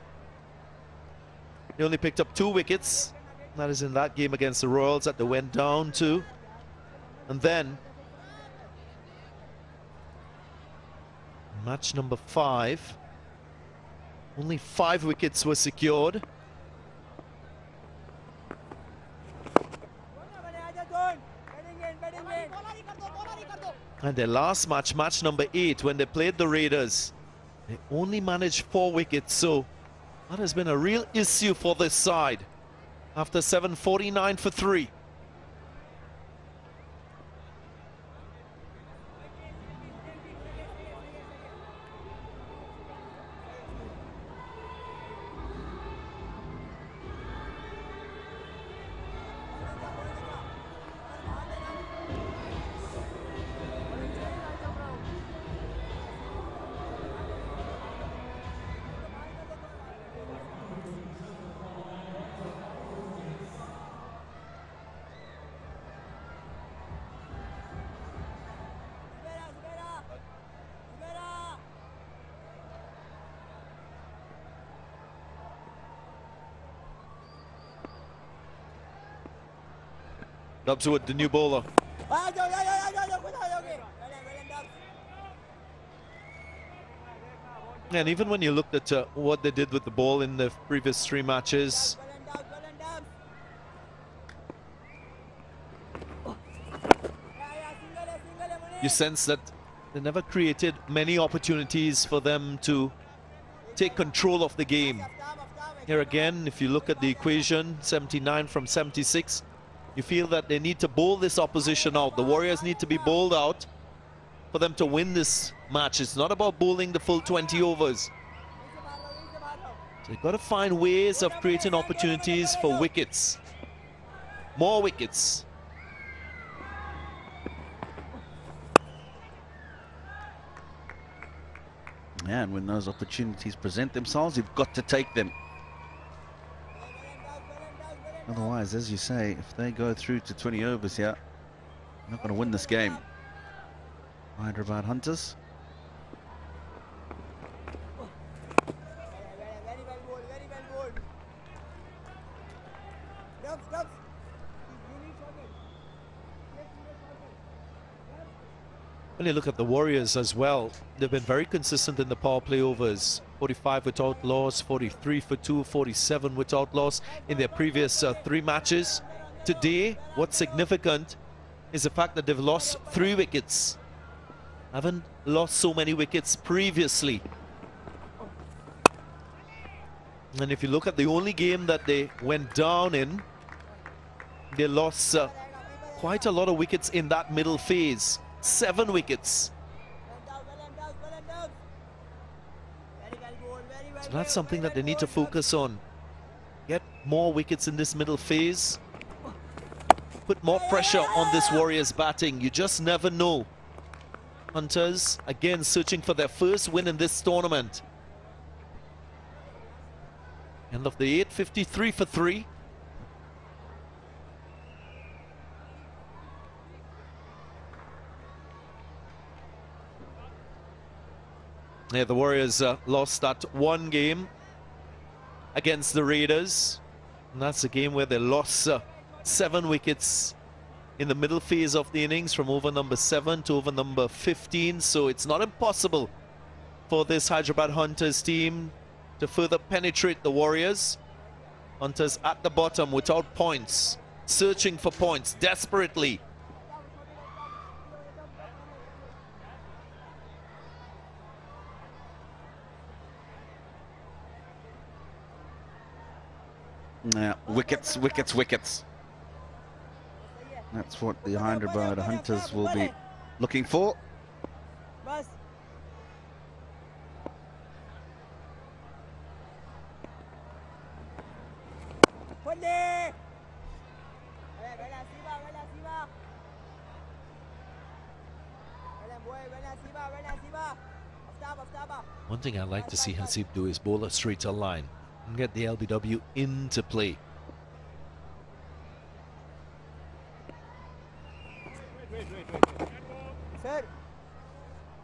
they only picked up 2 wickets. That is in that game against the Royals that they went down to. And then match number 5, only 5 wickets were secured. And their last match, match number 8, when they played the Raiders, they only managed 4 wickets. So that has been a real issue for this side after 749 for 3. Dubswood, the new bowler. And even when you looked at what they did with the ball in the previous 3 matches, you sense that they never created many opportunities for them to take control of the game. Here again, if you look at the equation, 79 from 76, you feel that they need to bowl this opposition out. The Warriors need to be bowled out for them to win this match. It's not about bowling the full 20 overs. So you've got to find ways of creating opportunities for wickets. More wickets. And when those opportunities present themselves, you've got to take them. Otherwise, as you say, if they go through to 20 overs here, they're not going to win this game. Hyderabad Hunters. When you look at the Warriors as well, they've been very consistent in the power play overs. 45 without loss, 43 for 2, 47 without loss in their previous 3 matches. Today, what's significant is the fact that they've lost 3 wickets. Haven't lost so many wickets previously. And if you look at the only game that they went down in, they lost quite a lot of wickets in that middle phase. 7 wickets. So that's something that they need to focus on. Get more wickets in this middle phase. Put more pressure on this Warriors batting. You just never know. Hunters, again, searching for their first win in this tournament. End of the 8, 53 for 3. Yeah, the Warriors lost that 1 game against the Raiders. And that's a game where they lost 7 wickets in the middle phase of the innings, from over number 7 to over number 15. So it's not impossible for this Hyderabad Hunters team to further penetrate the Warriors. Hunters at the bottom without points, searching for points desperately. Yeah, wickets, wickets, wickets. That's what the Hyderabad Hunters will be looking for. One thing I'd like to see Hasib do is bowl a straighter line and get the LBW into play.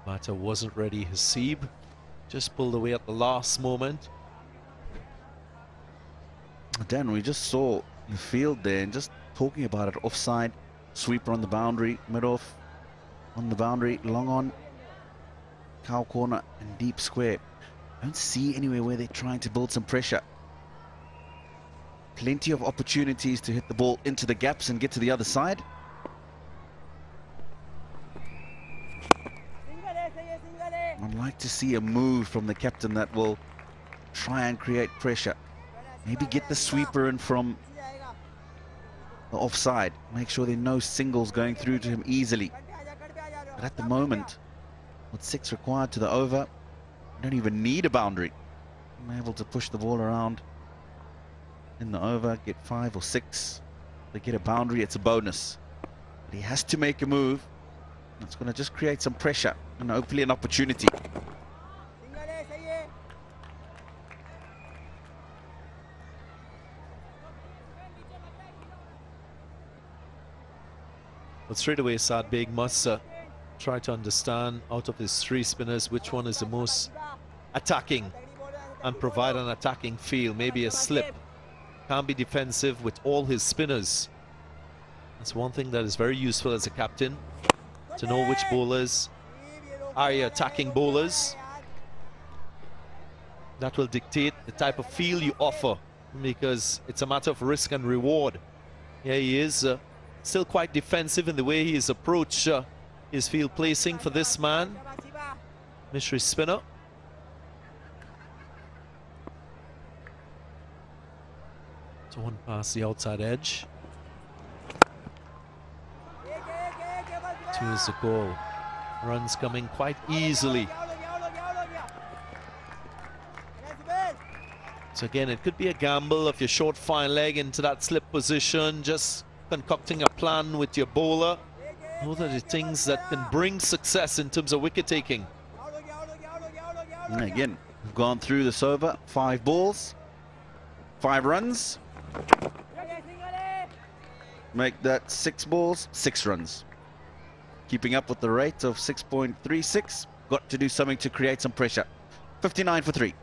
Batter wasn't ready. Hasib just pulled away at the last moment. Dan, we just saw the field there and just talking about it. Offside, sweeper on the boundary, mid-off on the boundary, long on, cow corner and deep square. I don't see anywhere where they're trying to build some pressure. Plenty of opportunities to hit the ball into the gaps and get to the other side. I'd like to see a move from the captain that will try and create pressure. Maybe get the sweeper in from the offside. Make sure there are no singles going through to him easily. But at the moment, with 6 required to the over, you don't even need a boundary. I'm able to push the ball around in the over, get 5 or 6. They get a boundary, it's a bonus. But he has to make a move. It's going to just create some pressure and hopefully an opportunity. But straight away, Saad Beg must try to understand out of his 3 spinners which one is the most attacking and provide an attacking feel. Maybe a slip. Can't be defensive with all his spinners. That's one thing that is very useful as a captain, to know which bowlers are your attacking bowlers. That will dictate the type of feel you offer, because it's a matter of risk and reward. Here he is, still quite defensive in the way he is approached his field placing for this man, mystery spinner. So one past the outside edge. 2 is the goal. Runs coming quite easily. So again, it could be a gamble of your short fine leg into that slip position, just concocting a plan with your bowler. Those are the things that can bring success in terms of wicket taking. And again, we've gone through this over. 5 balls, 5 runs. Make that 6 balls, 6 runs. Keeping up with the rate of 6.36. Got to do something to create some pressure. 59 for 3.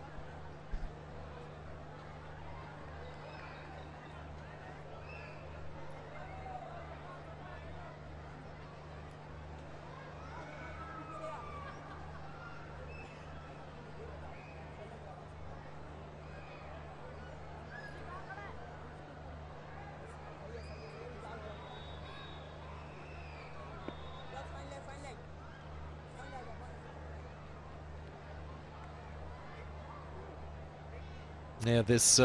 Yeah, this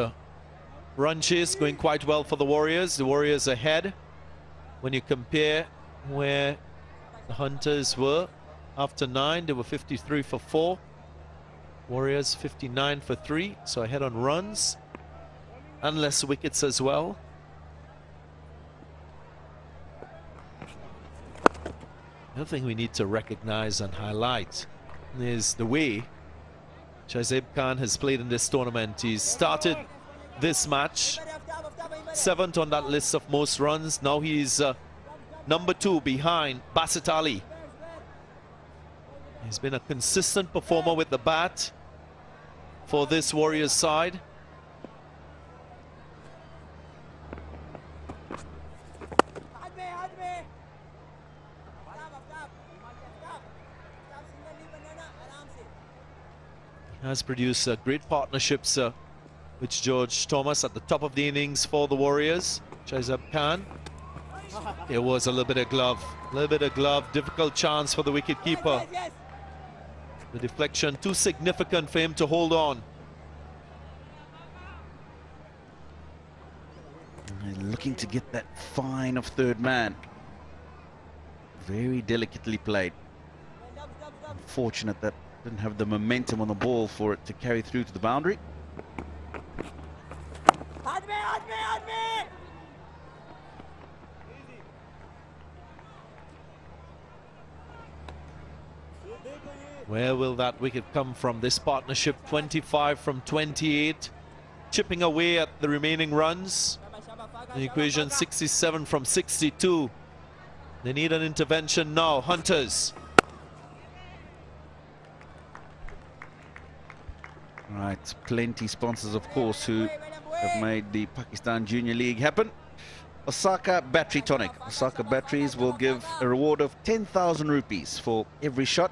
run chase going quite well for the Warriors. The Warriors ahead when you compare where the Hunters were after 9. They were 53 for 4. Warriors 59 for 3. So ahead on runs and less wickets as well. Another thing we need to recognize and highlight is the way Shahzeb Khan has played in this tournament. He's started this match 7th on that list of most runs. Now he's number 2 behind Basit Ali. He's been a consistent performer with the bat for this Warriors side. Has produced great partnerships with George Thomas at the top of the innings for the Warriors. Shahzeb Khan. There was a little bit of glove, difficult chance for the wicketkeeper. The deflection too significant for him to hold on. And looking to get that fine of third man. Very delicately played. Unfortunate that didn't have the momentum on the ball for it to carry through to the boundary. Where will that wicket come from? This partnership 25 from 28, chipping away at the remaining runs. The equation 67 from 62. They need an intervention now. Hunters. Right, plenty sponsors, of course, who have made the Pakistan Junior League happen. Osaka Battery Tonic. Osaka Batteries will give a reward of 10,000 rupees for every shot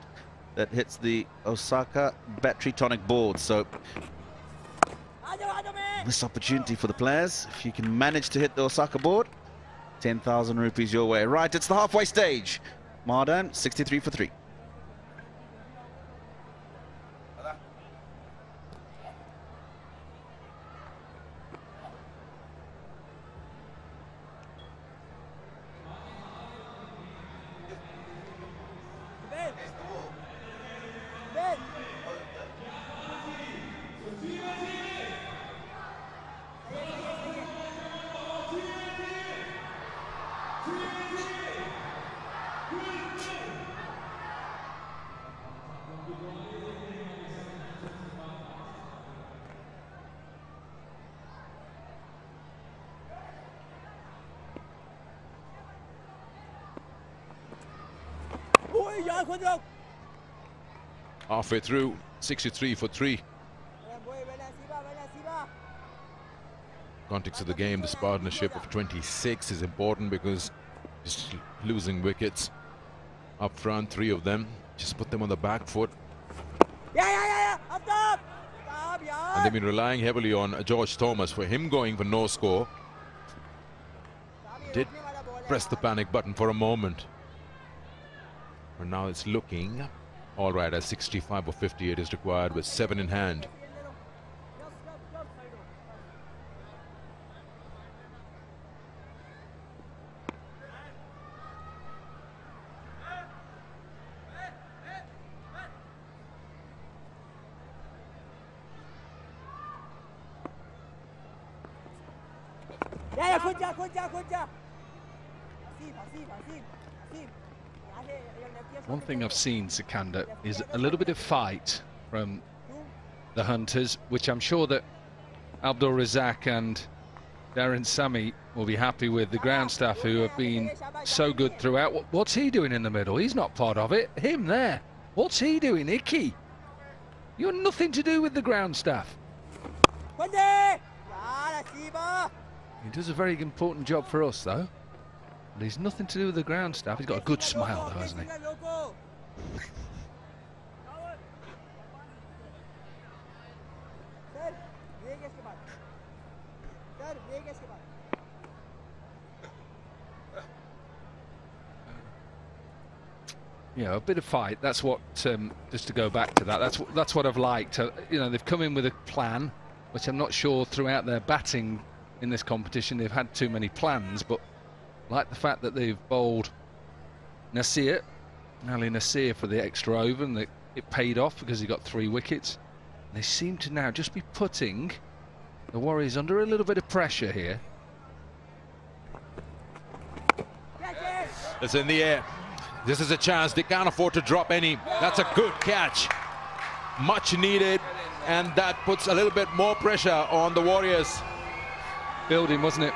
that hits the Osaka Battery Tonic board. So, this opportunity for the players. If you can manage to hit the Osaka board, 10,000 rupees your way. Right, it's the halfway stage. Mardan, 63 for 3. Halfway through, 63 for 3. Context of the game, this partnership of 26 is important because just losing wickets up front, 3 of them, just put them on the back foot. And they've been relying heavily on George Thomas for him going for no score. Did press the panic button for a moment. And now it's looking all right as 65 or 58 is required with 7 in hand. One thing I've seen, Sikandar, is a little bit of fight from the Hunters, which I'm sure that Abdul Razak and Darren Sami will be happy with. The ground staff who have been so good throughout. What's he doing in the middle? He's not part of it. Him there. What's he doing, Icky? You're nothing to do with the ground staff. He does a very important job for us, though. But he's nothing to do with the ground staff. He's got a good smile, though, hasn't he? Yeah, a bit of fight. That's what. Just to go back to that. That's what I've liked. You know, they've come in with a plan. which I'm not sure throughout their batting in this competition they've had too many plans, but like the fact that they've bowled Nasir, Ali Nasir, for the extra over, and it paid off because he got 3 wickets. They seem to now just be putting the Warriors under a little bit of pressure here. It's in the air. This is a chance. They can't afford to drop any. That's a good catch. Much needed, and that puts a little bit more pressure on the Warriors. Building, wasn't it?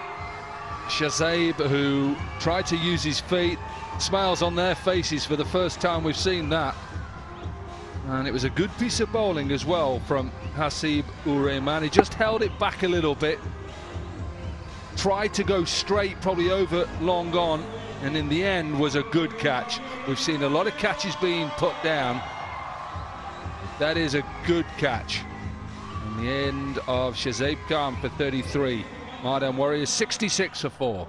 Shazib, who tried to use his feet, smiles on their faces for the first time we've seen that. And it was a good piece of bowling as well from Hasib ur Rahman. He just held it back a little bit, tried to go straight, probably over long on, and in the end was a good catch. We've seen a lot of catches being put down. That is a good catch. And the end of Shazib Khan for 33. Mardan Warriors 66 for 4.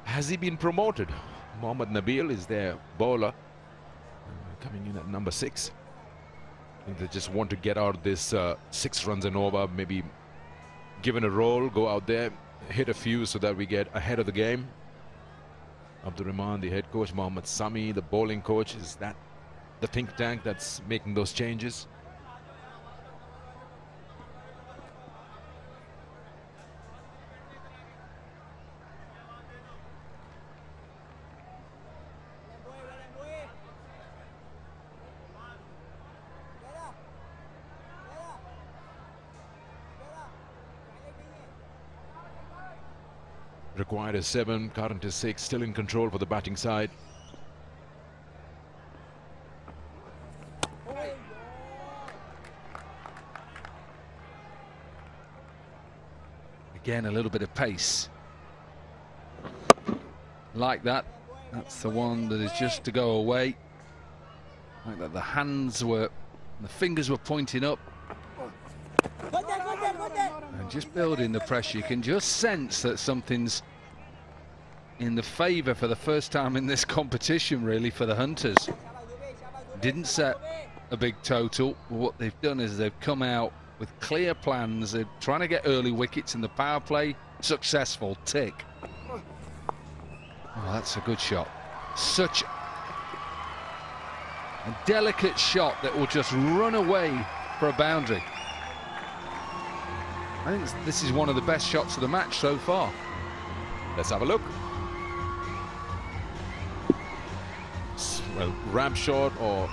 Has he been promoted? Mohammad Nabil is their bowler, coming in at number 6. I think they just want to get out this 6 runs and over, maybe given a roll, go out there, hit a few so that we get ahead of the game. Abdur Rahman, the head coach, Mohammad Sami, the bowling coach. Is that the think tank that's making those changes? Required is 7, current is 6, still in control for the batting side. Again, a little bit of pace. Like that. That's the one that is just to go away. Like that, the hands were, the fingers were pointing up. And just building the pressure, you can just sense that something's in the favour for the first time in this competition, really, for the Hunters. Didn't set a big total. What they've done is they've come out with clear plans. They're trying to get early wickets in the power play. Successful, tick. Oh, that's a good shot. Such a delicate shot that will just run away for a boundary. I think this is one of the best shots of the match so far. Let's have a look. Well, ramp shot or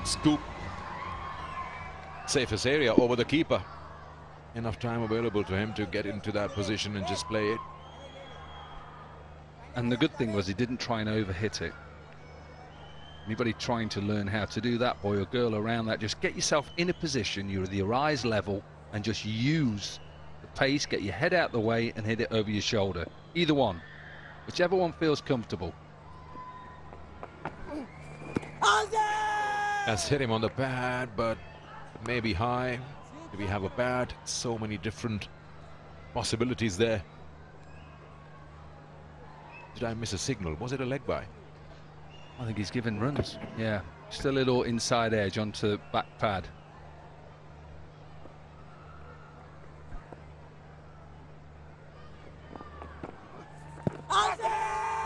scoop. Safest area over the keeper. Enough time available to him to get into that position and just play it. And the good thing was he didn't try and overhit it. Anybody trying to learn how to do that, boy or girl around that, just get yourself in a position, you're at your eyes level, and just use the pace, get your head out the way and hit it over your shoulder. Either one, whichever one feels comfortable. That's hit him on the pad, but maybe high. Do we have a pad? So many different possibilities there. Did I miss a signal? Was it a leg by? I think he's given runs. Yeah, just a little inside edge onto back pad.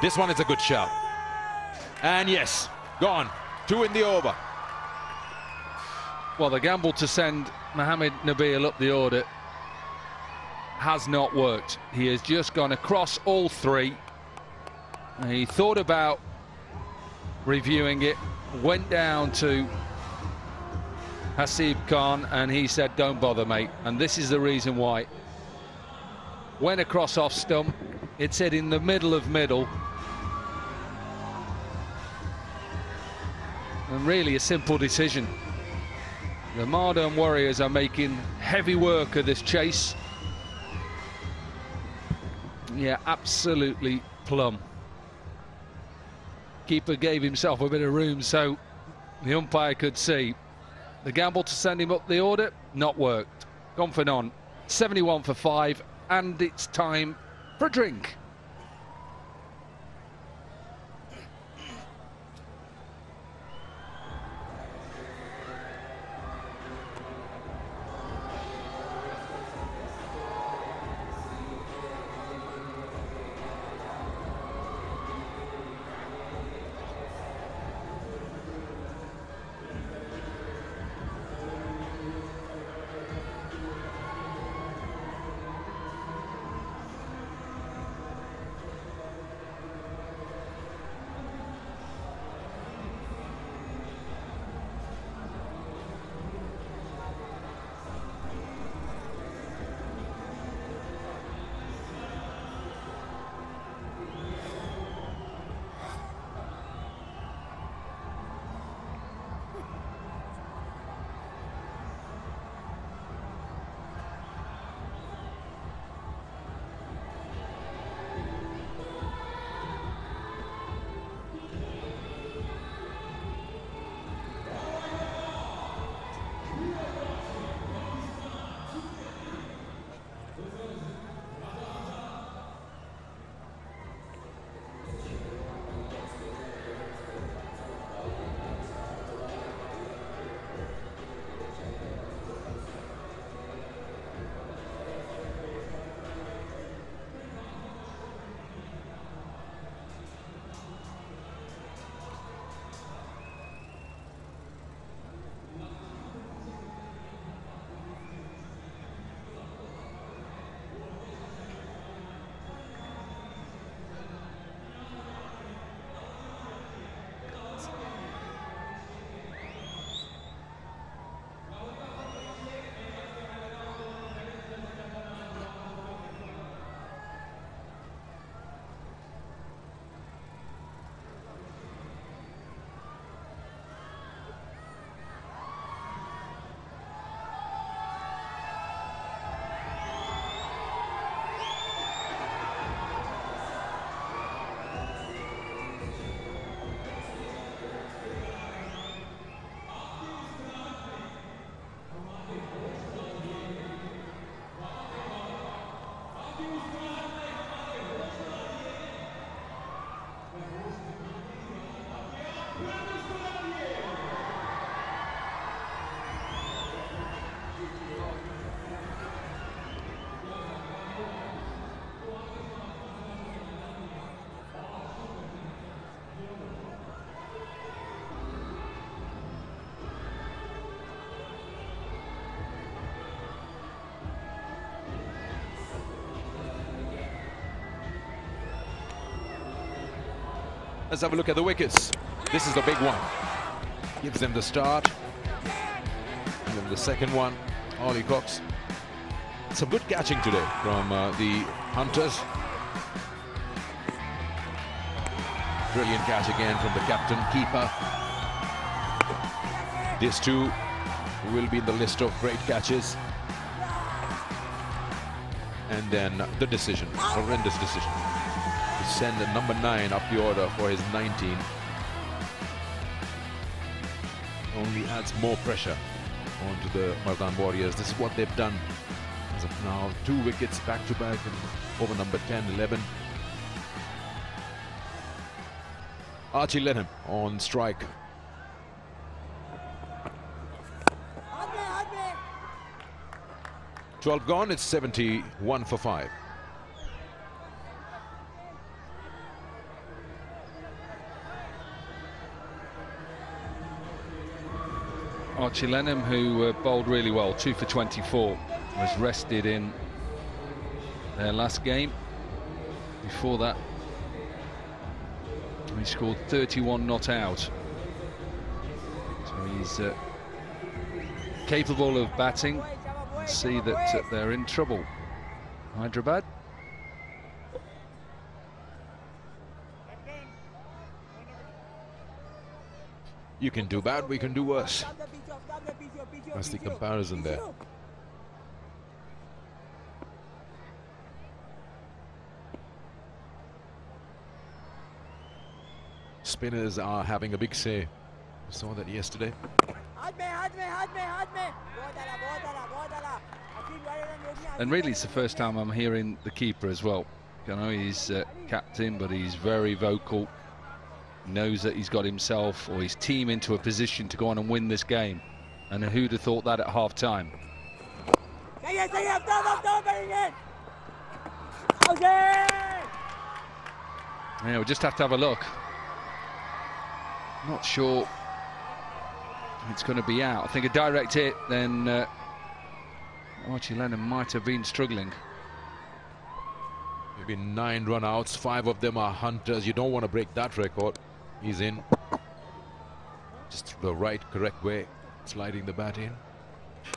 This one is a good shot. And yes, gone. 2 in the over. Well, the gamble to send Mohammed Nabil up the order has not worked. He has just gone across all three. He thought about reviewing it, went down to Hasib Khan, and he said, don't bother, mate. And this is the reason why. Went across off stump. It said in the middle of middle. And really a simple decision. The Mardan Warriors are making heavy work of this chase. Yeah, absolutely plumb. Keeper gave himself a bit of room so the umpire could see. The gamble to send him up the order, not worked. Gone for none. 71 for 5, and it's time for a drink. Let's have a look at the wickets. This is the big one. Gives them the start. And then the second one, Ollie Cox. Some good catching today from the Hunters. Brilliant catch again from the captain, keeper. These two will be in the list of great catches. And then the decision, horrendous decision. To send a number 9 up the order for his 19 only adds more pressure onto the Mardan Warriors. This is what they've done as of now. 2 wickets back to back over number 10, 11. Archie Lenham on strike. "12 gone, it's 71 for 5. Archie Lenham, who bowled really well, 2 for 24, was rested in their last game. Before that, he scored 31 not out. So he's capable of batting. Let's see that they're in trouble. Hyderabad. You can do bad, we can do worse. That's the comparison there. Spinners are having a big say. We saw that yesterday. And really, it's the first time I'm hearing the keeper as well. I know he's captain, but he's very vocal. Knows that he's got himself or his team into a position to go on and win this game. And who'd have thought that at half-time? Yeah, we'll just have to have a look. Not sure it's going to be out. I think a direct hit, then Archie Lenham might have been struggling. Maybe 9 run-outs, 5 of them are Hunters. You don't want to break that record. He's in. Just the right, correct way, sliding the bat in.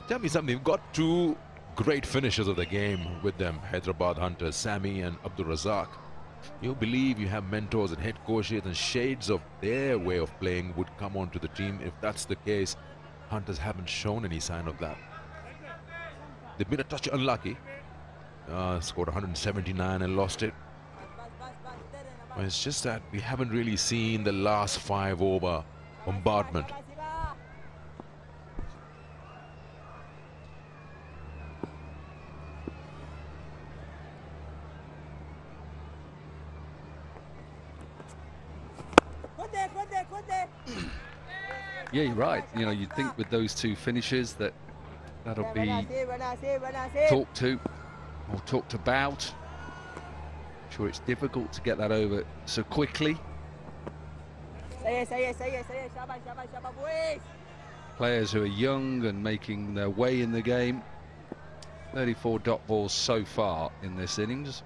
Tell me something, you've got 2 great finishers of the game with them, Hyderabad Hunters, Sami and Abdul Razak. You believe you have mentors and head coaches and shades of their way of playing would come onto the team. If that's the case, Hunters haven't shown any sign of that. They've been a touch unlucky. Scored 179 and lost it. Well, it's just that we haven't really seen the last 5 over bombardment. Yeah, you're right. You know, you'd think with those 2 finishes that'll be talked to or talked about. I'm sure it's difficult to get that over so quickly. Players who are young and making their way in the game. 34 dot balls so far in this innings.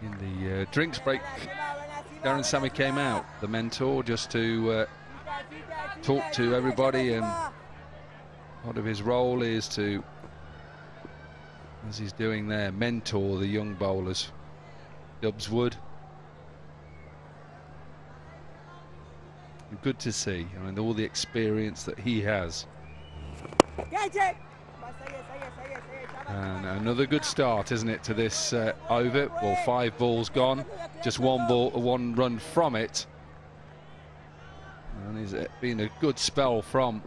In the drinks break, Darren Sammy came out, the mentor, just to talk to everybody, and part of his role is to, as he's doing there, mentor the young bowlers. Dubs would. Good to see, I mean, all the experience that he has. And another good start, isn't it, to this over? Well, 5 balls gone, just 1 run from it. And it's been a good spell from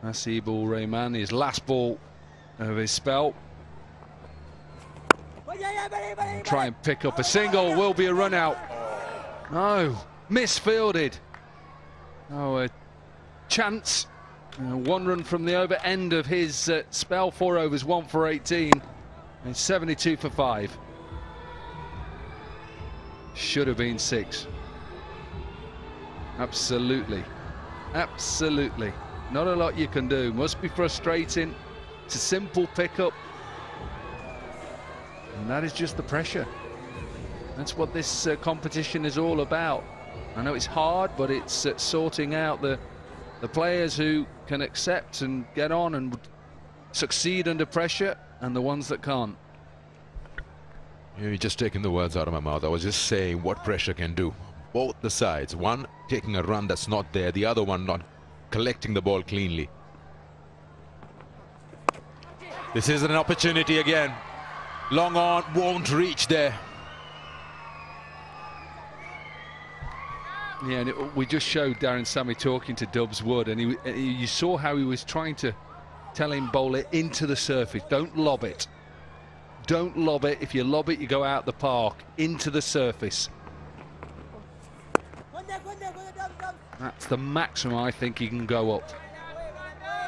Nasibul Rahman, his last ball of his spell. Try and pick up a single, will be a run out. No, misfielded. Oh, a chance. 1 run from the over end of his spell, 4 overs, 1 for 18, and 72 for 5. Should have been 6. Absolutely, absolutely. Not a lot you can do. Must be frustrating. It's a simple pickup, and that is just the pressure. That's what this competition is all about. I know it's hard, but it's sorting out the players who can accept and get on and succeed under pressure, and the ones that can't. You're just taking the words out of my mouth. I was just saying what pressure can do. Both the sides. One taking a run that's not there, the other one not collecting the ball cleanly. This is an opportunity again. Long on, won't reach there. Yeah, and we just showed Darren Sammy talking to Dubs Wood, and you saw how he was trying to tell him bowl it into the surface. Don't lob it. Don't lob it. If you lob it, you go out the park, into the surface. That's the maximum I think he can go up.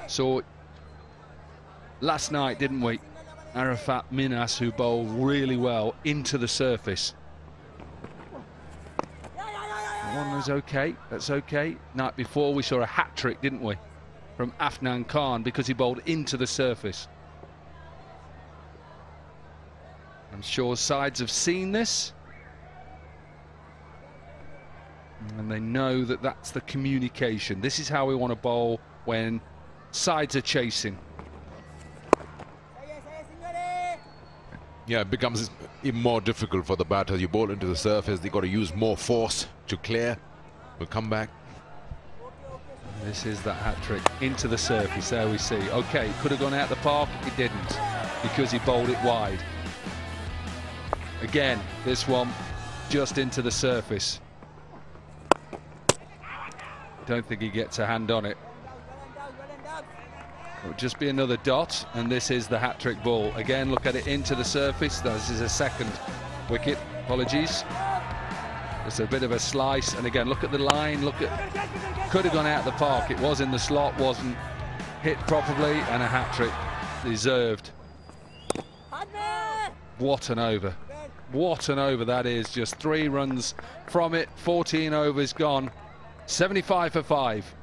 So last night, didn't we? Arafat Minas, who bowled really well into the surface. That one was okay, that's okay. Night before we saw a hat-trick, didn't we, from Afnan Khan because he bowled into the surface. I'm sure sides have seen this. And they know that that's the communication. This is how we want to bowl when sides are chasing. Yeah, it becomes even more difficult for the batter. You bowl into the surface, they've got to use more force to clear. We'll come back. This is that hat-trick into the surface. There we see. Okay, could have gone out the park. It didn't because he bowled it wide. Again, this one just into the surface. Don't think he gets a hand on it. It'll just be another dot, and this is the hat-trick ball. Again, look at it into the surface. This is a second wicket. Apologies. Just a bit of a slice, and again, look at the line. Look at, could have gone out the park. It was in the slot, wasn't hit properly, and a hat-trick deserved. What an over. What an over that is. Just 3 runs from it. 14 overs gone. 75 for 5.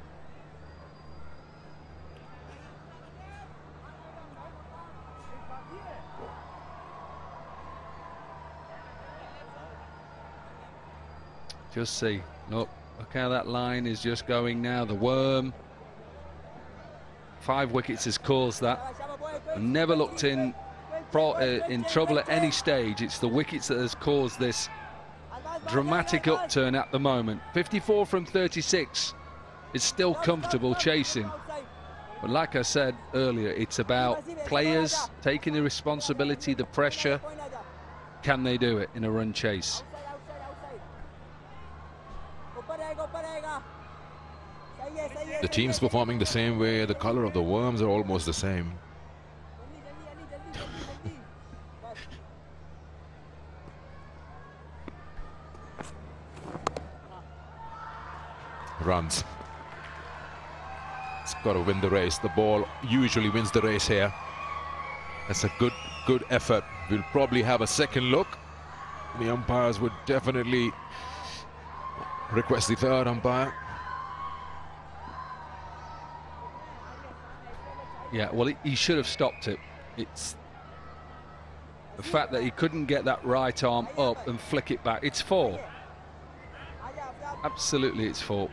Just see, look how that line is just going now. The worm. 5 wickets has caused that. Never looked in trouble at any stage. It's the wickets that has caused this dramatic upturn at the moment. 54 from 36. It's still comfortable chasing. But like I said earlier, it's about players taking the responsibility, the pressure. Can they do it in a run chase? The team's performing the same way. The color of the worms are almost the same. Runs. It's got to win the race. The ball usually wins the race here. That's a good effort. We'll probably have a second look. The umpires would definitely request the third umpire. Yeah, well, he should have stopped it. It's the fact that he couldn't get that right arm up and flick it back. It's 4. Absolutely, it's 4.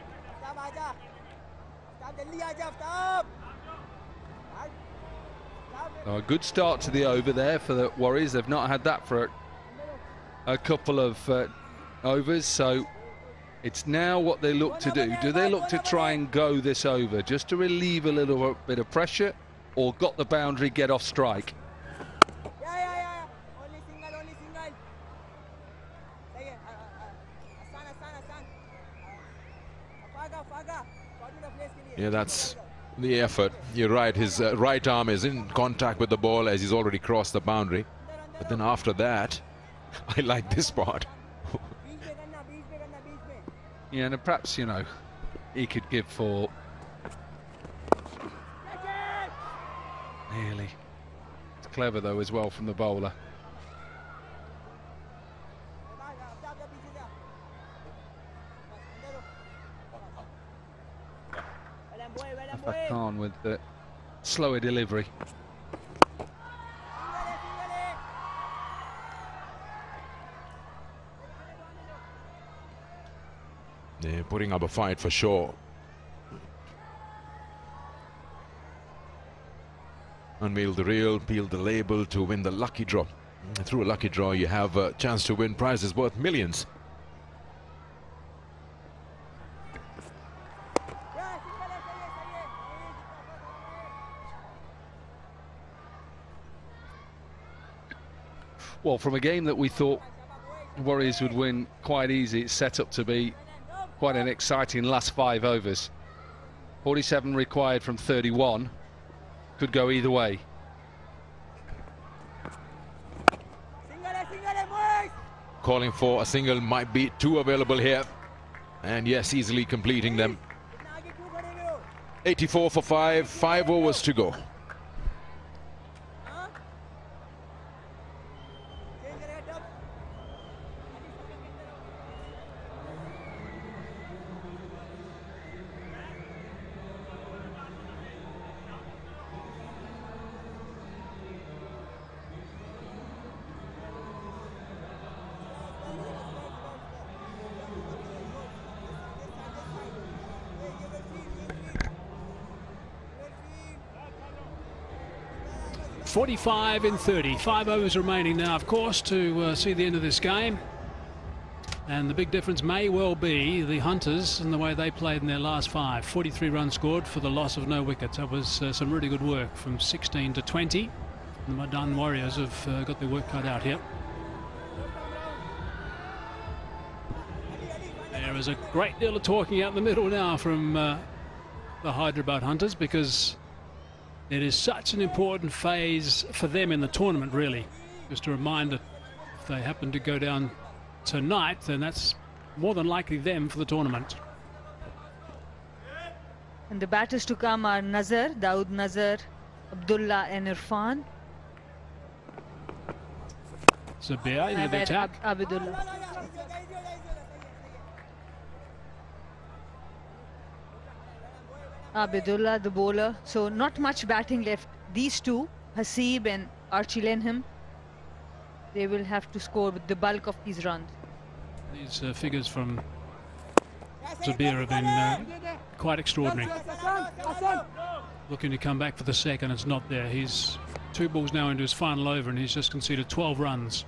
So a good start to the over there for the Warriors. They've not had that for a couple of overs, so it's now what they look to do. Do they look to try and go this over just to relieve a little bit of pressure, or got the boundary, get off strike? Yeah, that's the effort. You're right, his right arm is in contact with the ball as he's already crossed the boundary. But then after that, I like this part. Yeah, and perhaps, you know, he could give 4. Nearly. It's clever, though, as well from the bowler. Khan with the slower delivery. They're putting up a fight for sure. Unveil the reel, peel the label to win the lucky draw. Through a lucky draw, you have a chance to win prizes worth millions. Well, from a game that we thought Warriors would win quite easy, it's set up to be quite an exciting last 5 overs. 47 required from 31. Could go either way. Calling for a single, might be 2 available here. And yes, easily completing them. 84 for 5, 5 overs to go. 45 in 30. 5 overs remaining now, of course, to see the end of this game. And the big difference may well be the Hunters and the way they played in their last 5. 43 runs scored for the loss of no wickets. That was some really good work from 16 to 20. The Mardan Warriors have got their work cut out here. There is a great deal of talking out in the middle now from the Hyderabad Hunters, because it is such an important phase for them in the tournament, really. Just a reminder, if they happen to go down tonight, then that's more than likely them for the tournament. And the batters to come are Nazar, Daud Nazar, Abdullah and Irfan. Zabir in the attack. Abdullah. Abdullah, the bowler. So not much batting left. These two, Hasib and Archie Lenham, they will have to score with the bulk of these runs. These figures from Zabir have been quite extraordinary. Looking to come back for the second, it's not there. He's 2 balls now into his final over and he's just conceded 12 runs.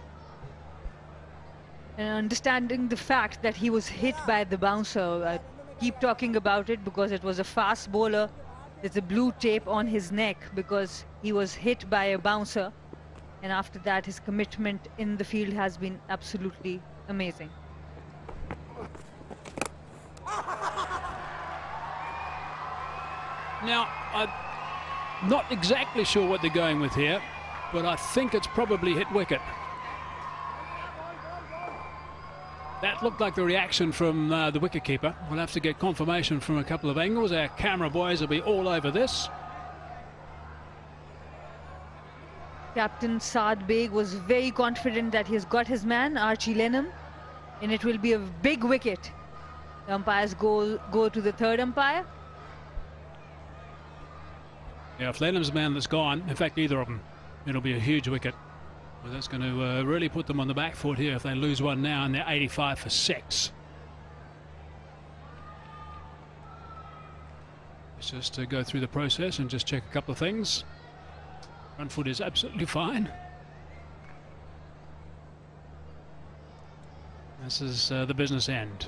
And understanding the fact that he was hit by the bouncer, I keep talking about it because it was a fast bowler. There's a blue tape on his neck because he was hit by a bouncer. And after that, his commitment in the field has been absolutely amazing. Now, I'm not exactly sure what they're going with here, but I think it's probably hit wicket. That looked like the reaction from the wicketkeeper. We'll have to get confirmation from a couple of angles. Our camera boys will be all over this. Captain Saad Beg was very confident that he's got his man, Archie Lenham, and it will be a big wicket. The umpires go to the third umpire. Yeah, if Lenham's man that's gone, in fact either of them, it'll be a huge wicket. Well, that's going to really put them on the back foot here if they lose one now and they're 85 for 6. Let's just go through the process and just check a couple of things. Front foot is absolutely fine. This is the business end.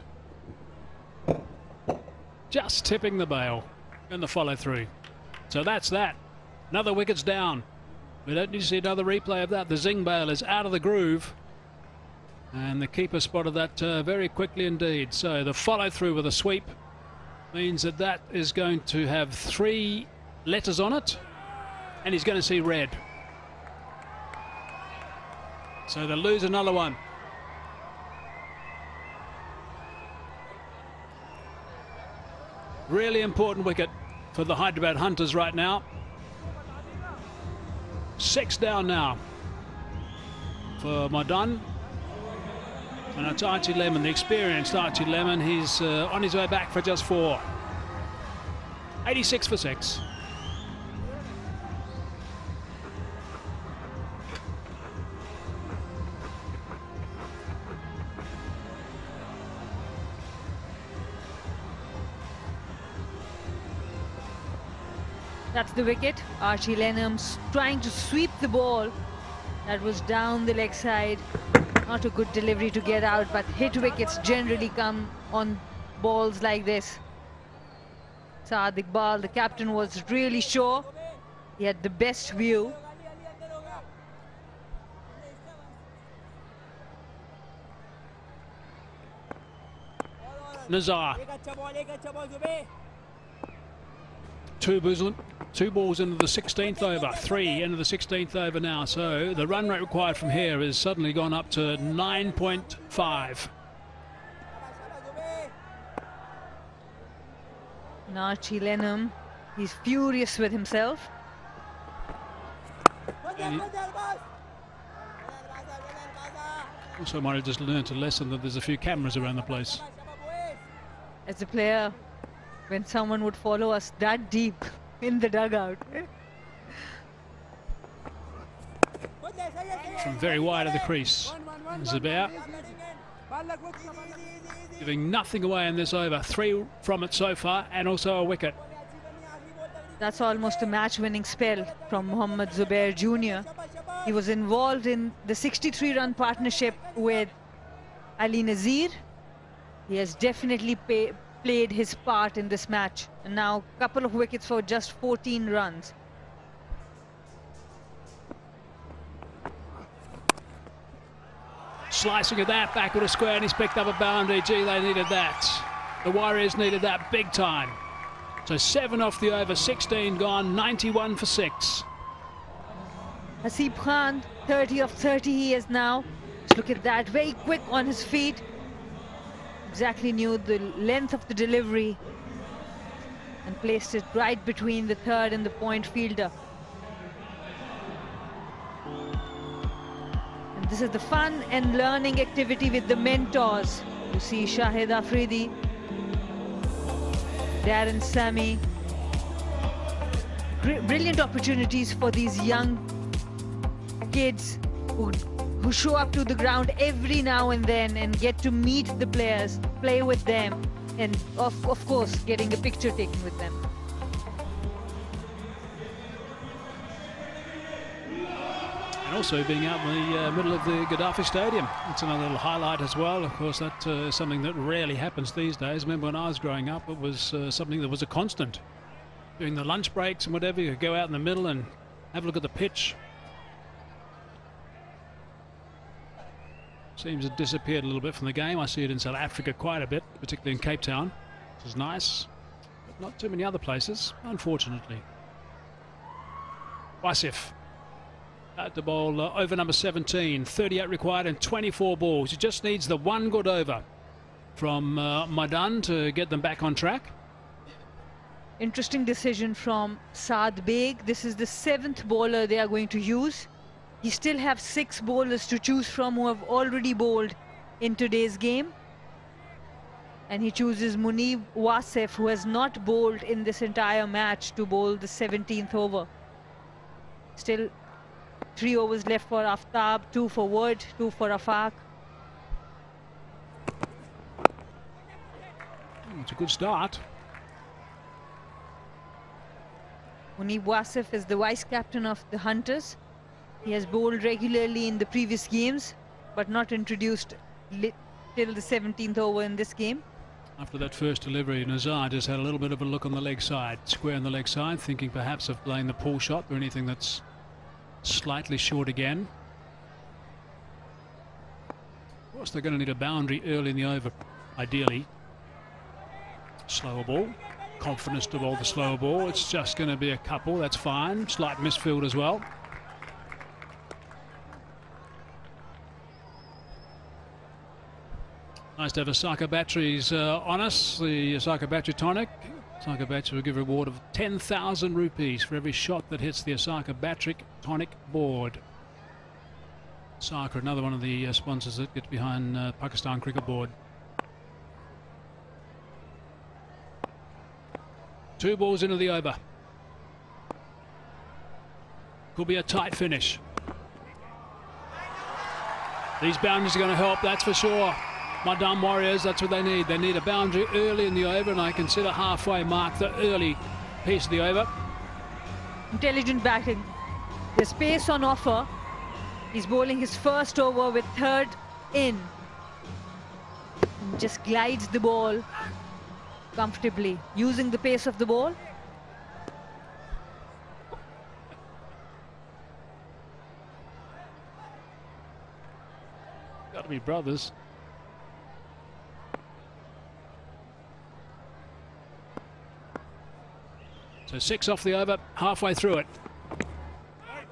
Just tipping the bail and the follow through. So that's that. Another wicket's down. We don't need to see another replay of that. The zing bail is out of the groove. And the keeper spotted that very quickly indeed. So the follow through with a sweep means that that is going to have 3 letters on it. And he's going to see red. So they'll lose another one. Really important wicket for the Hyderabad Hunters right now. 6 down now for Mardan. And it's Archie Lemon, the experienced Archie Lemon. He's on his way back for just 4. 86 for 6. That's the wicket. Archie Lenham trying to sweep the ball. That was down the leg side. Not a good delivery to get out, but hit wickets generally come on balls like this. Saad Iqbal, the captain, was really sure. He had the best view. Nazar. 2 balls into the 16th over, 3 into the 16th over now. So the run rate required from here has suddenly gone up to 9.5. Archie Lenham, he's furious with himself. Also might have just learned a lesson that there's a few cameras around the place. As a player, when someone would follow us that deep in the dugout. From very wide of the crease. Zubair giving nothing away in this over. 3 from it so far and also a wicket. That's almost a match-winning spell from Mohammad Zubair Jr. He was involved in the 63-run partnership with Ali Nazir. He has definitely played his part in this match. And now a couple of wickets for just 14 runs. Slicing of that back with a square, and he's picked up a boundary. Gee, they needed that. The Warriors needed that big time. So 7 off the over, 16 gone, 91 for 6. Hasib Khan, 30 of 30 he is now. Just look at that, very quick on his feet. Exactly knew the length of the delivery and placed it right between the third and the point fielder. And this is the fun and learning activity with the mentors. You see Shahid Afridi, Darren Sammy. Brilliant opportunities for these young kids who show up to the ground every now and then and get to meet the players, play with them, and of course getting a picture taken with them. And also being out in the middle of the Gaddafi Stadium. It's another little highlight as well. Of course, that is something that rarely happens these days. Remember when I was growing up, it was something that was a constant. During the lunch breaks and whatever, you could go out in the middle and have a look at the pitch. Seems to have disappeared a little bit from the game. I see it in South Africa quite a bit, particularly in Cape Town, which is nice, but not too many other places, unfortunately. Wasif at the bowl, over number 17, 38 required and 24 balls. He just needs the one good over from Mardan to get them back on track. Interesting decision from Saad Beg. This is the 7th bowler they are going to use. You still have 6 bowlers to choose from who have already bowled in today's game. And he chooses Munib Wasif, who has not bowled in this entire match, to bowl the 17th over. Still 3 overs left for Aftab, 2 for Wood, 2 for Afaq. It's a good start. Munib Wasif is the vice captain of the Hunters. He has bowled regularly in the previous games, but not introduced till the 17th over in this game. After that first delivery, Nazar just had a little bit of a look on the leg side, square on the leg side, thinking perhaps of playing the pull shot or anything that's slightly short again. Of course, they're going to need a boundary early in the over, ideally. Slower ball. Confidence to bowl the slower ball. It's just going to be a couple, that's fine. Slight misfield as well. Nice to have Osaka batteries on us. The Osaka battery tonic. Osaka battery will give a reward of 10,000 rupees for every shot that hits the Osaka battery tonic board. Osaka, another one of the sponsors that gets behind Pakistan Cricket Board. 2 balls into the over. Could be a tight finish. These boundaries are going to help, that's for sure. Mardan Warriors, that's what they need. They need a boundary early in the over, and I consider halfway mark the early piece of the over. Intelligent batting. There's pace on offer. He's bowling his first over with 3rd in. And just glides the ball comfortably, using the pace of the ball. Got to be brothers. So 6 off the over, halfway through it.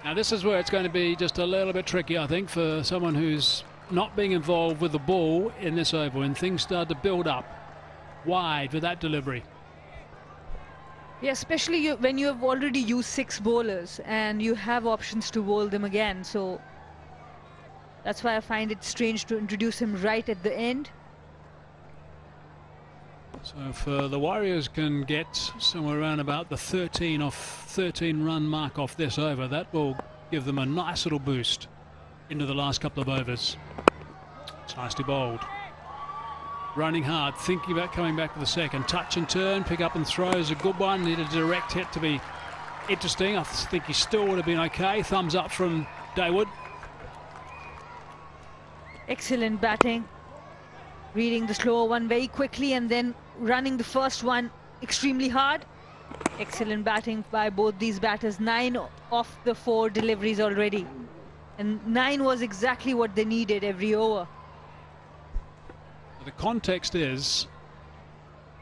Now this is where it's going to be just a little bit tricky, I think, for someone who's not being involved with the ball in this over when things start to build up wide with that delivery. Yeah, especially when you have already used 6 bowlers and you have options to bowl them again. So that's why I find it strange to introduce him right at the end. So if the Warriors can get somewhere around about the 13 run mark off this over, that will give them a nice little boost into the last couple of overs. It's nicely bowled. running hard, thinking about coming back for the second. Touch and turn, pick up and throw is a good one. Needed a direct hit to be interesting. I think he still would have been okay. Thumbs up from Dawood. Excellent batting. Reading the slower one very quickly and then running the first one extremely hard. Excellent batting by both these batters. 9 off the 4 deliveries already. And 9 was exactly what they needed every over. The context is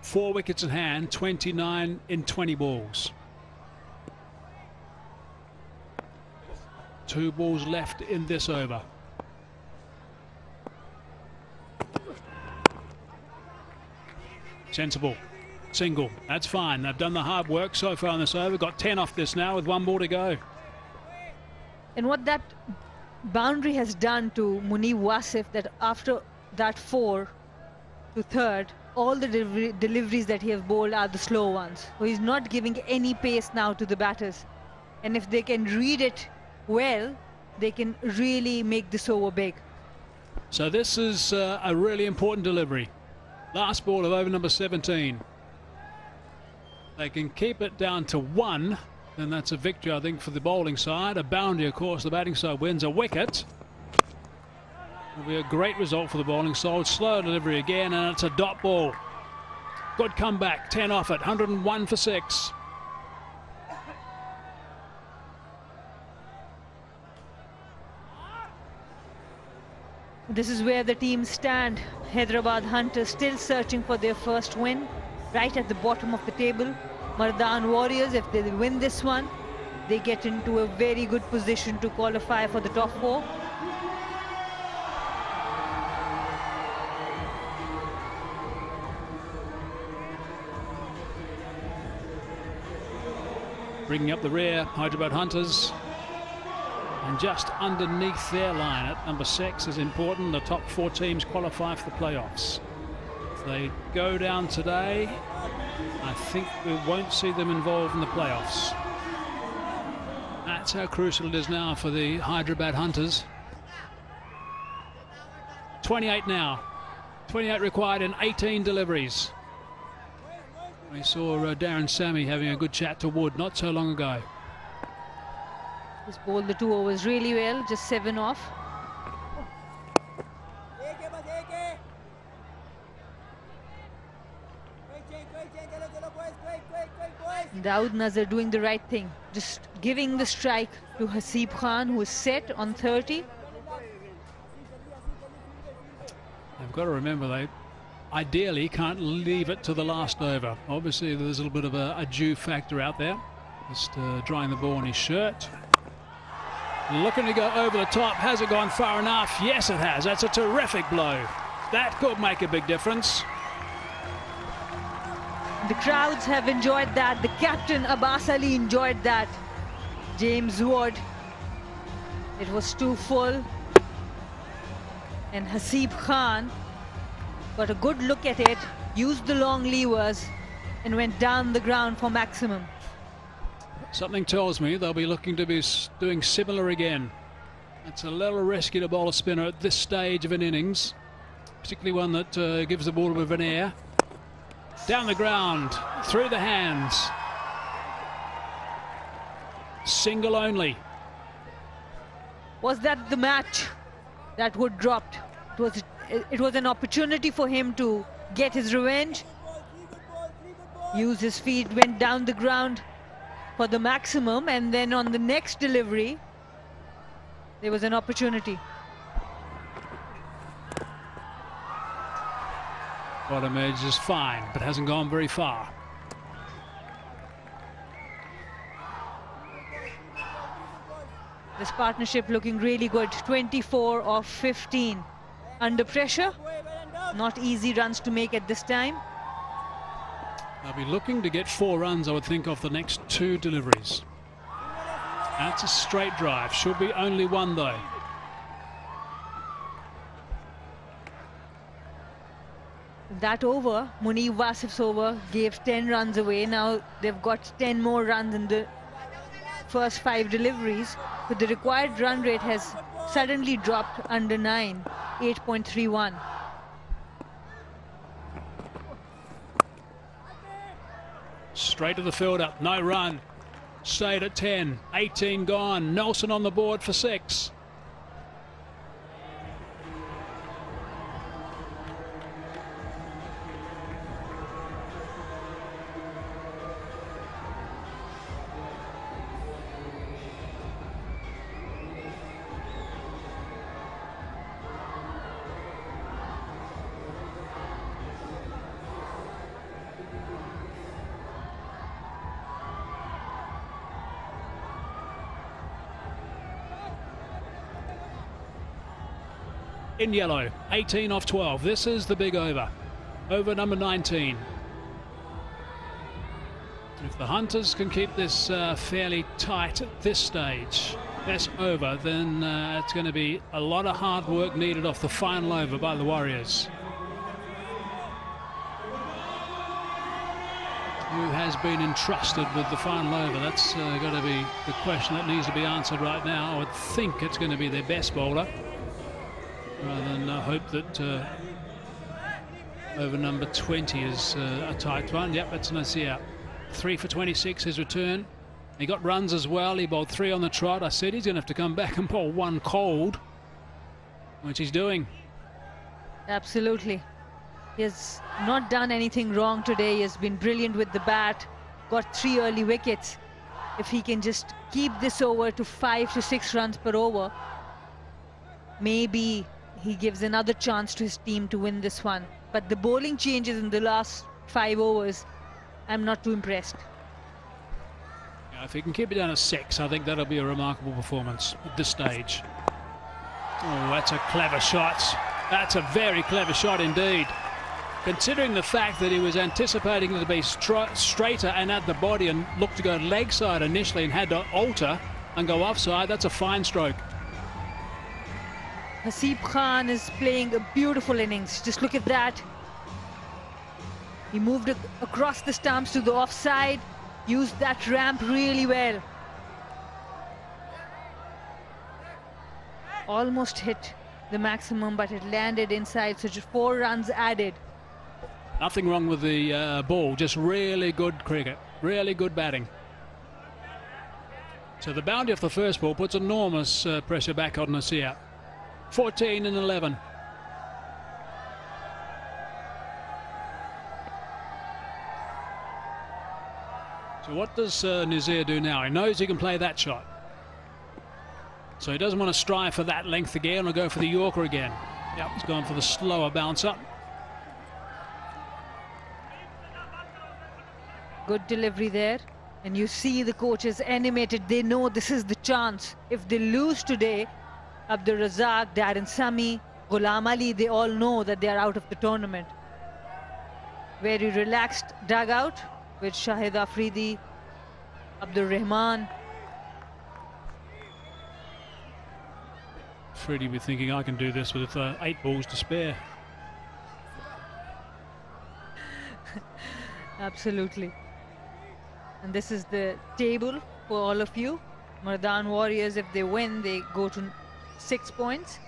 4 wickets in hand, 29 in 20 balls. 2 balls left in this over. Sensible. Single. That's fine. They've done the hard work so far on this over. Got 10 off this now with 1 ball to go. And what that boundary has done to Munib Wasif, that after that 4 to third, all the deliveries that he has bowled are the slow ones. So he's not giving any pace now to the batters. And if they can read it well, they can really make this over big. So this is a really important delivery. Last ball of over number 17. They can keep it down to 1, then that's a victory, I think, for the bowling side. A boundary, of course, the batting side wins. A wicket will be a great result for the bowling side. Slow delivery again, and it's a dot ball. Good comeback, 10 off it, 101 for 6. This is where the teams stand. Hyderabad Hunters still searching for their first win, right at the bottom of the table. Mardan Warriors, if they win this one, they get into a very good position to qualify for the top 4. Bringing up the rear, Hyderabad Hunters. And just underneath their line at number 6 is important. The top 4 teams qualify for the playoffs. If they go down today, I think we won't see them involved in the playoffs. That's how crucial it is now for the Hyderabad Hunters. 28 now. 28 required in 18 deliveries. We saw Darren Sammy having a good chat to Wood not so long ago. He's bowled the 2 overs really well, just 7 off. Dawood Nazar doing the right thing, just giving the strike to Hasib Khan, who is set on 30. They've got to remember they ideally can't leave it to the last over. Obviously there's a little bit of a dew factor out there. Just drying the ball on his shirt. Looking to go over the top. Has it gone far enough? Yes, it has. That's a terrific blow. That could make a big difference. The crowds have enjoyed that. The captain, Abbas Ali, enjoyed that. James Ward. It was too full. And Hasib Khan got a good look at it, used the long levers, and went down the ground for maximum. Something tells me they'll be looking to be doing similar again. It's a little risky to bowl a spinner at this stage of an innings, particularly one that gives the ball a bit of an air. Down the ground, through the hands. Single only. Was that the match that Wood dropped? It was an opportunity for him to get his revenge. Use his feet, went down the ground for the maximum, and then on the next delivery there was an opportunity. Bottom edge is fine, but hasn't gone very far. This partnership looking really good. 24 of 15 under pressure. Not easy runs to make at this time. They'll be looking to get 4 runs, I would think, off the next 2 deliveries. That's a straight drive. Should be only 1 though. That over, Munib Wasif's over, gave 10 runs away. Now they've got 10 more runs in the first 5 deliveries. But the required run rate has suddenly dropped under 9, 8.31. Straight to the fielder, no run. Stayed at 10, 18 gone. Nelson on the board for 6. In yellow, 18 off 12. This is the big over. Over number 19. If the Hunters can keep this fairly tight at this stage, this over, then it's going to be a lot of hard work needed off the final over by the Warriors. Who has been entrusted with the final over? That's got to be the question that needs to be answered right now. I would think it's going to be their best bowler, rather than hope that over number 20 is a tight one. Yep, that's Nasir. 3 for 26 his return. He got runs as well. He bowled 3 on the trot. I said he's going to have to come back and bowl 1 cold, which he's doing. Absolutely. He has not done anything wrong today. He has been brilliant with the bat. Got 3 early wickets. If he can just keep this over to 5 to 6 runs per over, maybe he gives another chance to his team to win this one. But the bowling changes in the last 5 overs, I'm not too impressed. Yeah, if he can keep it down to 6, I think that'll be a remarkable performance at this stage. Oh, that's a clever shot. That's a very clever shot indeed. Considering the fact that he was anticipating it to be straighter and at the body and looked to go leg side initially and had to alter and go offside, that's a fine stroke. Hasib Khan is playing a beautiful innings. Just look at that. He moved across the stumps to the offside, used that ramp really well. Almost hit the maximum, but it landed inside, so just 4 runs added. Nothing wrong with the ball, just really good cricket, really good batting. So the boundary of the first ball puts enormous pressure back on Nasir. 14 and 11. So what does Nazir do now? He knows he can play that shot. So he doesn't want to strive for that length again or go for the Yorker again. Yep, he's gone for the slower bouncer. Good delivery there. And you see the coaches animated. They know this is the chance. If they lose today, Abdur Razak, Darren Sami, Ghulam Ali, they all know that they are out of the tournament. Very relaxed dugout with Shahid Afridi, Abdur Rahman. Freddie be thinking, I can do this with 8 balls to spare. Absolutely. And this is the table for all of you. Mardan Warriors, if they win, they go to 6 points.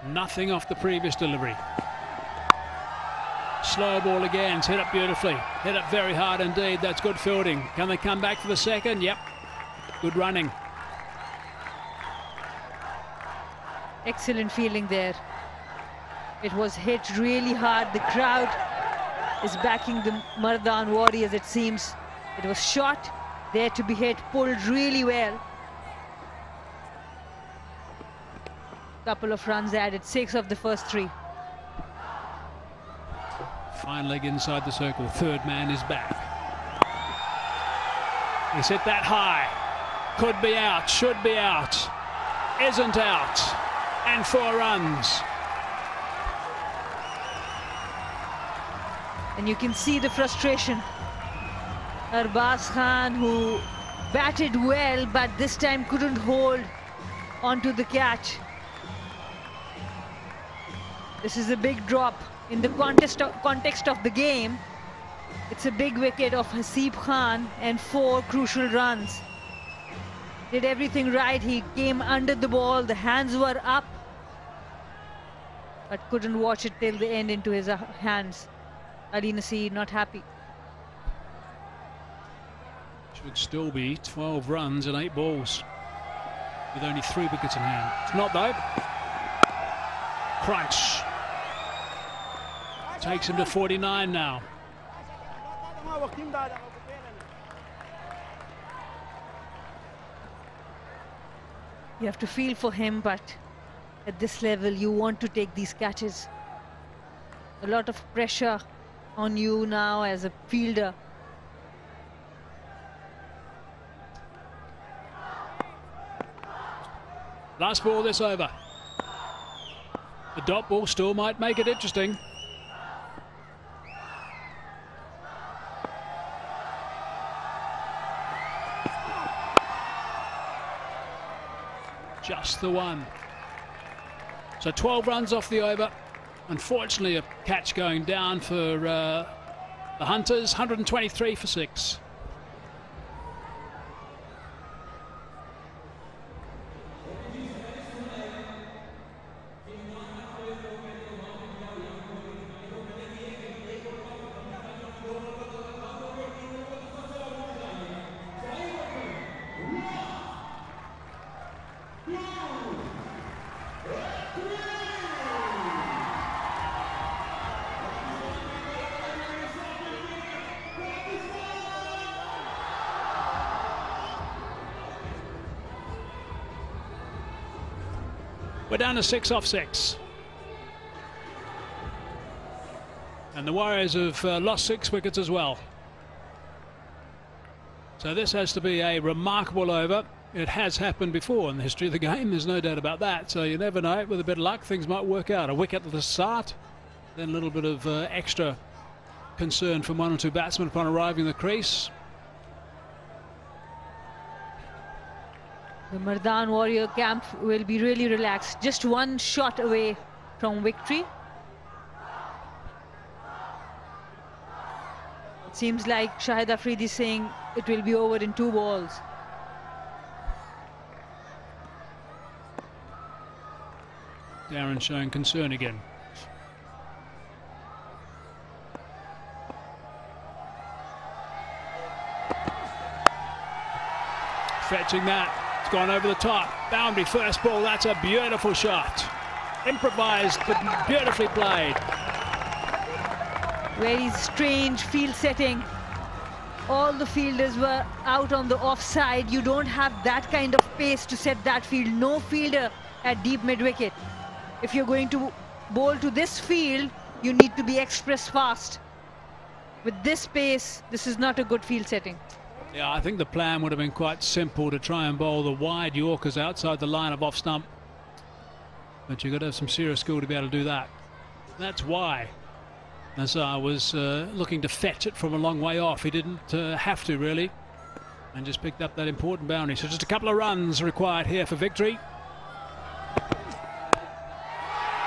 Nothing off the previous delivery. Slow ball again, it's hit up beautifully. Hit up very hard indeed, that's good fielding. Can they come back for the second? Yep, good running. Excellent fielding there. It was hit really hard. The crowd is backing the Mardan Warriors, it seems. It was shot, there to be hit, pulled really well. Couple of runs added, 6 of the first 3. Fine leg inside the circle, third man is back. He's hit that high. Could be out, should be out. Isn't out. And 4 runs. And you can see the frustration. Arbaz Khan, who batted well, but this time couldn't hold onto the catch. This is a big drop in the context of the game. It's a big wicket of Hasib Khan and 4 crucial runs. Did everything right. He came under the ball, the hands were up. but couldn't watch it till the end into his hands. Ali Nasir not happy. Should still be 12 runs and 8 balls with only 3 wickets in hand. It's not though. Crunch. Takes him to 49 now. You have to feel for him, but at this level you want to take these catches. A lot of pressure on you now as a fielder. Last ball this over. The dot ball still might make it interesting. Just the one. So 12 runs off the over. Unfortunately, a catch going down for the Hunters. 123 for 6. We're down to 6 off 6. And the Warriors have lost 6 wickets as well. So this has to be a remarkable over. It has happened before in the history of the game, there's no doubt about that. So you never know, with a bit of luck things might work out. A wicket at the start, then a little bit of extra concern from 1 or 2 batsmen upon arriving in the crease. The Mardan Warrior camp will be really relaxed. Just 1 shot away from victory. It seems like Shahid Afridi is saying it will be over in 2 balls. Darren showing concern again. Fetching that. Gone over the top. Boundary first ball. That's a beautiful shot. Improvised but beautifully played. Very strange field setting. All the fielders were out on the offside. You don't have that kind of pace to set that field. No fielder at deep mid wicket. If you're going to bowl to this field, you need to be express fast. With this pace, this is not a good field setting. Yeah, I think the plan would have been quite simple to try and bowl the wide Yorkers outside the line of off stump. But you've got to have some serious skill to be able to do that. That's why Nazar was looking to fetch it from a long way off. He didn't have to really, and just picked up that important boundary. So just a couple of runs required here for victory.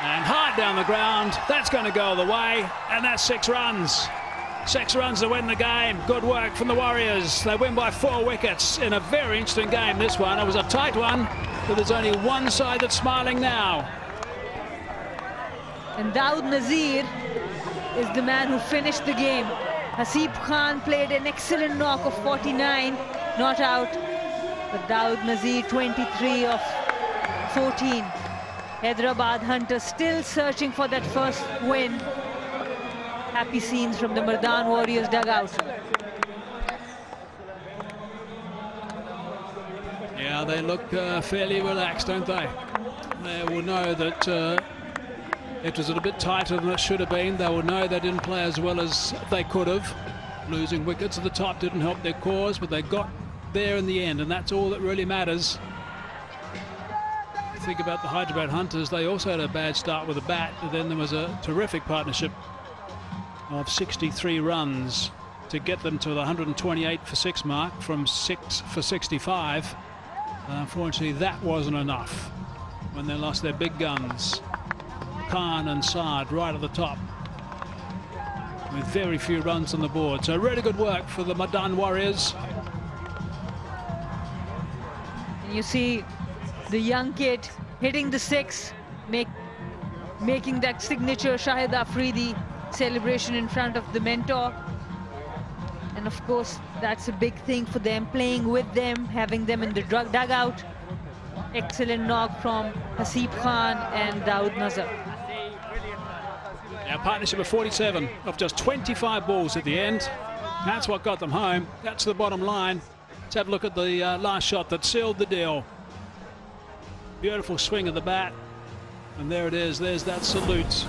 And hard down the ground. That's going to go the way, and that's 6 runs. 6 runs to win the game. Good work from the Warriors. They win by 4 wickets in a very interesting game, this one. It was a tight one, but there's only one side that's smiling now. And Daud Nazir is the man who finished the game. Hasib Khan played an excellent knock of 49, not out. But Daud Nazir, 23 of 14. Hyderabad Hunters still searching for that first win. Happy scenes from the Mardan Warriors dugout. Yeah, they look fairly relaxed, don't they? They will know that it was a little bit tighter than it should have been. They will know they didn't play as well as they could have. Losing wickets at the top didn't help their cause, but they got there in the end, and that's all that really matters. Think about the Hyderabad Hunters. They also had a bad start with the bat, but then there was a terrific partnership of 63 runs to get them to the 128 for 6 mark from 6 for 65. Unfortunately, that wasn't enough when they lost their big guns, Khan and Saad, right at the top, with very few runs on the board. So really good work for the Mardan Warriors. And you see the young kid hitting the 6, making that signature Shahid Afridi celebration in front of the mentor. And of course, that's a big thing for them, playing with them, having them in the dugout. Excellent knock from Haseeb Khan and Dawood Nazar. Our partnership of 47 of just 25 balls at the end. That's what got them home. That's the bottom line. Let's have a look at the last shot that sealed the deal. Beautiful swing of the bat. And there it is. There's that salute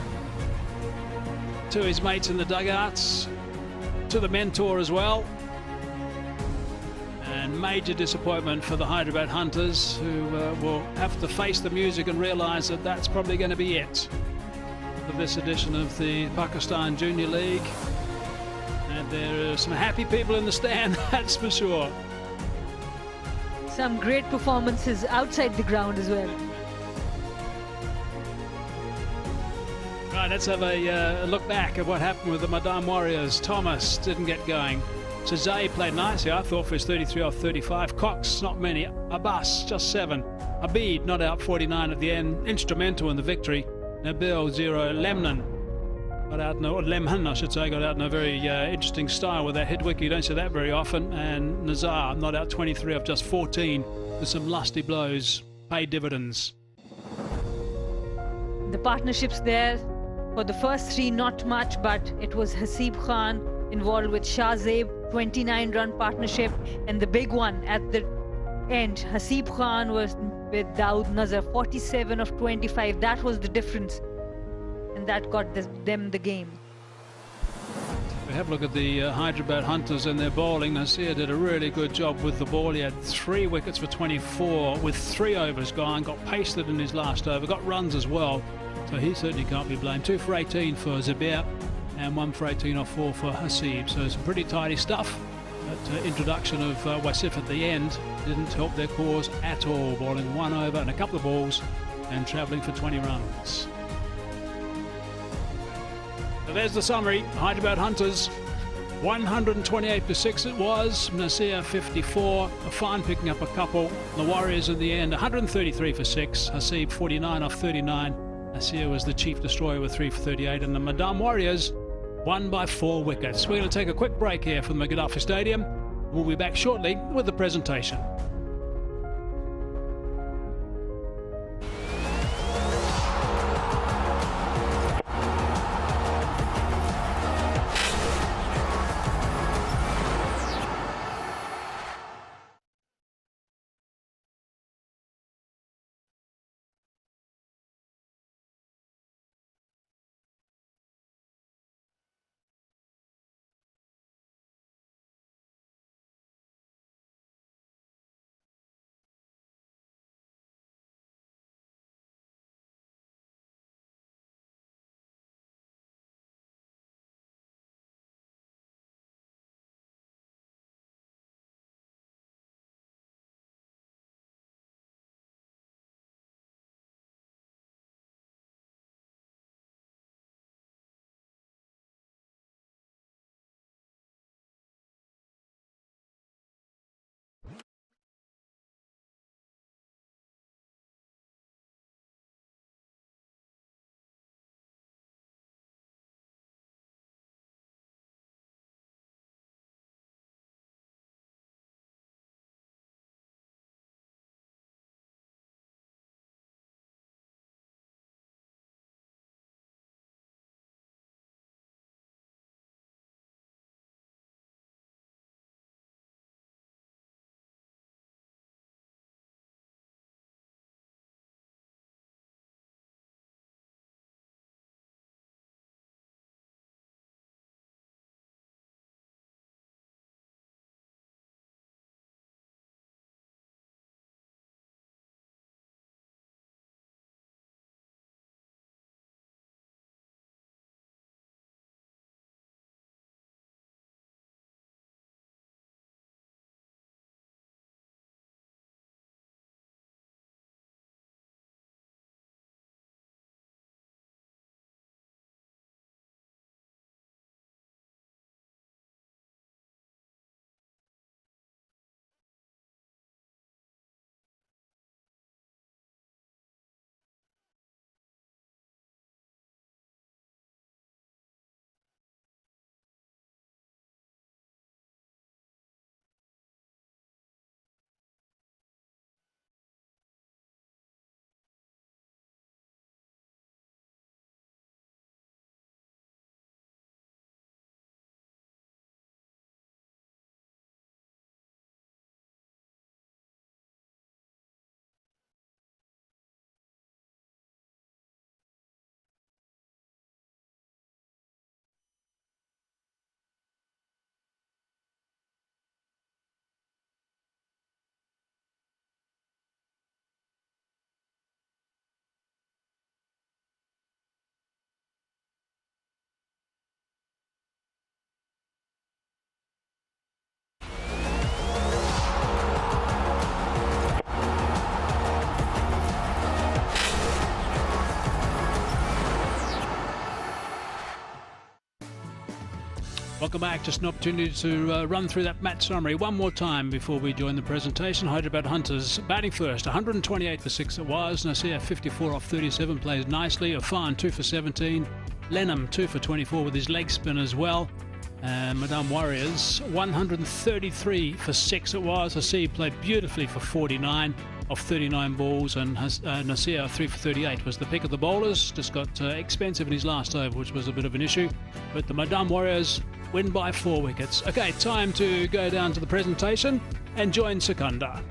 to his mates in the dugouts, to the mentor as well. And major disappointment for the Hyderabad Hunters, who will have to face the music and realise that that's probably going to be it for this edition of the Pakistan Junior League. And there are some happy people in the stand, that's for sure. Some great performances outside the ground as well. Right, let's have a look back at what happened with the Mardan Warriors. Thomas didn't get going. Sazay played nicely, I thought, for his 33 off 35. Cox, not many. Abbas, just 7. Abid, not out, 49 at the end. Instrumental in the victory. Nabil, 0. Lemnon got out, Lemhan, I should say, got out in a very interesting style with that hit wicket. You don't see that very often. And Nazar, not out, 23 off just 14, with some lusty blows. Paid dividends. The partnerships there, for the first 3, not much, but it was Haseeb Khan involved with Shah Zeb, 29-run partnership, and the big one at the end, Haseeb Khan was with Dawood Nazar, 47 of 25. That was the difference, and that got them the game. We have a look at the Hyderabad Hunters and their bowling. Nasir did a really good job with the ball. He had 3 wickets for 24 with 3 overs gone, got pasted in his last over, got runs as well. So he certainly can't be blamed. 2 for 18 for Zabir and 1 for 18 off 4 for Haseeb. So some pretty tidy stuff. That introduction of Wasif at the end didn't help their cause at all. Bowling 1 over and a couple of balls and travelling for 20 runs. So there's the summary. Hyderabad Hunters 128 for 6 it was. Nasir 54. Afan picking up a couple. The Warriors in the end 133 for 6. Haseeb 49 off 39. Nasir was the chief destroyer with 3 for 38, and the Mardan Warriors won by 4 wickets. We're going to take a quick break here from the Gaddafi Stadium. We'll be back shortly with the presentation. Welcome back. Just an opportunity to run through that match summary one more time before we join the presentation. Hyderabad Hunters batting first, 128 for 6 it was. Nasir 54 off 37, plays nicely. Irfan 2 for 17. Lenham 2 for 24 with his leg spin as well. And Mardan Warriors 133 for 6 it was. Hasib played beautifully for 49 off 39 balls, and Nasir 3 for 38 was the pick of the bowlers. Just got expensive in his last over, which was a bit of an issue. But the Mardan Warriors win by 4 wickets. Okay, time to go down to the presentation and join Sikandar.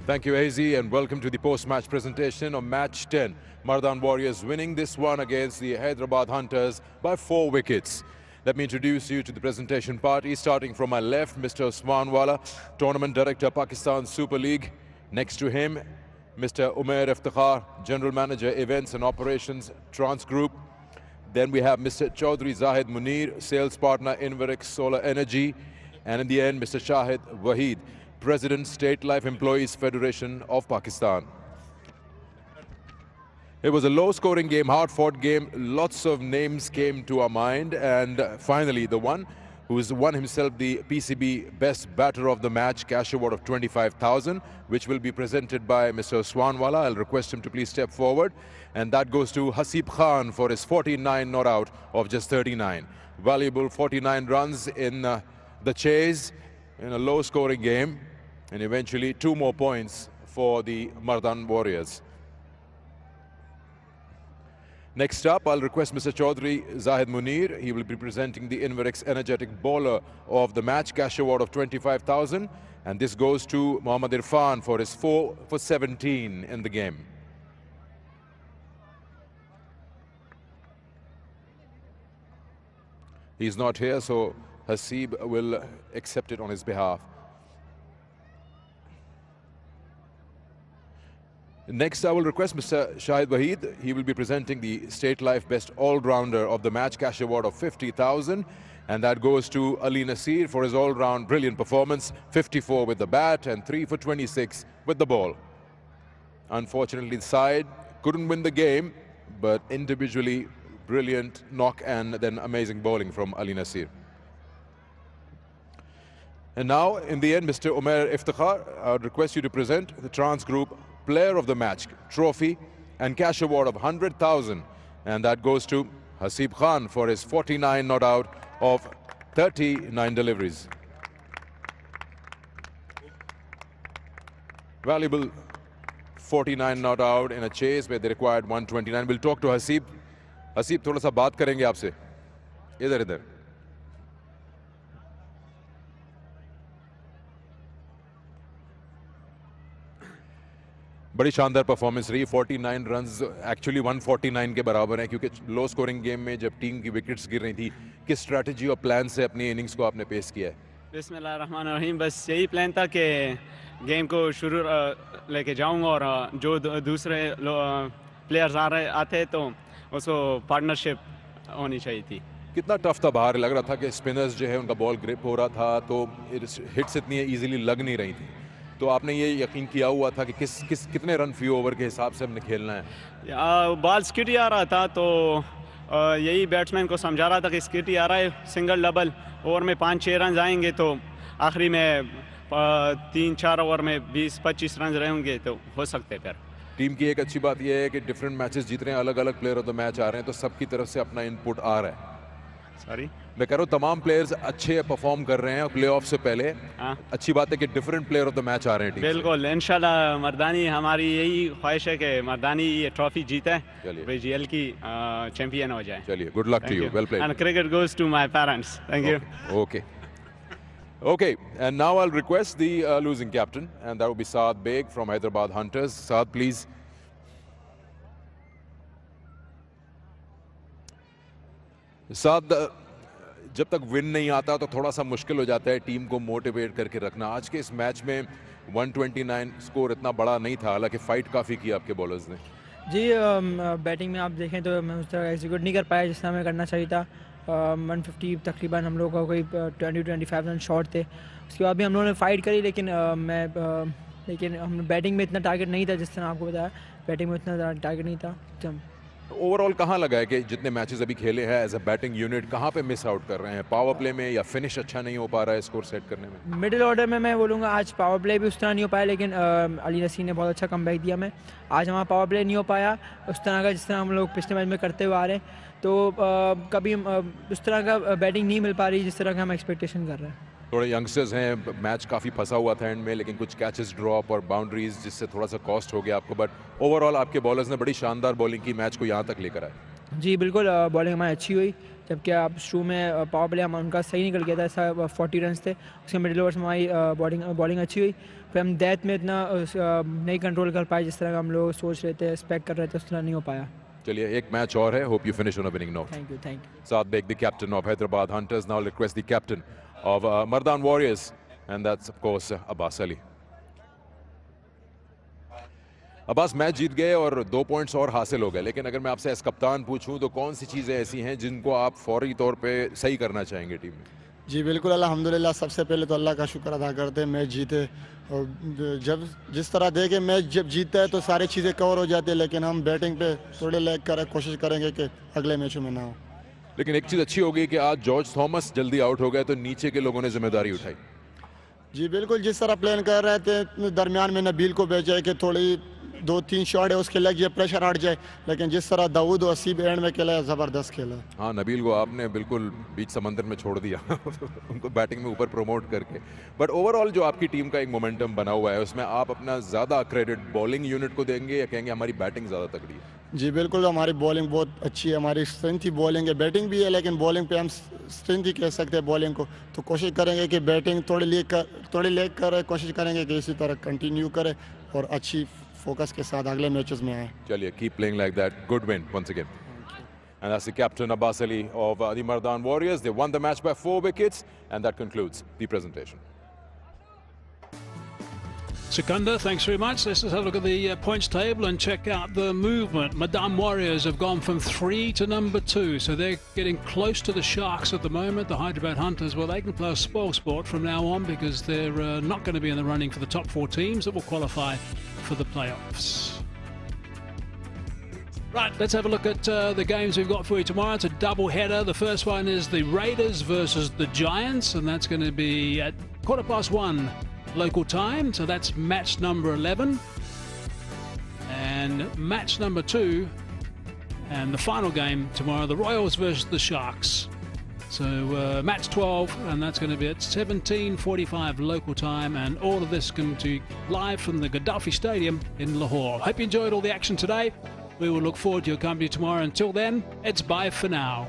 Thank you, AZ, and welcome to the post-match presentation of Match 10. Mardan Warriors winning this one against the Hyderabad Hunters by 4 wickets. Let me introduce you to the presentation party. Starting from my left, Mr. Usmanwala, Tournament Director, Pakistan Super League. Next to him, Mr. Umair Iftikhar, General Manager, Events and Operations, Trans Group. Then we have Mr. Chaudhry Zahid Munir, Sales Partner, Inverix Solar Energy. And in the end, Mr. Shahid Waheed, President, State Life Employees Federation of Pakistan. It was a low-scoring game, hard-fought game. Lots of names came to our mind. And finally, the one who has won himself the PCB Best Batter of the Match, cash award of 25,000, which will be presented by Mr. Usmanwala. I'll request him to please step forward. And that goes to Hasib Khan for his 49 not out of just 39. Valuable 49 runs in the chase in a low-scoring game. And eventually 2 more points for the Mardan Warriors. Next up, I'll request Mr. Chaudhry Zahid Munir. He will be presenting the Inverix Energetic Bowler of the Match, cash award of 25,000. And this goes to Mohammad Irfan for his 4 for 17 in the game. He's not here, so Hasib will accept it on his behalf. Next, I will request Mr. Shahid Waheed. He will be presenting the State Life Best All-Rounder of the Match, cash award of 50,000. And that goes to Ali Nasir for his all-round brilliant performance, 54 with the bat and 3 for 26 with the ball. Unfortunately, the side couldn't win the game, but individually brilliant knock and then amazing bowling from Ali Nasir. And now, in the end, Mr. Umair Iftikhar, I would request you to present the Trans Group Player of the Match trophy and cash award of 100,000, and that goes to Hasib Khan for his 49 not out of 39 deliveries. Valuable 49 not out in a chase where they required 129. We'll talk to Hasib. Hasib, थोड़ा सा बात करेंगे आपसे. इधर. बड़ी शानदार performance रही. 49 runs actually 149 के बराबर हैं, क्योंकि लो स्कोरिंग गेम में जब टीम की विकेट्स गिर रही थी, किस स्ट्रैटेजी और प्लान से अपनी इनिंग्स को आपने पेश किया है? बिस्मिल्लाहिर्रहमानिर्रहीम. बस यही प्लान था कि गेम को शुरू लेके जाऊं और जो दूसरे प्लेयर्स आते तो उसको पार्टनरशिप होनी चाहिए थी. कितना टफ था बाहर? लग रहा था कि स्पिनर्स जो है उनका बॉल ग्रिप हो रहा था, तो हिट्स इतनी इजीली लग नहीं रही थी. तो आपने ये यकीन किया हुआ था कि कितने रन फी ओवर के हिसाब से हमने खेलना है? बॉल स्किटी आ रहा था, तो यही बैट्समैन को समझा रहा था कि स्किटी आ रहा है, सिंगल डबल ओवर में 5-6 रन आएंगे, तो आखिरी में 3-4 ओवर में 20-25 रन रहेंगे तो हो सकते हैं. फिर टीम की एक अच्छी बात यह है कि डिफरेंट मैचेस जीत रहे हैं, अलग अलग प्लेयर ऑफ द मैच आ रहे हैं, तो सबकी तरफ से अपना इनपुट आ रहा है. सॉरी, मैं कह रहा हूँ तमाम प्लेयर्स अच्छे परफॉर्म कर रहे हैं प्लेऑफ से पहले. अच्छी बात है कि different player of the match आ रहे हैं. बिल्कुल, इंशाल्लाह मर्दानी, हमारी यही ख्वाहिश है कि मर्दानी ये ट्रॉफी जीते, PJL की चैंपियन हो जाए. चलिए, good luck to you. Well played. And cricket goes to my parents. Thank you. Okay, and now I'll request the losing captain, and that will be Saad Beg from Hyderabad Hunters. Saad, please. Saad, जब तक win नहीं आता तो थोड़ा सा मुश्किल हो जाता है टीम को मोटिवेट करके रखना. आज के इस मैच में 129 स्कोर इतना बड़ा नहीं था, हालांकि फाइट काफ़ी की आपके बॉलर्स ने. जी, बैटिंग में आप देखें तो मैं उस तरह एग्जीक्यूट नहीं कर पाया जिस तरह हमें करना चाहिए था. 150 तकरीबन हम लोग का कोई 20-25 रन शॉट थे. उसके बाद भी हम लोगों ने फाइट करी, लेकिन हम बैटिंग में इतना टारगेट नहीं था. जिस तरह आपको बताया, बैटिंग में इतना टारगेट नहीं था. ओवरऑल कहाँ लगा है कि जितने मैचेस अभी खेले हैं एज अ बैटिंग यूनिट कहाँ पे मिस आउट कर रहे हैं? पावर प्ले में या फिनिश अच्छा नहीं हो पा रहा है स्कोर सेट करने में? मिडिल ऑर्डर में मैं बोलूँगा आज पावर प्ले भी उस तरह नहीं हो पाया, लेकिन अली नसीर ने बहुत अच्छा कमबैक दिया। मैं आज हमारा पावर प्ले नहीं हो पाया उस तरह का जिस तरह हम लोग पिछले मैच में करते हुए आ रहे हैं, तो कभी उस तरह का बैटिंग नहीं मिल पा रही जिस तरह का हम एक्सपेक्टेशन कर रहे हैं। थोड़े यंगस्टर्स हैं, मैच काफ़ी फंसा हुआ था एंड में, लेकिन कुछ कैचेस ड्रॉप और बाउंड्रीज जिससे थोड़ा सा कॉस्ट हो गया आपको, बट ओवरऑल आपके बॉलर्स ने बड़ी शानदार बॉलिंग की, मैच को यहाँ तक लेकर आए। जी बिल्कुल, बॉलिंग हमारी अच्छी हुई, जबकि आप शुरू में पावर प्ले हम उनका सही निकल गया था, ऐसा 40 रन थे। उसके मिडिल ओवर्स में हमारी बॉलिंग अच्छी हुई, फिर हम डेथ में इतना नहीं कंट्रोल कर पाए जिस तरह का हम लोग सोच रहे थे, एक्सपेक्ट कर रहे थे, उस तरह नहीं हो पाया। चलिए एक मैच और है, hope you finish on a winning note. Thank you. Saad Beg, the captain of Hyderabad Hunters, now request the captain of Mardan Warriors, and that's of course Abbas Ali. Abbas, match जीत गए और 2 points और हासिल हो गए, लेकिन अगर मैं आपसे एस कप्तान पूछूं तो कौन सी चीज़ें ऐसी हैं जिनको आप फौरी तौर पे सही करना चाहेंगे टीम में? जी बिल्कुल, अल्हम्दुलिल्लाह, सबसे पहले तो अल्लाह का शुक्र अदा करते हैं मैच जीते, और जब जिस तरह देखे मैच जब जीतता है तो सारी चीज़ें कवर हो जाती है, लेकिन हम बैटिंग पे थोड़े लैग कर कोशिश करेंगे कि अगले मैचों में ना हो। लेकिन एक चीज़ अच्छी हो गई कि आज जॉर्ज थॉमस जल्दी आउट हो गए तो नीचे के लोगों ने जिम्मेदारी उठाई। जी बिल्कुल, जिस तरह प्लान कर रहे थे दरमियान में नबील को भेजा है कि थोड़ी 2-3 शॉट है उसके लग जाए, प्रेशर हट जाए, लेकिन जिस तरह दाऊद और असीब एंड में खेला है, ज़बरदस्त खेला। हाँ, नबील को आपने बिल्कुल बीच समंदर में छोड़ दिया उनको बैटिंग में ऊपर प्रमोट करके, बट ओवरऑल जो आपकी टीम का एक मोमेंटम बना हुआ है उसमें आप अपना ज़्यादा क्रेडिट बॉलिंग यूनिट को देंगे या कहेंगे हमारी बैटिंग ज़्यादा तगड़ी है? जी बिल्कुल, हमारी बॉलिंग बहुत अच्छी है, हमारी स्ट्रेंथ ही बॉलिंग है, बैटिंग भी है, लेकिन बॉलिंग पे हम स्ट्रेंथ ही कह सकते हैं बॉलिंग को, तो कोशिश करेंगे कि बैटिंग थोड़ी लेग करे, कोशिश करेंगे कि इसी तरह कंटिन्यू करे और अच्छी फोकस के साथ अगले मैचेस में आए। चलिए, keep playing like that, good win once again. And that's the captain Abbas Ali of the Mardan Warriors. They won the match by 4 wickets, and that concludes the presentation. Sikandar, thanks very much. Let's just have a look at the points table and check out the movement. Mardan Warriors have gone from 3 to number 2, so they're getting close to the Sharks at the moment. The Hyderabad Hunters, well, they can play a spoil sport from now on because they're not going to be in the running for the top 4 teams that will qualify for the playoffs. Right, let's have a look at the games we've got for you tomorrow. It's a double header. The first one is the Raiders versus the Giants, and that's going to be at 1:15 local time, so that's match number 11. And match number 2, and the final game tomorrow, the Royals versus the Sharks. So match 12, and that's going to be at 17:45 local time, and all of this going to be live from the Gaddafi Stadium in Lahore. Hope you enjoyed all the action today. We will look forward to your company tomorrow. Until then, it's bye for now.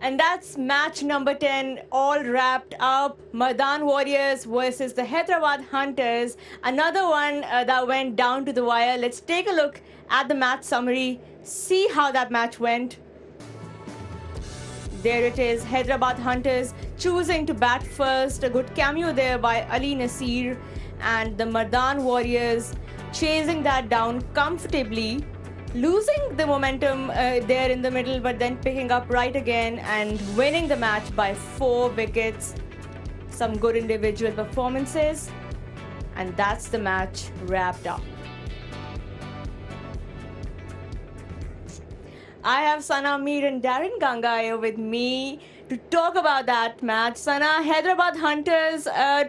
And that's match number 10 all wrapped up. Mardan Warriors versus the Hyderabad Hunters. Another one that went down to the wire. Let's take a look at the match summary, see how that match went. There it is, Hyderabad Hunters choosing to bat first. A good cameo there by Ali Nasir. And the Mardan Warriors chasing that down comfortably. Losing the momentum there in the middle, but then picking up right again and winning the match by 4 wickets. Some good individual performances. And that's the match wrapped up. I have Sana Mir and Darren Ganga here with me to talk about that match. Sana, Hyderabad Hunters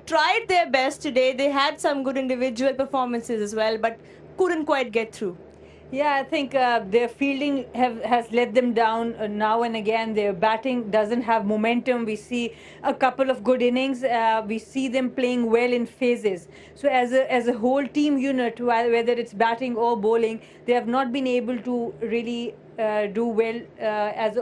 tried their best today. They had some good individual performances as well, but couldn't quite get through. Yeah, I think their fielding has let them down now and again. Their batting doesn't have momentum. We see a couple of good innings. We see them playing well in phases. So as a whole team unit, whether it's batting or bowling, they have not been able to really do well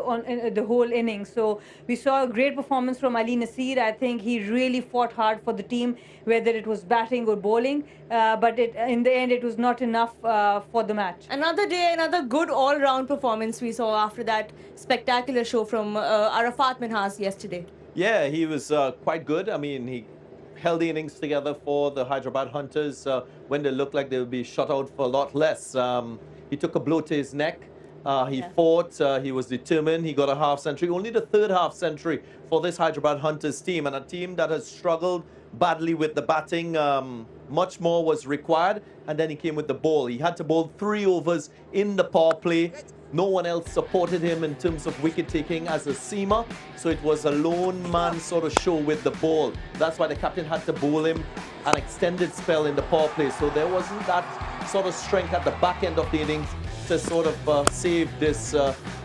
on the whole innings. So we saw a great performance from Ali Nasir. I think he really fought hard for the team, whether it was batting or bowling. But in the end, it was not enough for the match. Another day, another good all-round performance we saw after that spectacular show from Arafat Minhas yesterday. Yeah, he was quite good. I mean, he held the innings together for the Hyderabad Hunters when they looked like they would be shut out for a lot less. He took a blow to his neck. He fought, he was determined, he got a half century, only the third half century for this Hyderabad Hunters team, and a team that has struggled badly with the batting. Much more was required, and then he came with the ball. He had to bowl 3 overs in the power play. No one else supported him in terms of wicket taking as a seamer, so it was a lone man sort of show with the ball. That's why the captain had to bowl him an extended spell in the power play, so there wasn't that sort of strength at the back end of the innings to sort of save this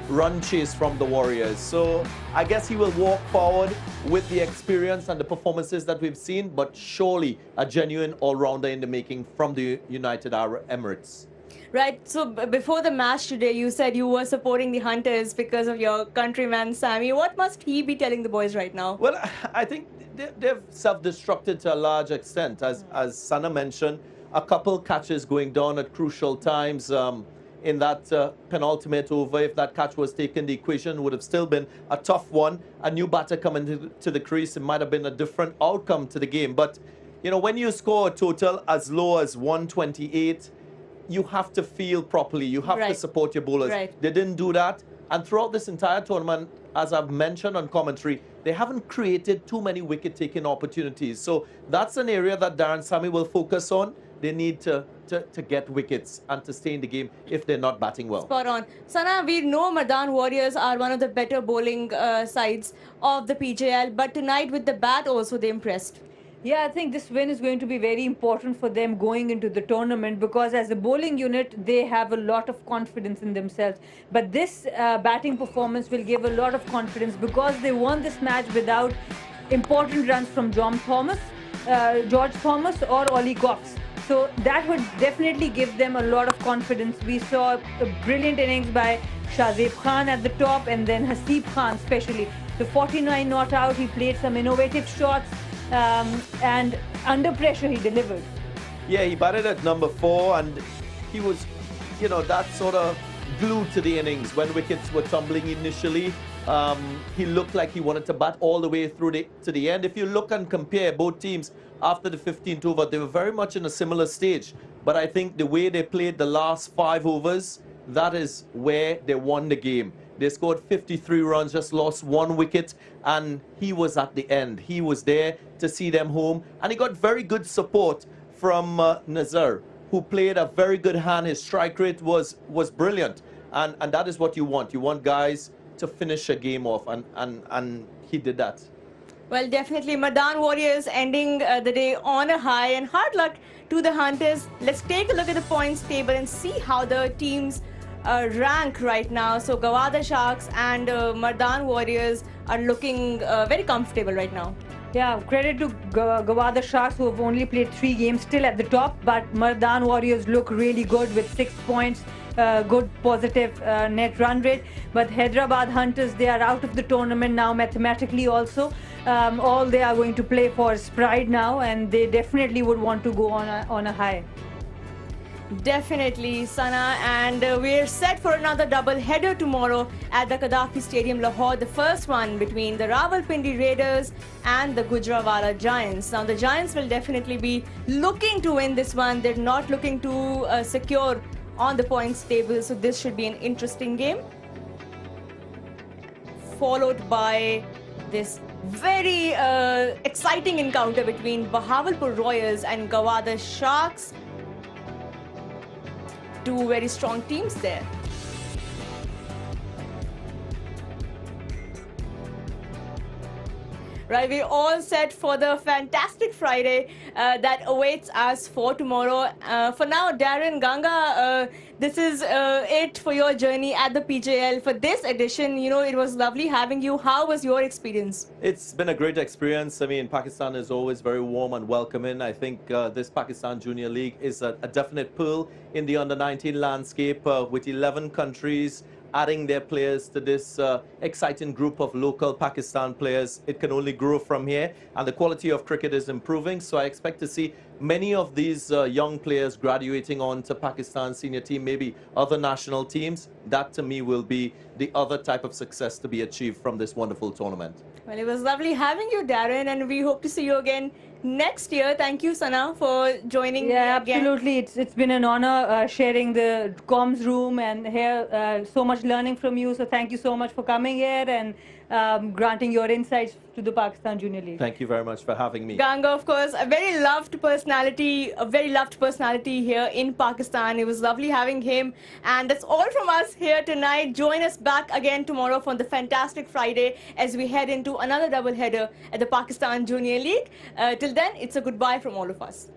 run chase from the Warriors. So I guess he will walk forward with the experience and the performances that we've seen, but surely a genuine all-rounder in the making from the United Arab Emirates. Right, so before the match today, you said you were supporting the Hunters because of your countryman Sammy. What must he be telling the boys right now? Well, I think they've self-destructed to a large extent. As Sana mentioned, a couple catches going down at crucial times. In that penultimate over, if that catch was taken, the equation would have still been a tough one. A new batter coming to the crease, it might have been a different outcome to the game. But, you know, when you score a total as low as 128, you have to feel properly. You have to support your bowlers. They didn't do that. And throughout this entire tournament, as I've mentioned on commentary, they haven't created too many wicket-taking opportunities. So that's an area that Darren Sammy will focus on. They need to get wickets and to stay in the game if they're not batting well. Spot on. Sana, we know Mardan Warriors are one of the better bowling sides of the PJL, but tonight with the bat also they impressed. Yeah, I think this win is going to be very important for them going into the tournament, because as a bowling unit, they have a lot of confidence in themselves. But this batting performance will give a lot of confidence, because they won this match without important runs from George Thomas or Ollie Cox. So that would definitely give them a lot of confidence. We saw a brilliant innings by Shahzeb Khan at the top, and then Hasib Khan especially. The 49 not out, he played some innovative shots, and under pressure he delivered. Yeah, he batted at number 4, and he was, you know, that sort of glue to the innings. When wickets were tumbling initially, he looked like he wanted to bat all the way through to the end. If you look and compare both teams after the 15th over, they were very much in a similar stage. But I think the way they played the last 5 overs, that is where they won the game. They scored 53 runs, just lost 1 wicket, and he was at the end. He was there to see them home, and he got very good support from Nazar, who played a very good hand. His strike rate was brilliant, and that is what you want. You want guys to finish a game off, and he did that. Well, definitely Mardan Warriors ending the day on a high, and hard luck to the Hunters. Let's take a look at the points table and see how the teams rank right now. So Gawada Sharks and Mardan Warriors are looking very comfortable right now. Yeah, credit to Gawada Sharks, who have only played 3 games, still at the top, but Mardan Warriors look really good with 6 points. good positive net run rate. But Hyderabad Hunters, they are out of the tournament now mathematically also. All they are going to play for is pride now, and they definitely would want to go on a high. Definitely, Sana, and we're set for another double header tomorrow at the Gaddafi Stadium, Lahore. The first one between the Rawalpindi Raiders and the Gujranwala Giants. Now, the Giants will definitely be looking to win this one. They're not looking to secure on the points table, so this should be an interesting game. Followed by this very exciting encounter between Bahawalpur Royals and Gawada Sharks. Two very strong teams there. Right, we're all set for the fantastic Friday that awaits us for tomorrow. For now, Darren, Ganga, this is it for your journey at the PJL. For this edition, you know, it was lovely having you. How was your experience? It's been a great experience. I mean, Pakistan is always very warm and welcoming. I think this Pakistan Junior League is a definite pearl in the under-19 landscape with 11 countries adding their players to this exciting group of local Pakistan players. It can only grow from here, and the quality of cricket is improving. So I expect to see many of these young players graduating on to Pakistan senior team, maybe other national teams. That to me will be the other type of success to be achieved from this wonderful tournament. Well, it was lovely having you, Darren, and we hope to see you again next year. Thank you, Sana, for joining me again. Absolutely. It's been an honor sharing the comms room and here. So much learning from you. So thank you so much for coming here and granting your insights to the Pakistan Junior League. Thank you very much for having me. Ganga, of course, a very loved personality here in Pakistan. It was lovely having him. And that's all from us here tonight. Join us back again tomorrow for the fantastic Friday as we head into another double header at the Pakistan Junior League. Till then, it's a goodbye from all of us.